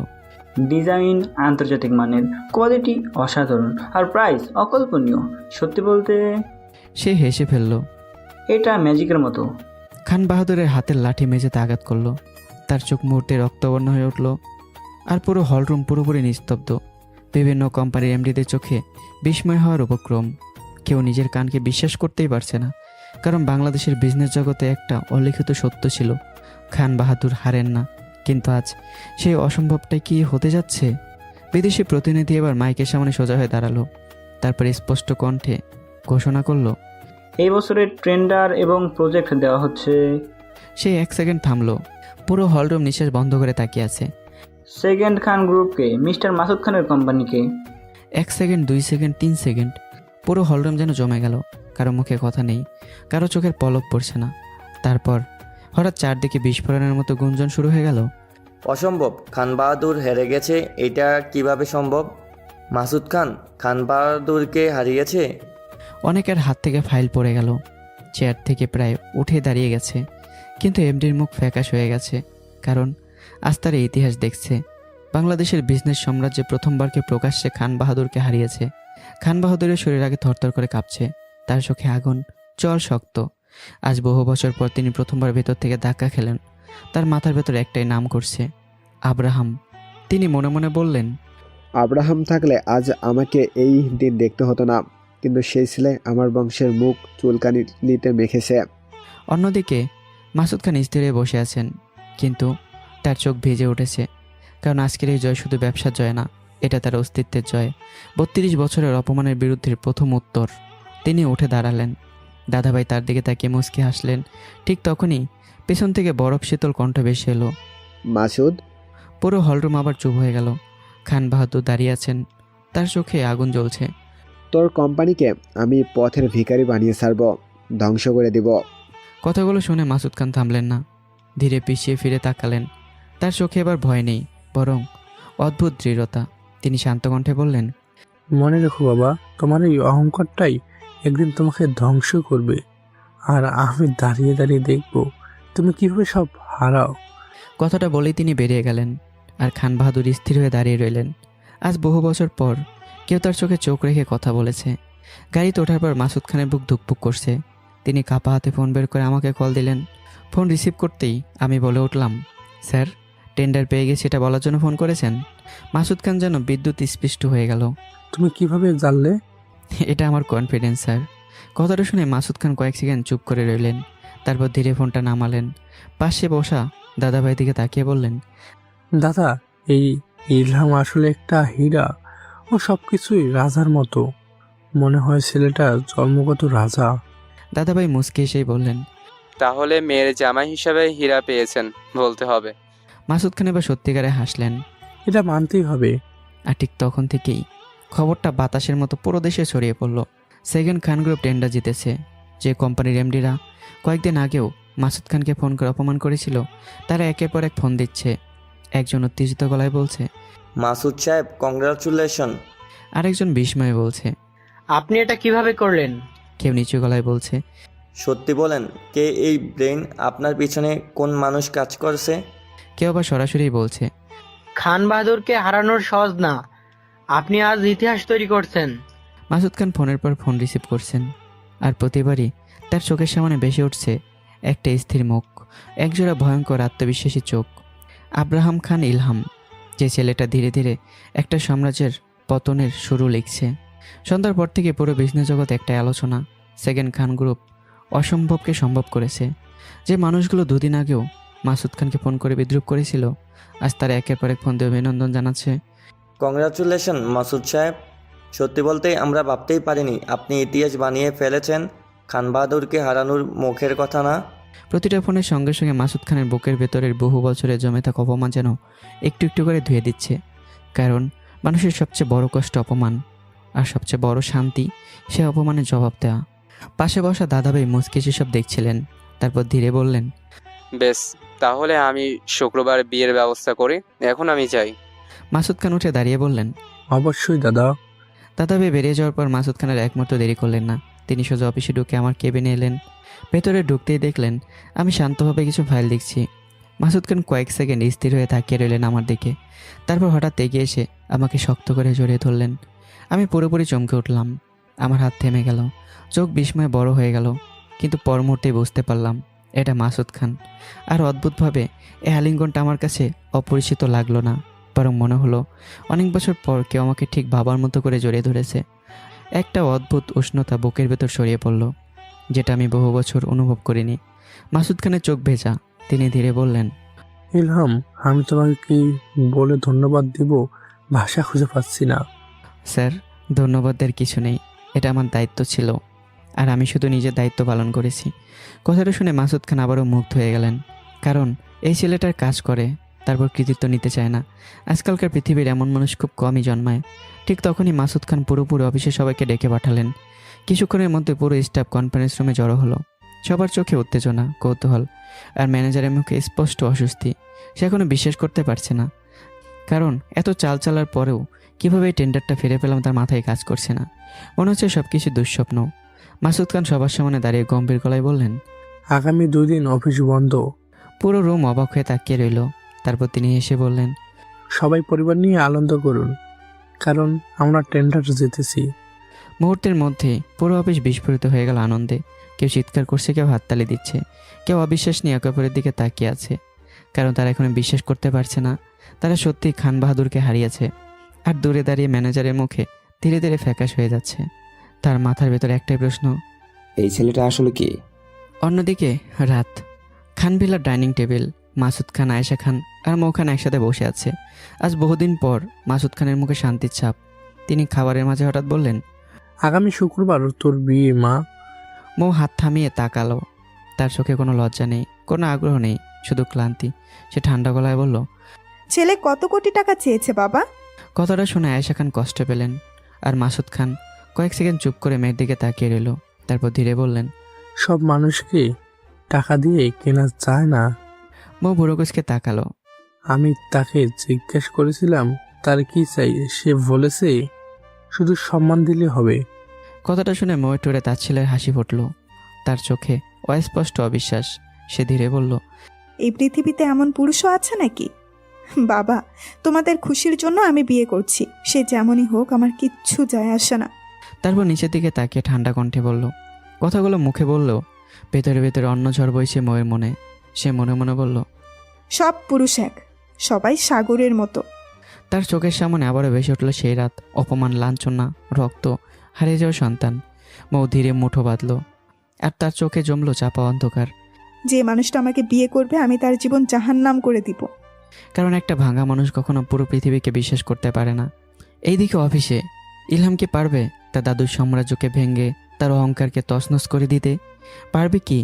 ডিজাইন আন্তর্জাতিক মানের, কোয়ালিটি অসাধারণ, আর প্রাইস অকল্পনীয়। সত্যি বলতে সে হেসে ফেলল। এটা ম্যাজিকের মতো। খান বাহাদুরের হাতের লাঠি মেঝেতে আঘাত করলো। তার চোখ মুহূর্তে রক্তবর্ণ হয়ে উঠল, আর পুরো হলরুম পুরোপুরি নিস্তব্ধ। বিভিন্ন কোম্পানির এমডিদের চোখে বিস্ময় হওয়ার উপক্রম। কেউ নিজের কানকে বিশ্বাস করতেই পারছে না, কারণ বাংলাদেশের বিজনেস জগতে একটা অলিখিত সত্য ছিল, খান বাহাদুর হারেন না। কিন্তু আজ সেই অসম্ভবটাই কি হতে যাচ্ছে? বিদেশি প্রতিনিধি এবার মাইকের সামনে সোজা হয়ে দাঁড়ালো, তারপর স্পষ্ট কণ্ঠে ঘোষণা করলো, এই বছরের টেন্ডার এবং প্রজেক্ট দেওয়া হচ্ছে। সে 1 সেকেন্ড থামলো, পুরো হলরুম নিঃশ্বাস বন্ধ করে তাকিয়ে আছে। সেকেন্ড খান গ্রুপকে, মিস্টার মাসুদ খানের কোম্পানিকে। 1 সেকেন্ড, 2 সেকেন্ড, 3 সেকেন্ড, পুরো হলরুম যেন জমে গেল। কারো মুখে কথা নেই, কারো চোখের পলক পড়ছে না। তারপর হঠাৎ চারদিকে বিস্ফোরণের মতো গুঞ্জন শুরু হয়ে গেল। অসম্ভব, খান বাহাদুর হেরে গেছে। এটা কিভাবে সম্ভব? মাসুদ খান খান বাহাদুরকে হারিয়েছে? অনেকের হাত থেকে ফাইল পড়ে গেল, চেয়ার থেকে প্রায় উঠে দাঁড়িয়ে গেছে। কিন্তু এমডির মুখ ফ্যাকাশ হয়ে গেছে, কারণ আজ তার ইতিহাস দেখছে। বাংলাদেশের বিজনেস সাম্রাজ্যে প্রথমবারকে প্রকাশ্যে খান বাহাদুরকে হারিয়েছে। খান বাহাদুরের শরীর আগে থরথর করে কাঁপছে, তার চোখে আগুন, চল শক্ত। আজ বহু বছর পর তিনি প্রথমবার ভেতর থেকে ধাক্কা খেলেন। তার মাথার ভেতর একটাই নাম করছে, আব্রাহাম। তিনি মনে মনে বললেন, আব্রাহাম থাকলে আজ আমাকে এই দিন দেখতে হতো না, কিন্তু সেই ছেলে আমার বংশের মুখ চুলকানিতে মেখেছে। অন্যদিকে মাসুদ খান স্থির হয়ে বসে আছেন, কিন্তু তার চোখ ভিজে উঠেছে, কারণ আজকের এই জয় শুধু ব্যবসার জয় না, এটা তার অস্তিত্বের জয়। 32 বছরের অপমানের বিরুদ্ধে প্রথম উত্তর। তিনি উঠে দাঁড়ালেন। দাদাভাই তার দিকে তাকিয়ে মুচকি হাসলেন। ঠিক তখনই পেছন থেকে বরফ শীতল কণ্ঠ ভেসে এলো, মাসুদ। পুরো হলরুম আবার চুপ হয়ে গেল। খান বাহাদুর দাঁড়িয়ে আছেন, তার চোখে আগুন জ্বলছে। তোর কোম্পানিকে আমি পথের ভিখারি বানিয়ে ছাড়ব, ধ্বংস করে দিব। কথাগুলো শুনে মাসুদ খান থামলেন না, ধীরে পিছিয়ে ফিরে তাকালেন। তার চোখে এবার ভয় নেই, বরং অদ্ভুত দৃঢ়তা। তিনি শান্ত কণ্ঠে বললেন, মনে রেখো বাবা, তোমার এই অহংকারটাই একদিন তোমাকে ধ্বংস করবে, আর আমি দাঁড়িয়ে দাঁড়িয়ে দেখব তুমি কিভাবে সব হারাও। কথাটা বলেই তিনি বেরিয়ে গেলেন, আর খান বাহাদুর স্থির হয়ে দাঁড়িয়ে রইলেন। আজ বহু বছর পর কেউ তার চোখে চোখ রেখে কথা বলেছে। গাড়িতে ওঠার পর মাসুদ খানের বুক ধুকপুক করছে। তিনি কাপা হাতে ফোন বের করে আমাকে কল দিলেন। ফোন রিসিভ করতেই আমি বলে উঠলাম, স্যার, টেন্ডার পেয়ে গেছি, এটা বলার জন্য ফোন করেছেন? মাসুদ খান যেন বিদ্যুৎ স্পৃষ্ট হয়ে গেল। তুমি কিভাবে জানলে? এটা আমার কনফিডেন্স স্যার। কথাটা শুনে মাসুদ খান কয়েক সেকেন্ড চুপ করে রইলেন, তারপর ধীরে ফোনটা নামালেন। পাশে বসা দাদাভাই দিকে তাকিয়ে বললেন, দাদা, এই ইলহাম আসলে একটা হীরা। ও সব কিছুই রাজার মতো, মনে হয় ছেলেটা জন্মগত রাজা। দাদাভাই মুচকি এসেই বললেন, তাহলে মেয়ের জামাই হিসাবে হীরা পেয়েছেন বলতে হবে। মাসুদ খান এবার সত্যিকারে হাসলেন। এটা মানতেই হবে। আর ঠিক তখন থেকেই খবরটা বাতাসের মতো পুরো দেশে ছড়িয়ে পড়ল। সেকেন্ড খান গ্রুপ টেন্ডার জিতেছে। যে কোম্পানির এমডিরা কয়েকদিন আগেও মাসুদ খানকে ফোন করে অপমান করেছিল, তারা একের পর এক ফোন দিচ্ছে। একজন উত্তেজিত গলায় বলছে, মাসুদ সাহেব, কংগ্রাচুলেশন। আরেকজন বিস্ময়ে বলছে, আপনি এটা কিভাবে করলেন? কেউ নিচু গলায় বলছে, সত্যি বলেন, কে এই ব্রেন? আপনার পিছনে কোন মানুষ কাজ করছে? কেউ আবার সরাসরি বলছে, খান বাহাদুরকে হারানোর সহজ না, আপনি আজ ইতিহাস তৈরি করছেন। মাসুদ খান ফোনের পর ফোন রিসিভ করছেন, আর প্রতিবারই তার চোখের সামনে ভেসে উঠছে একটা স্থির মুখ, একজোড়া ভয়ঙ্কর আত্মবিশ্বাসী চোখ। আব্রাহাম খান ইলহাম, যে ছেলেটা ধীরে ধীরে একটা সাম্রাজ্যের পতনের শুরু লিখছে। সন্ধ্যার পর থেকে পুরো বিজনেস জগৎ একটাই আলোচনা, সেকেন্ড খান গ্রুপ অসম্ভবকে সম্ভব করেছে। যে মানুষগুলো দুদিন আগেও মাসুদ খানকে ফোন করে বিদ্রুপ করেছিল, আজ তারা একের পর এক ফোন দিয়ে অভিনন্দন জানাচ্ছে। কংগ্রাচুলেশন মাসুদ সাহেব, সত্যি বলতেই আমরা ভাবতেই পারিনি আপনি ইতিহাস বানিয়ে ফেলেছেন। খান বাহাদুরকে হারানোর মুখের কথা না। প্রতিটা ফোনের সঙ্গে সঙ্গে মাসুদ খানের বুকের ভেতরের বহু বছরে জমে থাকা অপমান যেন একটু একটু করে ধুয়ে দিচ্ছে। কারণ মানুষের সবচেয়ে বড় কষ্ট অপমান, আর সবচেয়ে বড় শান্তি সে অপমানের জবাব দেওয়া। পাশে বসা দাদাভাই মুচকি সব দেখছিলেন, তারপর ধীরে বললেন, বেশ, তাহলে আমি শুক্রবার বিয়ের ব্যবস্থা করি, এখন আমি যাই। মাসুদ খান উঠে দাঁড়িয়ে বললেন, অবশ্যই দাদা। দাদাভাই বেরিয়ে যাওয়ার পর মাসুদ খানের এক মুহূর্ত দেরি করলেন না। তিনি সোজা অফিসে ঢুকে আমার কেবিনে এলেন। ভেতরে ঢুকতেই দেখলেন আমি শান্তভাবে কিছু ফাইল লিখছি। মাসুদ খান কয়েক সেকেন্ড স্থির হয়ে তাকিয়ে রইলেন আমার দিকে, তারপর হঠাৎ এগিয়ে এসে আমাকে শক্ত করে জড়িয়ে ধরলেন। আমি পুরোপুরি চমকে উঠলাম। আমার হাত থেমে গেল, চোখ বিস্ময়ে বড় হয়ে গেল। কিন্তু পর মুহূর্তেই বুঝতে পারলাম এটা মাসুদ খান। আর অদ্ভুতভাবে এই আলিঙ্গনটা আমার কাছে অপরিচিত লাগলো না, বরং মনে হলো অনেক বছর পর কেউ আমাকে ঠিক বাবার মতো করে জড়িয়ে ধরেছে। একটা অদ্ভুত উষ্ণতা বুকের ভেতর সরিয়ে পড়ল, যেটা আমি বহু বছর অনুভব করিনি। মাসুদ খানের চোখ ভেজা, তিনি ধীরে বললেন, ইলহাম, আমি তোমাকে কি বলে ধন্যবাদ দিব ভাষা খুঁজে পাচ্ছি না। স্যার, ধন্যবাদের কিছু নেই, এটা আমার দায়িত্ব ছিল, আর আমি শুধু নিজের দায়িত্ব পালন করেছি। কথাটা শুনে মাসুদ খান আবারও মুগ্ধ হয়ে গেলেন। কারণ এই ছেলেটার কাজ করে, তারপর কৃতিত্ব নিতে চায় না। আজকালকার পৃথিবীর এমন মানুষ খুব কমই জন্মায়। ঠিক তখনই মাসুদ খান পুরোপুরি অফিসে সবাইকে ডেকে পাঠালেন। কিছুক্ষণের মধ্যে পুরো স্টাফ কনফারেন্স রুমে জড়ো হলো। সবার চোখে উত্তেজনা, কৌতূহল, আর ম্যানেজারের মুখে স্পষ্ট অস্বস্তি। সে এখনো বিশ্বাস করতে পারছে না, কারণ এত চাল চালার পরেও কীভাবে এই টেন্ডারটা ফিরে পেলাম তার মাথায় কাজ করছে না। মনে হচ্ছে সব কিছু দুঃস্বপ্ন। মাসুদ খান সবার সামনে দাঁড়িয়ে গম্ভীর গলায় বললেন, আগামী 2 দিন অফিস বন্ধ। পুরো রুম অবাক হয়ে তাকিয়ে রইল। তারপর তিনি হেসে বললেন, সবাই পরিবার নিয়ে আনন্দ করুন, কারণ আমরা টেন্ডার জিতেছি। মুহূর্তের মধ্যে পুরো অফিস বিস্ফোরিত হয়ে গেল আনন্দে। কেউ চিৎকার করছে, কেউ হাততালি দিচ্ছে, কেউ অবিশ্বাস নিয়ে একে অপরের দিকে তাকিয়ে আছে। কারণ তারা এখন বিশ্বাস করতে পারছে না তারা সত্যিই খান বাহাদুরকে হারিয়েছে। আর দূরে দাঁড়িয়ে ম্যানেজারের মুখে ধীরে ধীরে ফ্যাকাশ হয়ে যাচ্ছে। তার মাথার ভেতর একটাই প্রশ্ন, এই ছেলেটা আসলে কি? অন্যদিকে রাত, খান ভিলার ডাইনিং টেবিল। মাসুদ খান, আয়েশা খান আর মৌ খান একসাথে বসে আছে। আজ বহুদিন পর মাসুদ খানের মুখে শান্তির ছাপ। তিনি খাবারের মাঝে হঠাৎ বললেন, আগামী শুক্রবার তোর বিয়ে মা। মৌ হাত থামিয়ে তাকালো। তার চোখে কোনো লজ্জা নেই, কোনো আগ্রহ নেই, শুধু ক্লান্তি। সে ঠান্ডা গলায় বলল, ছেলে কত কোটি টাকা চেয়েছে বাবা? কথাটা শুনে আয়েশা খান কষ্ট পেলেন, আর মাসুদ খান কয়েক সেকেন্ড চুপ করে মেয়ের দিকে তাকিয়ে রইল। তারপর ধীরে বললেন, সব মানুষকে টাকা দিয়ে কেনা যায় না। মৌ বুড়োকুচকে তাকালো। আমি তাকে জিজ্ঞেস করেছিলাম তার কি চাই, সে বলেছে শুধু সম্মান দিলে হবে। কথাটা শুনে মৌয়ের টোরে তার ছেলের হাসি ফুটল। তার চোখে অস্পষ্ট অবিশ্বাস। সে ধীরে বলল, এই পৃথিবীতে এমন পুরুষও আছে নাকি? বাবা, তোমাদের খুশির জন্য আমি বিয়ে করছি, সে যেমনই হোক আমার কিচ্ছু যায় আসে না। তারপর নিচের দিকে তাকিয়ে ঠান্ডা কণ্ঠে বলল, কথাগুলো মুখে বললেও ভেতরে ভেতরে অন্য ঝড় বইছে মৌয়ের মনে। সে মনে মনে বলল, সব পুরুষ এক, সবাই সাগরের মতো। তার চোখের সামনে আবারও ভেসে উঠল সেই রাত, অপমান, লাঞ্ছনা, রক্ত, হারিয়ে যাওয়া সন্তান। মৌ ধীরে মুঠো বাঁধল, আর তার চোখে জমল চাপা অন্ধকার। যে মানুষটা আমাকে বিয়ে করবে আমি তার জীবন জাহান্নাম করে দিব। কারণ একটা ভাঙা মানুষ কখনো পুরো পৃথিবীকে বিশ্বাস করতে পারে না। এইদিকে অফিসে ইলহাম কি পারবে তার দাদুর সাম্রাজ্যকে ভেঙে তার অহংকারকে তছনছ করে দিতে? পারবে কি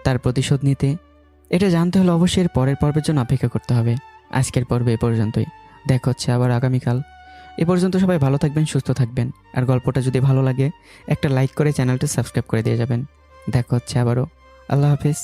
তার প্রতিশোধ নিতে? এটা জানতে হলে অবশ্যই এর পরের পর্বের জন্য অপেক্ষা করতে হবে। আজকের পর্বে এ পর্যন্তই, দেখা হচ্ছে আবার আগামীকাল। এ পর্যন্ত সবাই ভালো থাকবেন, সুস্থ থাকবেন, আর গল্পটা যদি ভালো লাগে একটা লাইক করে চ্যানেলটা সাবস্ক্রাইব করে দিয়ে যাবেন। দেখা হচ্ছে আবারও। আল্লাহ হাফিজ।